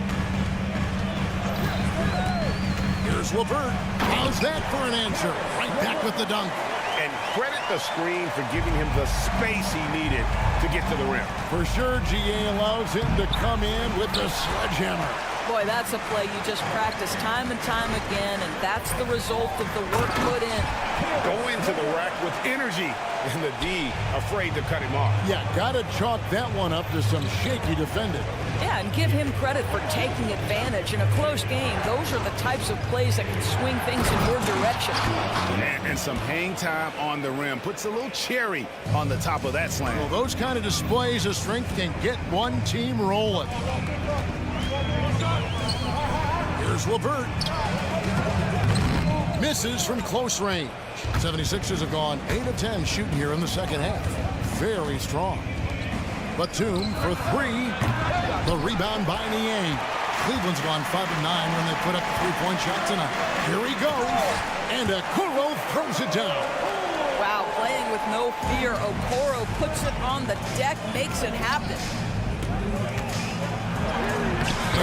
Here's LeVert. How's that for an answer? Right back with the dunk. And credit the screen for giving him the space he needed to get to the rim. For sure, GA allows him to come in with the sledgehammer. Boy, that's a play you just practice time and time again, and that's the result of the work put in. Go into the rack with energy, and the D afraid to cut him off. Yeah, got to chalk that one up to some shaky defending. Yeah, and give him credit for taking advantage in a close game. Those are the types of plays that can swing things in your direction. And some hang time on the rim. Puts a little cherry on the top of that slam. Well, those kind of displays of strength can get one team rolling. Here's LeVert. Misses from close range. 76ers have gone 8 of 10 shooting here in the second half. Very strong. Batum for 3. The rebound by Niang. Cleveland's gone 5 of 9 when they put up the three-point shot tonight. Here he goes. And Okoro throws it down. Wow, playing with no fear. Okoro puts it on the deck, makes it happen.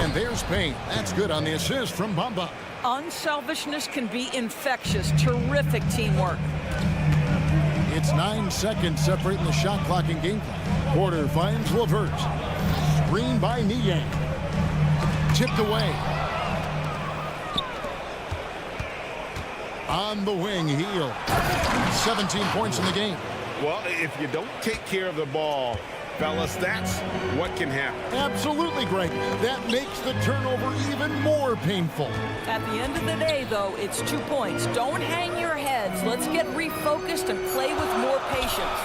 And there's Payne. That's good on the assist from Bamba. Unselfishness can be infectious. Terrific teamwork. It's 9 seconds separating the shot clock and game clock. Porter finds LeVert. Screen by Niang. Tipped away. On the wing, Hield. 17 points in the game. Well, if you don't take care of the ball, fellas, that's what can happen. Absolutely, Greg. That makes the turnover even more painful. At the end of the day, though, it's 2 points. Don't hang your heads. Let's get refocused and play with more patience.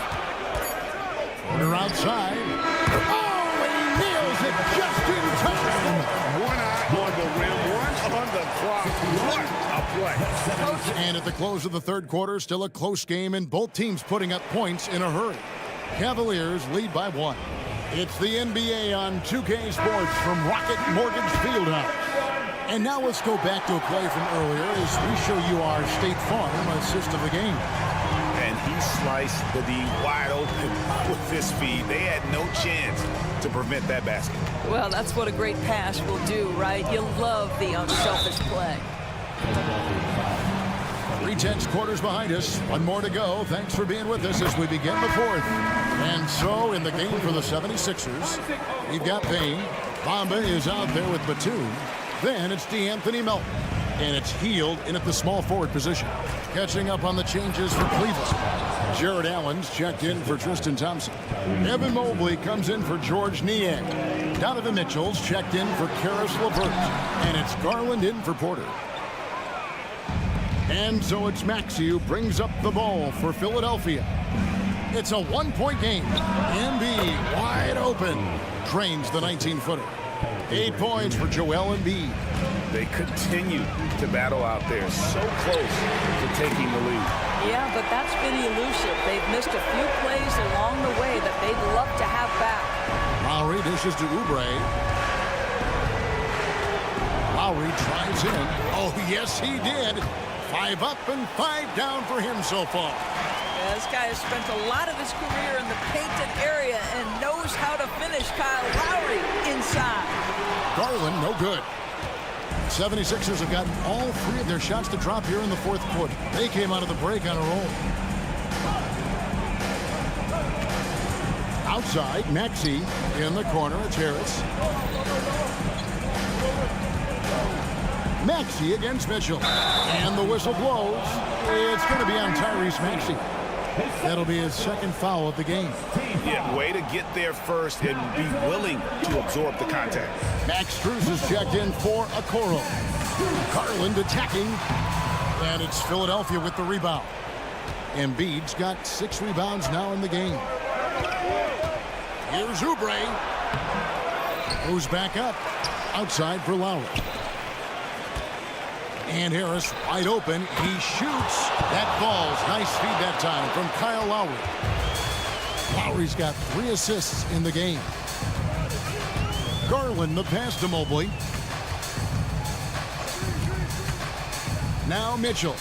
Porter outside. Oh, he nails it just in time. One eye on the rim, one on the clock. What a play. And at the close of the third quarter, still a close game, and both teams putting up points in a hurry. Cavaliers lead by 1. It's the NBA on 2K Sports from Rocket Mortgage Fieldhouse. And now let's go back to a play from earlier as we show you our State Farm assist of the game. And he sliced the D wide open with this feed. They had no chance to prevent that basket. Well, that's what a great pass will do, right? You love the unselfish play. 3 tenths quarters behind us. 1 more to go. Thanks for being with us as we begin the fourth. And so in the game for the 76ers, we've got Payne. Bamba is out there with Batum. Then it's DeAnthony Melton. And it's Hield in at the small forward position. Catching up on the changes for Cleveland. Jared Allen's checked in for Tristan Thompson. Evan Mobley comes in for George Niang. Donovan Mitchell's checked in for Karis LeVert. And it's Garland in for Porter. And so it's Maxey who brings up the ball for Philadelphia. It's a one-point game. Embiid wide open. Drains the 19-footer. 8 points for Joel Embiid. They continue to battle out there, so close to taking the lead. Yeah, but that's been elusive. They've missed a few plays along the way that they'd love to have back. Lowry dishes to Oubre. Lowry drives in. Oh, yes, he did. 5 up and 5 down for him so far. Yeah, this guy has spent a lot of his career in the painted area and knows how to finish. Kyle Lowry inside. Garland, no good. 76ers have gotten all 3 of their shots to drop here in the 4th quarter. They came out of the break on a roll. Outside, Maxey in the corner. It's Harris. Maxey against Mitchell. And the whistle blows. It's going to be on Tyrese Maxey. That'll be his 2nd foul of the game. Yeah, way to get there first and be willing to absorb the contact. Max Strus is checked in for Okoro. Garland attacking. And it's Philadelphia with the rebound. Embiid's got 6 rebounds now in the game. Here's Oubre. Goes back up. Outside for Lowry. And Harris wide open. He shoots. That falls. Nice feed that time from Kyle Lowry. Lowry's got 3 assists in the game. Garland the pass to Mobley. Now Mitchell.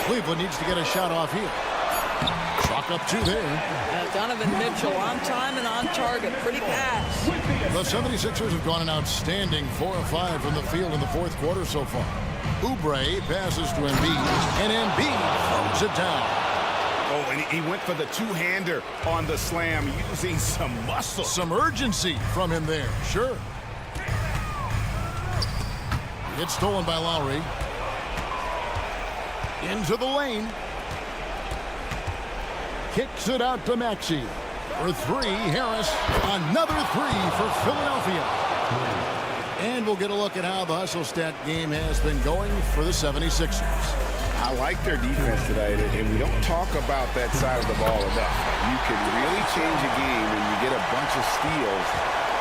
Cleveland needs to get a shot off here. Chalk up 2 there. Donovan Mitchell on time and on target. Pretty pass. The 76ers have gone an outstanding 4 of 5 from the field in the 4th quarter so far. Oubre passes to Embiid, and Embiid throws it down. Oh, and he went for the 2-hander on the slam, using some muscle. Some urgency from him there, sure. It's stolen by Lowry. Into the lane. Kicks it out to Maxey. For 3, Harris. Another 3 for Philadelphia. And we'll get a look at how the hustle stat game has been going for the 76ers. I like their defense tonight, and we don't talk about that side of the ball enough. You can really change a game when you get a bunch of steals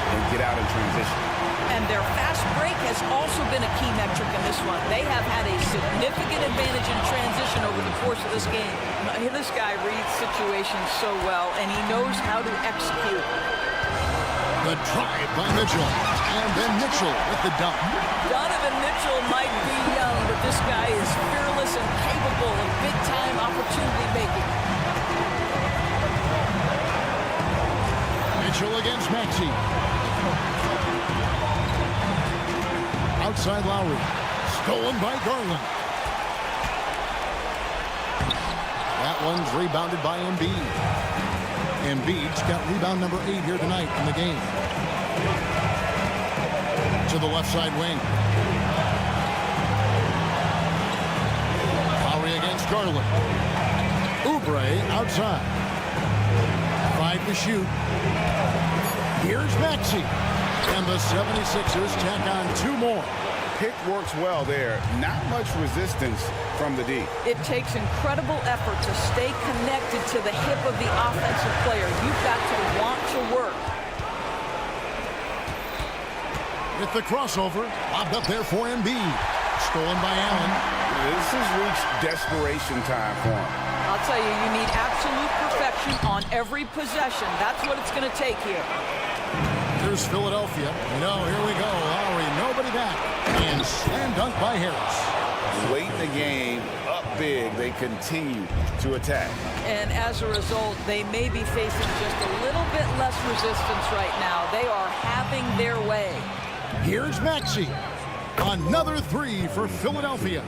and get out in transition. And their fast break has also been a key metric in this one. They have had a significant advantage in transition over the course of this game. This guy reads situations so well, and he knows how to execute. The drive by Mitchell. And then Mitchell with the dunk. Donovan Mitchell might be young, but this guy is fearless and capable of big-time opportunity making. Mitchell against Maxey. Outside Lowry. Stolen by Garland. That one's rebounded by Embiid. Embiid's got rebound number 8 here tonight in the game. To the left side wing. Lowry against Garland. Oubre outside. 5 to shoot. Here's Maxey. And the 76ers tack on 2 more. Pick works well there. Not much resistance from the D. It takes incredible effort to stay connected to the hip of the offensive player. You've got to want to work. With the crossover, lobbed up there for Embiid. Stolen by Allen. This has reached desperation time for him. I'll tell you, you need absolute perfection on every possession. That's what it's going to take here. Here's Philadelphia. Here we go. Lowry, nobody back. And slam dunk by Harris. Late in the game, up big, they continue to attack. And as a result, they may be facing just a little bit less resistance right now. They are having their way. Here's Maxey. Another 3 for Philadelphia.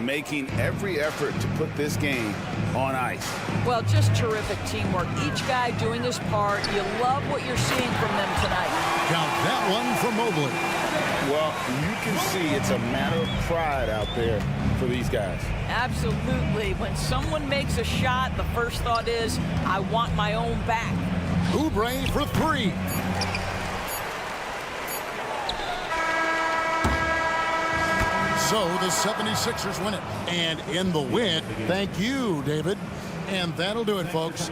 making every effort to put this game on ice. Well, just terrific teamwork. Each guy doing his part. You love what you're seeing from them tonight. Count that one for Mobley. Well, you can see it's a matter of pride out there for these guys. Absolutely. When someone makes a shot, the first thought is, I want my own back. Oubre for three. So the 76ers win it. And in the win, thank you, David. And that'll do it, folks.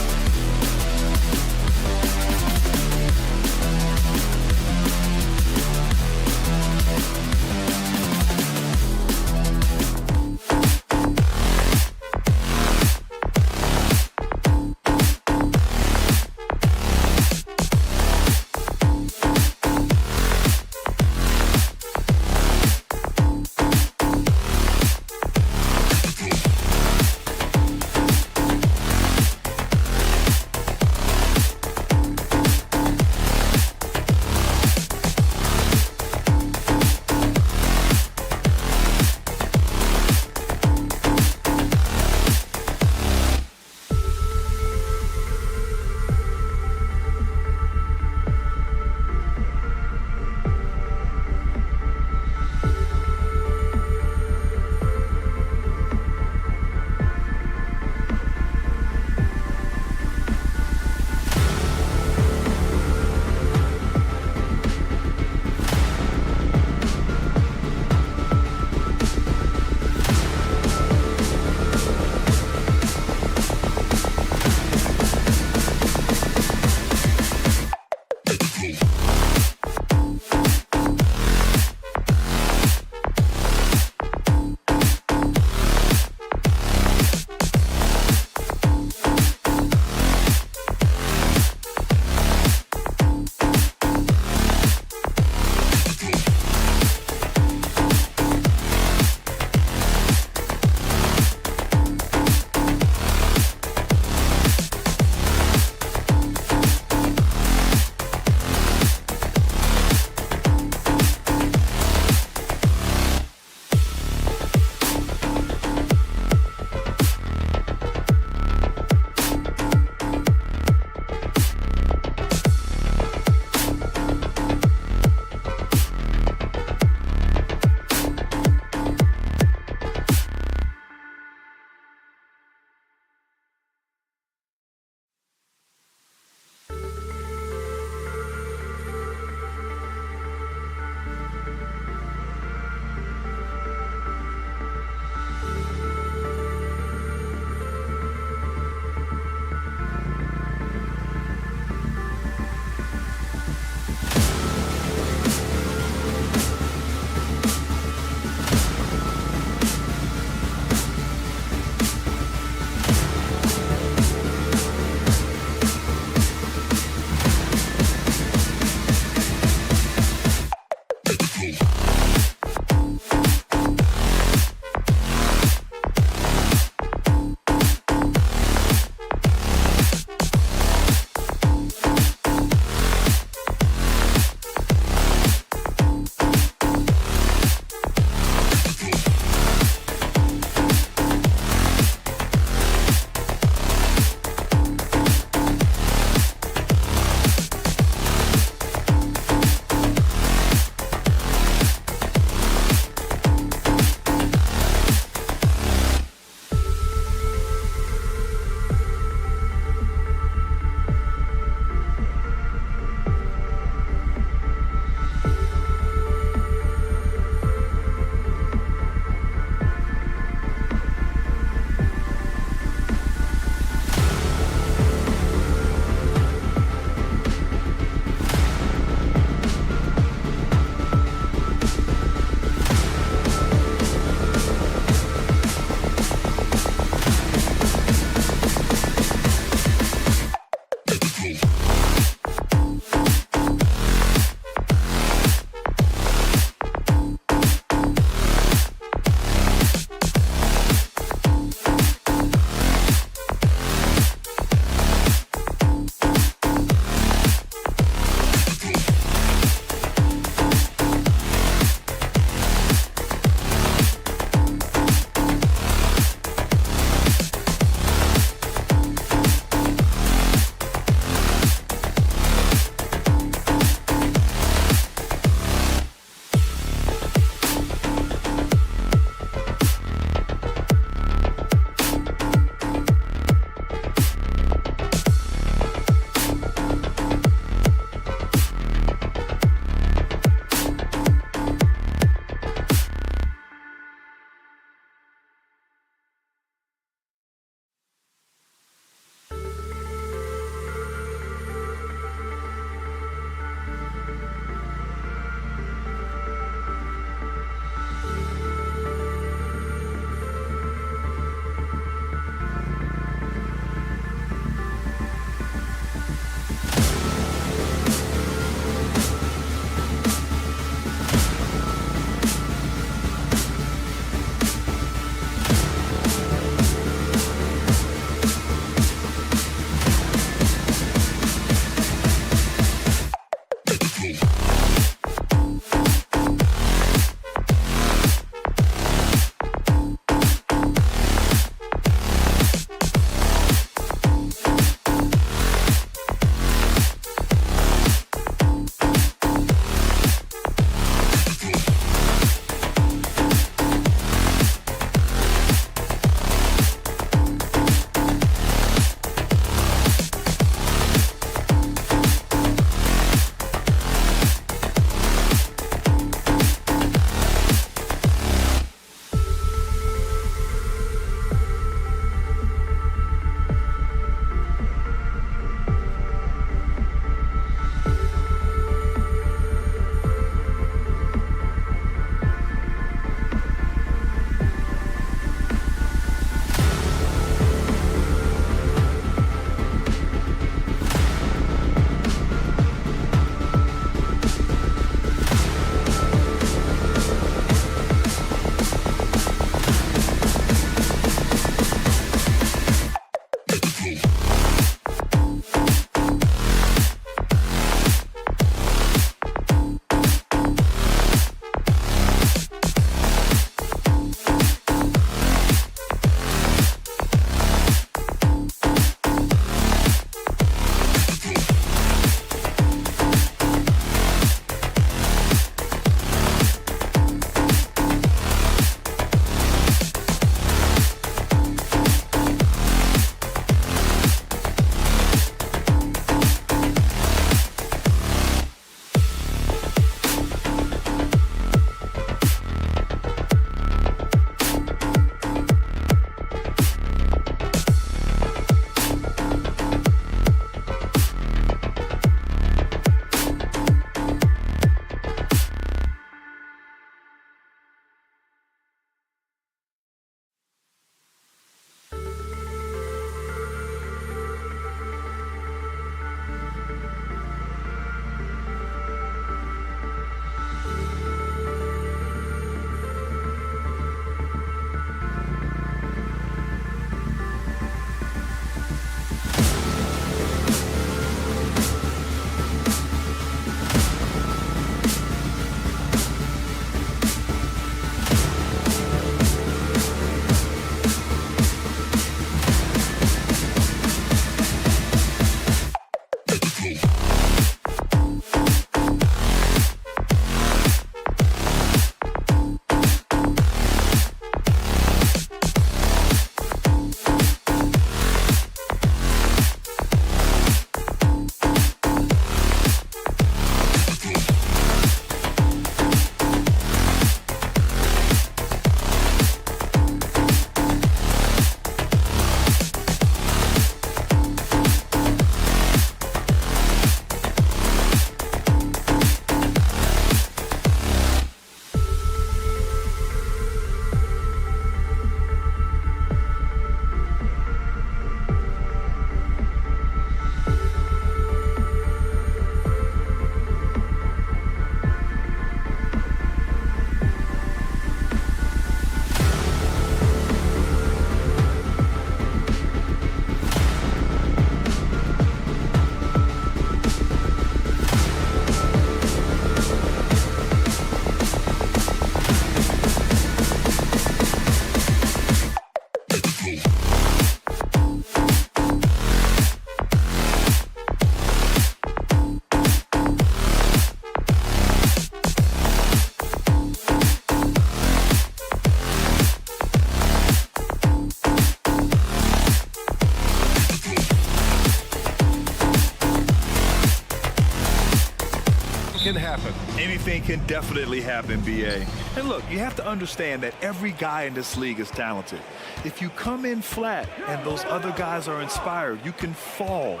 Anything can definitely happen, B.A. And look, you have to understand that every guy in this league is talented. If you come in flat and those other guys are inspired, you can fall.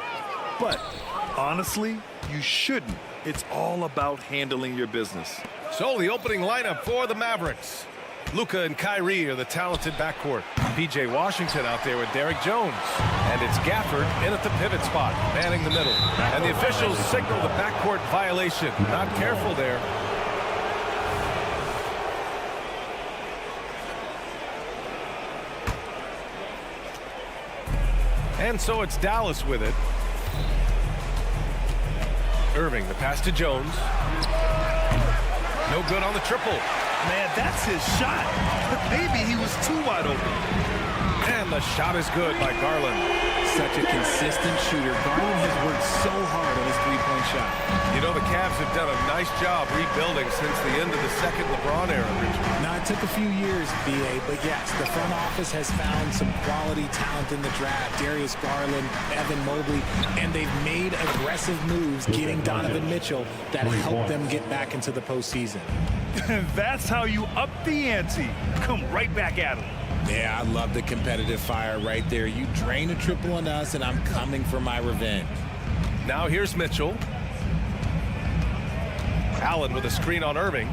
But honestly, you shouldn't. It's all about handling your business. So the opening lineup for the Mavericks. Luka and Kyrie are the talented backcourt. P.J. Washington out there with Derek Jones. And it's Gafford in at the pivot spot, manning the middle. And the officials signal the backcourt violation. Not careful there. And so it's Dallas with it. Irving, the pass to Jones. No good on the triple. Man, that's his shot. But maybe he was too wide open. And the shot is good by Garland. Such a consistent shooter. Garland has worked so hard on his three-point shot. You know, the Cavs have done a nice job rebuilding since the end of the second LeBron era, Richard. Now, it took a few years, B.A., but yes, the front office has found some quality talent in the draft. Darius Garland, Evan Mobley, and they've made aggressive moves getting Donovan Mitchell that helped them get back into the postseason. That's how you up the ante. Come right back at him. Yeah, I love the competitive fire right there. You drain a triple on us, and I'm coming for my revenge. Now here's Mitchell. Allen with a screen on Irving.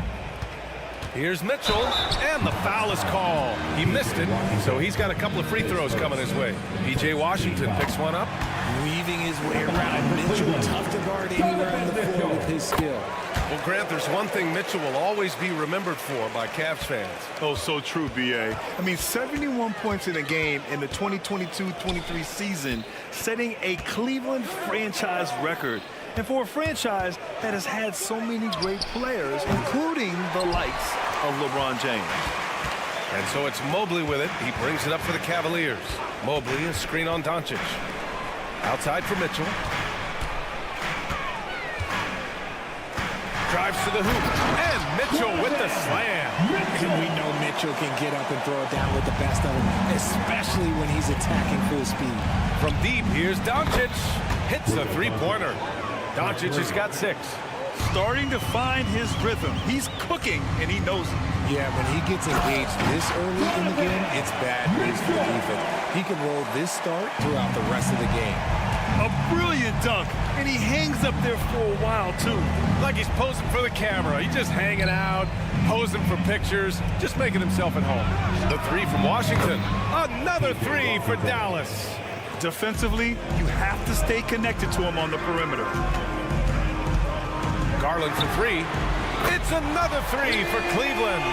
Here's Mitchell, and the foul is called. He missed it, so he's got a couple of free throws coming his way. P.J. Washington picks one up. Weaving his way around Mitchell, tough to guard anywhere on the floor with his skill. Well, Grant, there's one thing Mitchell will always be remembered for by Cavs fans. Oh, so true, B.A. I mean, 71 points in a game in the 2022-23 season, setting a Cleveland franchise record. And for a franchise that has had so many great players, including the likes of LeBron James. And so it's Mobley with it. He brings it up for the Cavaliers. Mobley, a screen on Doncic. Outside for Mitchell. Drives to the hoop. And Mitchell with the slam. And we know Mitchell can get up and throw it down with the best of them, especially when he's attacking full speed. From deep, here's Doncic. Hits a three-pointer. Doncic has got 6. Starting to find his rhythm. He's cooking, and he knows it. Yeah, when he gets engaged this early in the game, it's bad news for the defense. He can roll this start throughout the rest of the game. A brilliant dunk, and he hangs up there for a while, too. Like he's posing for the camera. He's just hanging out, posing for pictures, just making himself at home. The 3 from Washington. Another 3 for Dallas. Defensively, you have to stay connected to him on the perimeter. Garland for 3. It's another 3 for Cleveland.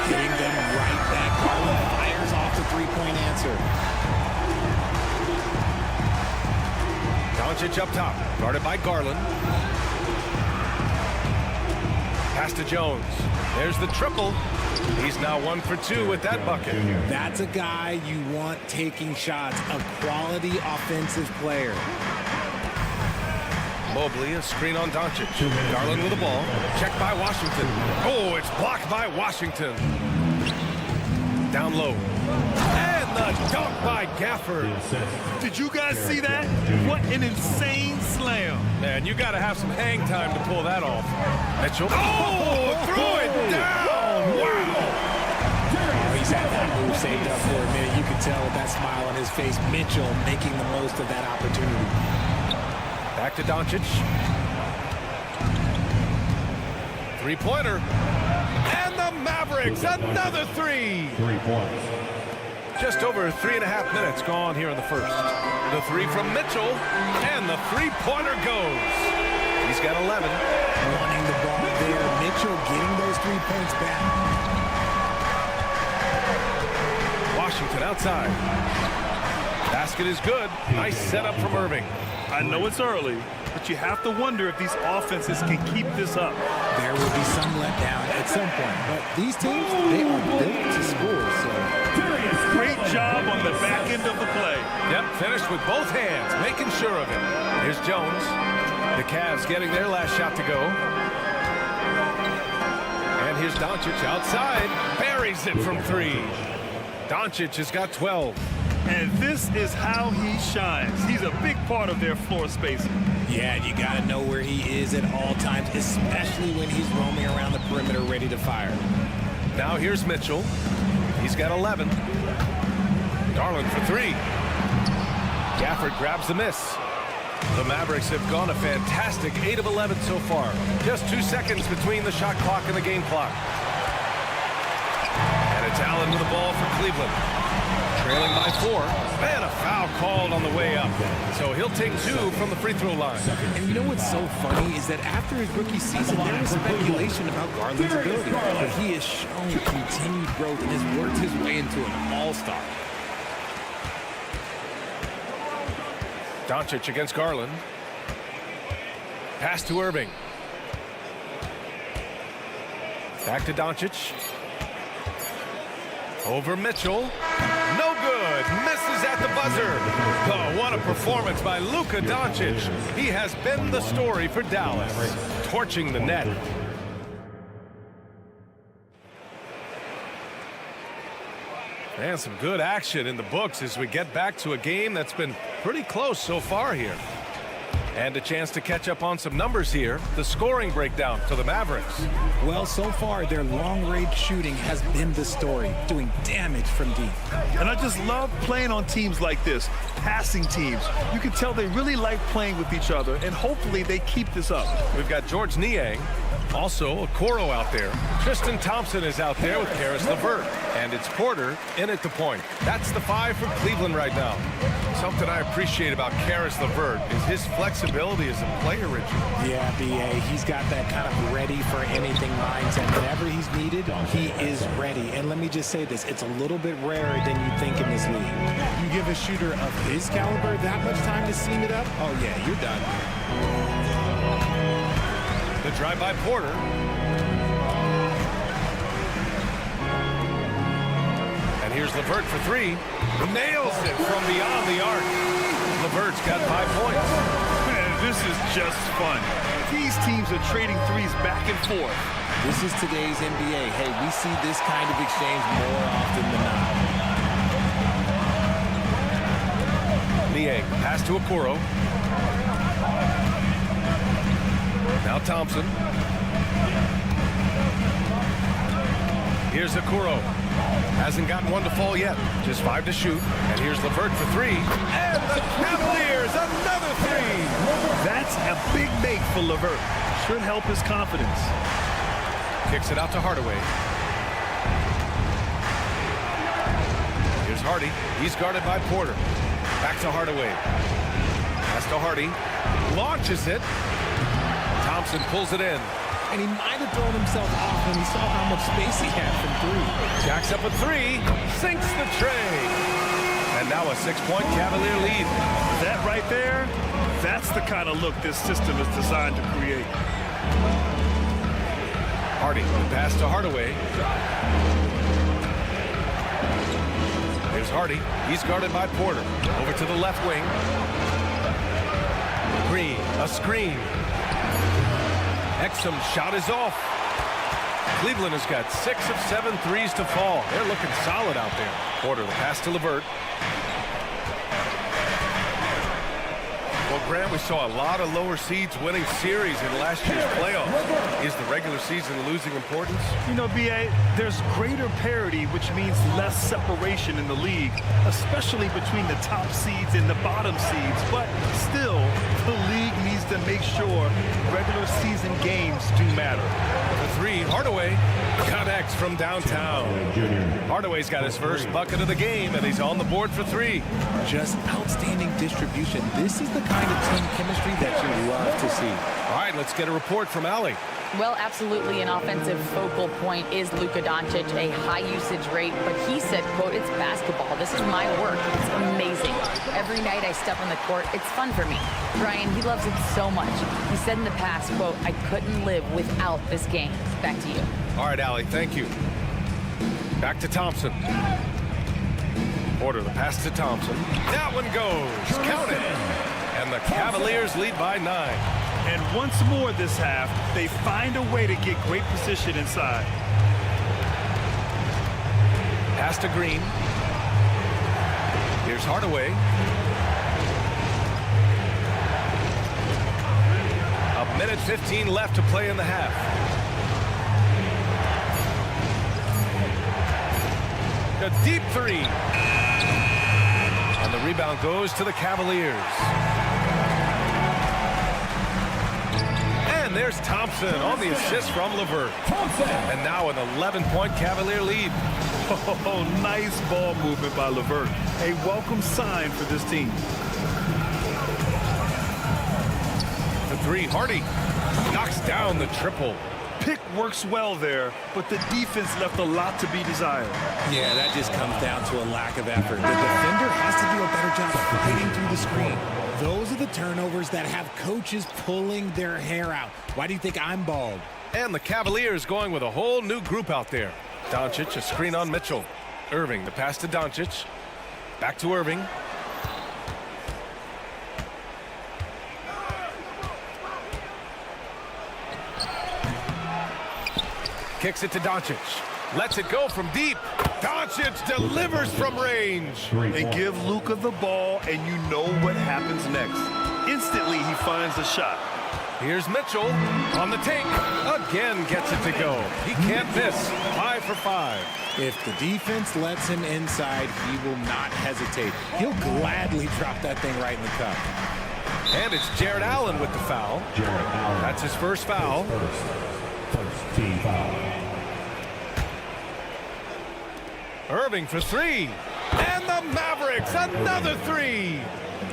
Getting them right back. Garland fires off the three-point answer. Doncic up top, guarded by Garland. Pass to Jones. There's the triple. He's now 1 for 2 with that bucket. That's a guy you want taking shots, a quality offensive player. Mobley, a screen on Doncic. Garland with the ball. Checked by Washington. Oh, it's blocked by Washington. Down low. And the dunk by Gafford. Did you guys see that? What an insane slam. Man, you got to have some hang time to pull that off. Mitchell. Oh, throw it down. Wow. Oh, he's had that move saved up for a minute. You can tell with that smile on his face. Mitchell making the most of that opportunity. Back to Doncic. Three-pointer. And the Mavericks, another 3. 3 points. Just over 3.5 minutes gone here in the first. The 3 from Mitchell, and the three-pointer goes. He's got 11. Wanting the ball there. Mitchell getting those 3 points back. Washington outside. Basket is good. Nice setup from Irving. I know it's early, but you have to wonder if these offenses can keep this up. There will be some letdown at some point, but these teams, they are built to score, so. Great job on the back end of the play. Yep, finished with both hands, making sure of it. Here's Jones. The Cavs getting their last shot to go. And here's Doncic outside. Buries it from 3. Doncic has got 12. And this is how he shines. He's a big part of their floor spacing. Yeah, you got to know where he is at all times, especially when he's roaming around the perimeter ready to fire. Now here's Mitchell. He's got 11. Garland for 3. Gafford grabs the miss. The Mavericks have gone a fantastic 8 of 11 so far. Just 2 seconds between the shot clock and the game clock. And it's Allen with the ball for Cleveland. Trailing by 4. And a foul called on the way up. So he'll take 2 from the free throw line. And you know what's so funny is that after his rookie season, there was speculation about Garland's ability. But he has shown continued growth and has worked his way into an all-star. Doncic against Garland. Pass to Irving. Back to Doncic. Over Mitchell. No good. Misses at the buzzer. Oh, what a performance by Luka Doncic. He has been the story for Dallas. Torching the net. And some good action in the books as we get back to a game that's been pretty close so far here. And a chance to catch up on some numbers here. The scoring breakdown for the Mavericks. Well, so far, their long-range shooting has been the story, doing damage from deep. And I just love playing on teams like this, passing teams. You can tell they really like playing with each other, and hopefully they keep this up. We've got George Niang, also Okoro out there. Tristan Thompson is out there with Karis LeVert. And it's Porter in at the point. That's the 5 for Cleveland right now. Something I appreciate about Karis LeVert is his flexibility as a player, Richard. Yeah, B.A., he's got that kind of ready-for-anything mindset. Whenever he's needed, he is ready. And let me just say this, it's a little bit rarer than you think in this league. You give a shooter of his caliber that much time to seam it up, oh yeah, you're done. The drive by Porter. And here's LeVert for 3. Nails it from beyond the arc. LeVert's got 5 points. Man, this is just fun. These teams are trading threes back and forth. This is today's NBA. Hey, we see this kind of exchange more often than not. Niang, pass to Okoro. Now Thompson. Here's Okoro. Hasn't gotten one to fall yet. Just 5 to shoot. And here's LeVert for 3. And the Cavaliers, another 3. That's a big make for LeVert. Should help his confidence. Kicks it out to Hardaway. Here's Hardy. He's guarded by Porter. Back to Hardaway. Pass to Hardy. Launches it. Thompson pulls it in. And he might have thrown himself off when he saw how much space he had from 3. Jacks up a 3. Sinks the tray. And now a 6-point Cavalier lead. That right there, that's the kind of look this system is designed to create. Hardy, pass to Hardaway. Here's Hardy. He's guarded by Porter. Over to the left wing. Green, a screen. Exum shot is off. Cleveland has got 6 of 7 threes to fall. They're looking solid out there. Porter, the pass to LeVert. Well, Grant, we saw a lot of lower seeds winning series in last year's playoffs. Is the regular season losing importance? You know, B.A., there's greater parity, which means less separation in the league, especially between the top seeds and the bottom seeds. But still, the league needs to make sure regular season games do matter. The 3, Hardaway connects from downtown. Hardaway's got his first bucket of the game, and he's on the board for 3. Just outstanding distribution. This is the kind of team chemistry that you love to see. All right, let's get a report from Allie. Well, absolutely an offensive focal point is Luka Doncic, a high usage rate, but he said, quote, it's basketball. This is my work. It's amazing. Every night I step on the court, it's fun for me. Brian, he loves it so much. He said in the past, quote, I couldn't live without this game. Back to you. All right, Allie, thank you. Back to Thompson. Porter, the pass to Thompson. That one goes. Count it. And the Cavaliers lead by 9. And once more this half, they find a way to get great position inside. Pass to Green. Here's Hardaway. A minute 15 left to play in the half. A deep three. And the rebound goes to the Cavaliers. And there's Thompson on the assist from LeVert. And now an 11-point Cavalier lead. Oh, nice ball movement by LeVert. A welcome sign for this team. The three, Hardy knocks down the triple. Pick works well there, but the defense left a lot to be desired. Yeah, that just comes down to a lack of effort. The defender has to do a better job of fighting through the screen. Those are the turnovers that have coaches pulling their hair out. Why do you think I'm bald? And the Cavaliers going with a whole new group out there. Doncic, a screen on Mitchell. Irving, the pass to Doncic. Back to Irving. Kicks it to Doncic. Lets it go from deep. Doncic delivers from range. They give Luka the ball, and you know what happens next. Instantly, he finds the shot. Here's Mitchell on the take. Again gets it to go. He can't miss. 5 for 5. If the defense lets him inside, he will not hesitate. He'll gladly drop that thing right in the cup. And it's Jared Allen with the foul. That's his first foul. First team foul. Irving for three. And the Mavericks, another three.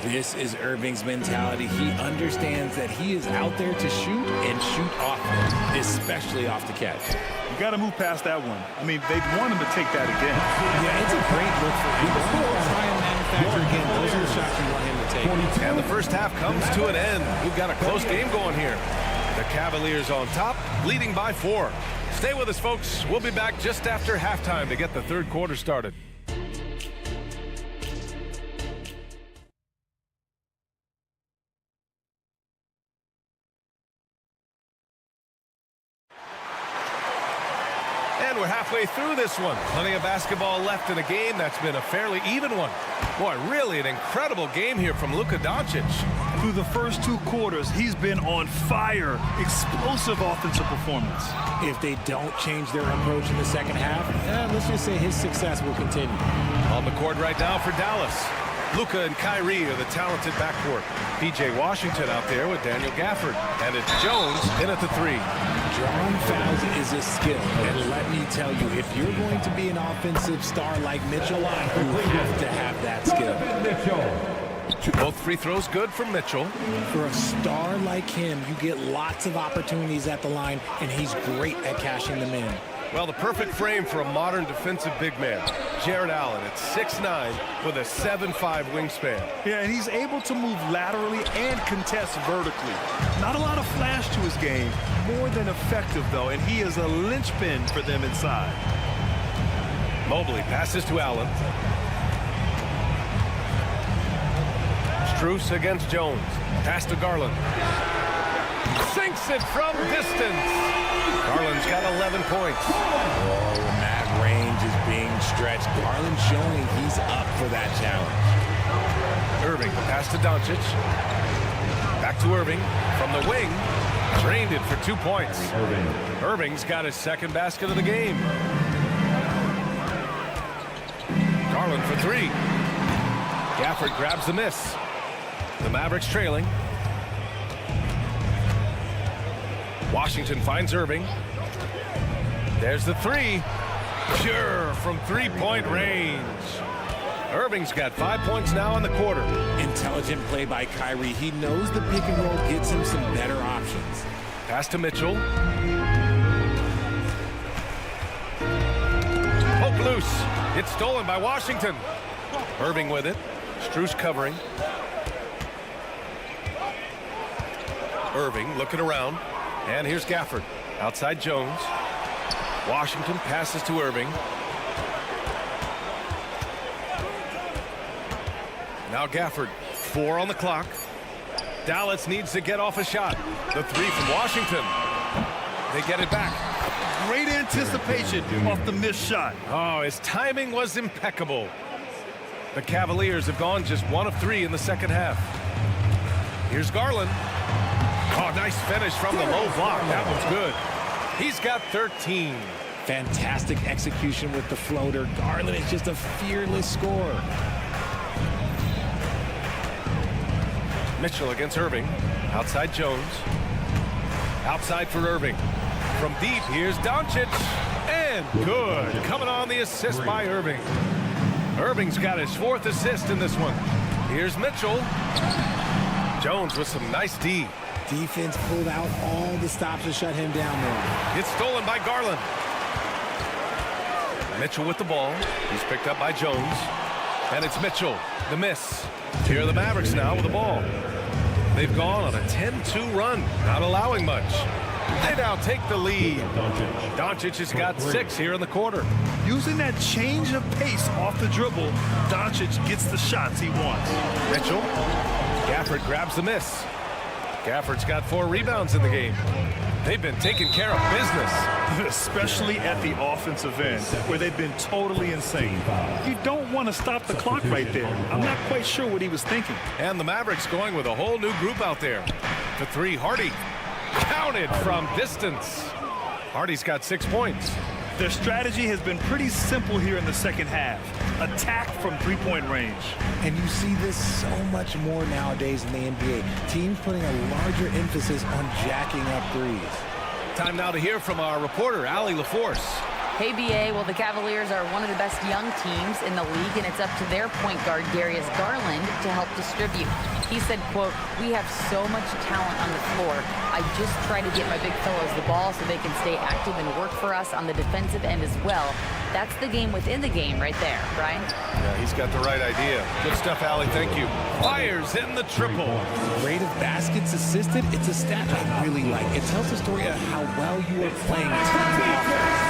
This is Irving's mentality. He understands that he is out there to shoot and shoot often, especially off the catch. You got to move past that one. I mean, they want him to take that again. Yeah, it's a great look for him. Try and manufacture again. Those are the shots you want him to take. And the first half comes to an end. We've got a close game going here. The Cavaliers on top, leading by 4. Stay with us, folks. We'll be back just after halftime to get the third quarter started. And we're halfway through this one. Plenty of basketball left in a game that's been a fairly even one. Boy, really an incredible game here from Luka Doncic. Through the first 2 quarters, he's been on fire. Explosive offensive performance. If they don't change their approach in the second half, let's just say his success will continue. On the court right now for Dallas. Luka and Kyrie are the talented backcourt. P.J. Washington out there with Daniel Gafford. And it's Jones in at the 3. Drawing fouls is a skill, and let me tell you, if you're going to be an offensive star like Mitchell, you have to have that skill. Both free throws good from Mitchell. For a star like him, you get lots of opportunities at the line, and he's great at cashing them in. Well, the perfect frame for a modern defensive big man. Jared Allen at 6'9" with a 7'5" wingspan. Yeah, and he's able to move laterally and contest vertically. Not a lot of flash to his game. More than effective, though, and he is a linchpin for them inside. Mobley passes to Allen. Strus against Jones. Pass to Garland. Sinks it from distance. Garland's got 11 points. Oh, when that range is being stretched, Garland showing he's up for that challenge. Irving, pass to Doncic. Back to Irving from the wing. Drained it for 2 points. Irving's got his second basket of the game. Garland for 3. Gafford grabs the miss. The Mavericks trailing. Washington finds Irving. There's the 3. Pure from 3-point range. Irving's got 5 points now in the quarter. Intelligent play by Kyrie. He knows the pick and roll gets him some better options. Pass to Mitchell. Poke loose. It's stolen by Washington. Irving with it. Strus covering. Irving looking around. And here's Gafford. Outside Jones. Washington passes to Irving. Now Gafford. 4 on the clock. Dallas needs to get off a shot. The 3 from Washington. They get it back. Great anticipation off the missed shot. Oh, his timing was impeccable. The Cavaliers have gone just 1 of 3 in the second half. Here's Garland. Oh, nice finish from the low block. That one's good. He's got 13. Fantastic execution with the floater. Garland is just a fearless scorer. Mitchell against Irving. Outside Jones. Outside for Irving. From deep, here's Doncic. And good. Coming on the assist by Irving. Irving's got his 4th assist in this one. Here's Mitchell. Jones with some nice D. Defense pulled out all the stops to shut him down there. It's stolen by Garland. Mitchell with the ball. He's picked up by Jones. And it's Mitchell. The miss. Here are the Mavericks now with the ball. They've gone on a 10-2 run, not allowing much. They now take the lead. Doncic has got 6 here in the quarter. Using that change of pace off the dribble, Doncic gets the shots he wants. Mitchell. Gafford grabs the miss. Gafford's got 4 rebounds in the game. They've been taking care of business. Especially at the offensive end, where they've been totally insane. You don't want to stop the clock right there. I'm not quite sure what he was thinking. And the Mavericks going with a whole new group out there. The 3, Hardy. Counted from distance. Hardy's got 6 points. Their strategy has been pretty simple here in the second half. Attack from 3-point range. And you see this so much more nowadays in the NBA. Teams putting a larger emphasis on jacking up threes. Time now to hear from our reporter, Allie LaForce. Hey, BA, well, the Cavaliers are one of the best young teams in the league, and it's up to their point guard, Darius Garland, to help distribute. He said, quote, "We have so much talent on the floor. I just try to get my big fellows the ball so they can stay active and work for us on the defensive end as well." That's the game within the game right there, Brian. Yeah, he's got the right idea. Good stuff, Allie. Thank you. Fires in the triple. Rate of baskets assisted, it's a stat I really like. It tells the story of how well you are playing team offense.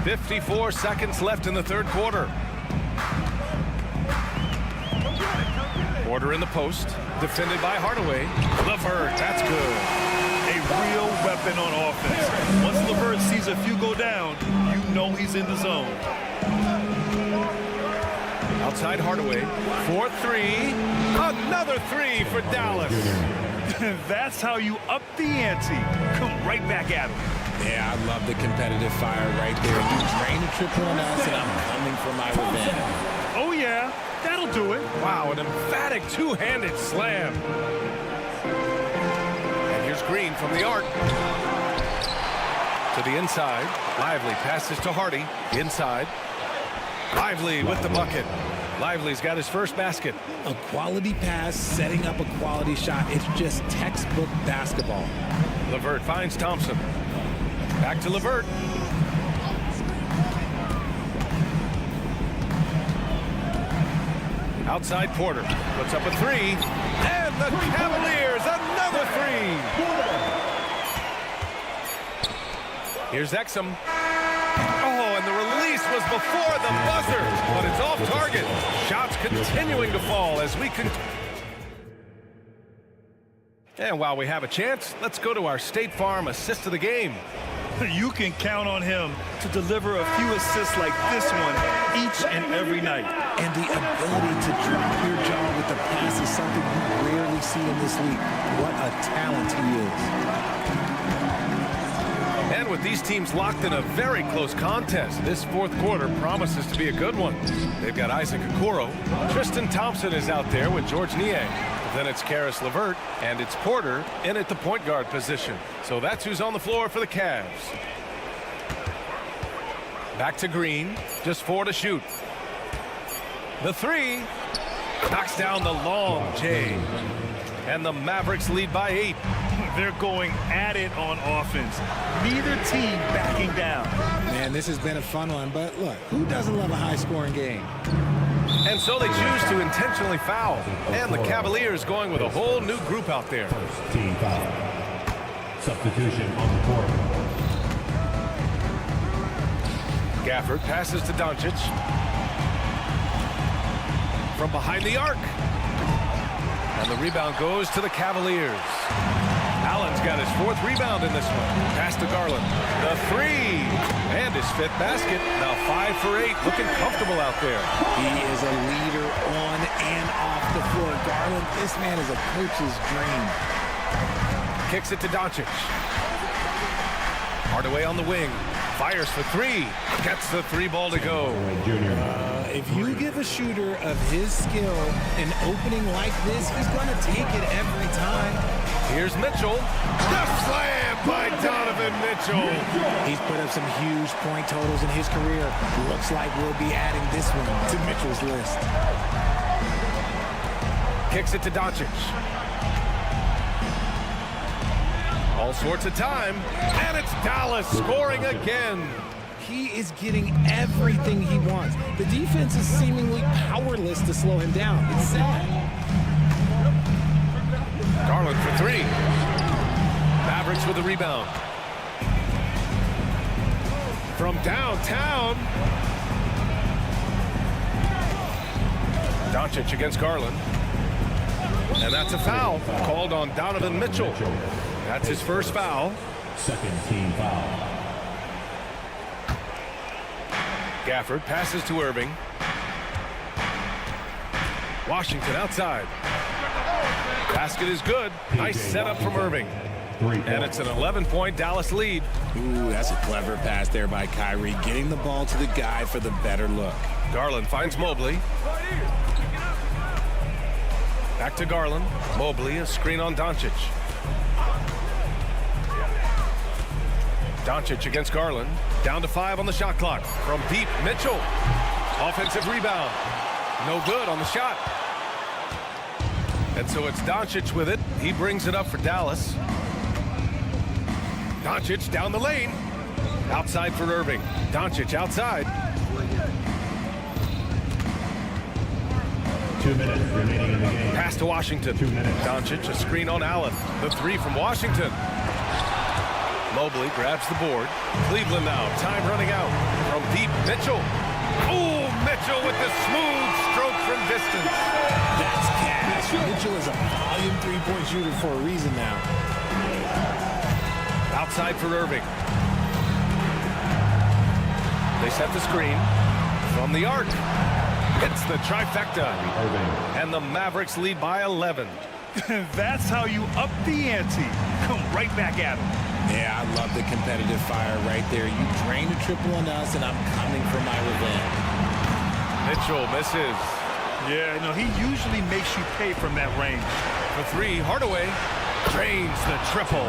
54 seconds left in the third quarter. Porter in the post, defended by Hardaway. LeVert, that's good. A real weapon on offense. Once LeVert sees a few go down, you know he's in the zone. Outside Hardaway, 4-3. Another 3 for Dallas. That's how you up the ante. Come right back at him. Yeah, I love the competitive fire right there. You drain a triple on us, and I'm coming for my revenge. Oh, yeah. That'll do it. Wow, an emphatic two-handed slam. And here's Green from the arc. To the inside. Lively passes to Hardy. Inside. Lively with the bucket. Lively's got his first basket. A quality pass, setting up a quality shot. It's just textbook basketball. LeVert finds Thompson. Back to LeVert. Outside Porter. Puts up a 3. And the Cavaliers, another 3. Here's Exum. Oh, and the release was before the buzzer, but it's off target. Shots continuing to fall as we can. And while we have a chance, let's go to our State Farm assist of the game. You can count on him to deliver a few assists like this one each and every night. And the ability to drop your jaw with the pass is something you rarely see in this league. What a talent he is. And with these teams locked in a very close contest, this fourth quarter promises to be a good one. They've got Isaac Okoro. Tristan Thompson is out there with George Niang. Then it's Karis LeVert, and it's Porter in at the point guard position. So that's who's on the floor for the Cavs. Back to Green, just 4 to shoot. The 3 knocks down the long J. And the Mavericks lead by 8. They're going at it on offense. Neither team backing down. Man, this has been a fun one, but look, who doesn't love a high-scoring game? And so they choose to intentionally foul. And the Cavaliers going with a whole new group out there. First team foul. Substitution on the court. Gafford passes to Doncic. From behind the arc. And the rebound goes to the Cavaliers. Allen's got his 4th rebound in this one. Pass to Garland. The 3. And his 5th basket. Now 5 for 8. Looking comfortable out there. He is a leader on and off the floor. Garland, this man is a coach's dream. Kicks it to Doncic. Hardaway on the wing. Fires for 3. Gets the 3 ball to go. If you give a shooter of his skill an opening like this, he's going to take it every time. Here's Mitchell. The slam by Donovan Mitchell. He's put up some huge point totals in his career. Looks like we'll be adding this one to Mitchell's list. Kicks it to Doncic. All sorts of time. And it's Dallas scoring again. He is getting everything he wants. The defense is seemingly powerless to slow him down. It's sad. Garland for 3. Mavericks with a rebound. From downtown. Doncic against Garland. And that's a foul called on Donovan Mitchell. That's his first foul. 2nd team foul. Gafford passes to Irving. Washington outside. Basket is good. Nice setup from Irving. And it's an 11-point Dallas lead. Ooh, that's a clever pass there by Kyrie, getting the ball to the guy for the better look. Garland finds Mobley. Back to Garland. Mobley, a screen on Doncic. Doncic against Garland. Down to 5 on the shot clock. From deep, Mitchell. Offensive rebound. No good on the shot. And so it's Doncic with it. He brings it up for Dallas. Doncic down the lane. Outside for Irving. Doncic outside. 2 minutes remaining in the game. Pass to Washington. 2 minutes. Doncic, a screen on Allen. The 3 from Washington. Mobley grabs the board. Cleveland now. Time running out. From deep, Mitchell. Oh, Mitchell with the smooth stroke from distance. That's cash. Mitchell is a volume 3-point shooter for a reason now. Outside for Irving. They set the screen. From the arc. It's the trifecta. Irving. And the Mavericks lead by 11. That's how you up the ante. Come right back at him. Yeah, I love the competitive fire right there. You drained a triple on us, and I'm coming for my revenge. Mitchell misses. Yeah, you know, he usually makes you pay from that range. For 3, Hardaway drains the triple.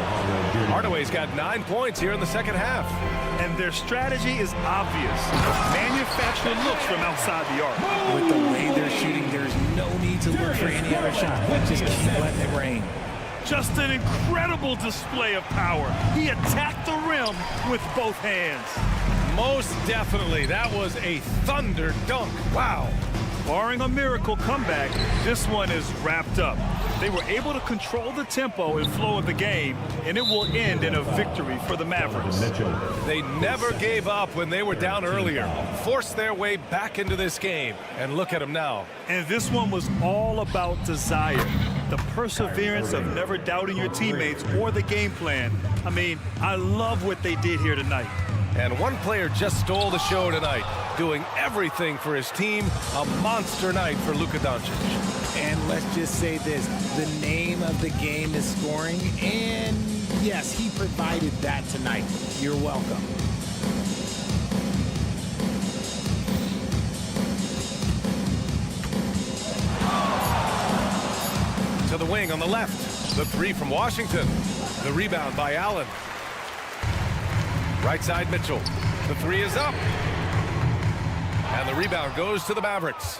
Hardaway's got 9 points here in the second half. And their strategy is obvious. Manufacture looks from outside the arc. With the way they're shooting, there's no need to look for any other shot. Just keep letting it rain. Just an incredible display of power. He attacked the rim with both hands. Most definitely. That was a thunder dunk. Wow. Barring a miracle comeback, this one is wrapped up. They were able to control the tempo and flow of the game, and it will end in a victory for the Mavericks. They never gave up when they were down earlier. Forced their way back into this game. And look at them now. And this one was all about desire. The perseverance of never doubting your teammates or the game plan. I mean, I love what they did here tonight. And one player just stole the show tonight, doing everything for his team. A monster night for Luka Doncic. And let's just say this, the name of the game is scoring, and yes, he provided that tonight. You're welcome. To the wing on the left. The 3 from Washington. The rebound by Allen. Right side, Mitchell. The 3 is up. And the rebound goes to the Mavericks.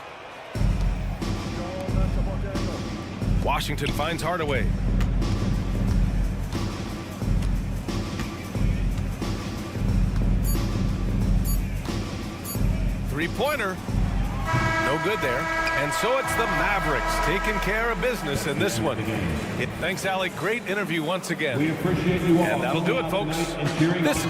Washington finds Hardaway. Three-pointer. No good there. And so it's the Mavericks taking care of business in this one. Thanks, Alec. Great interview once again. We appreciate you all. And that'll do it, folks. And cheering This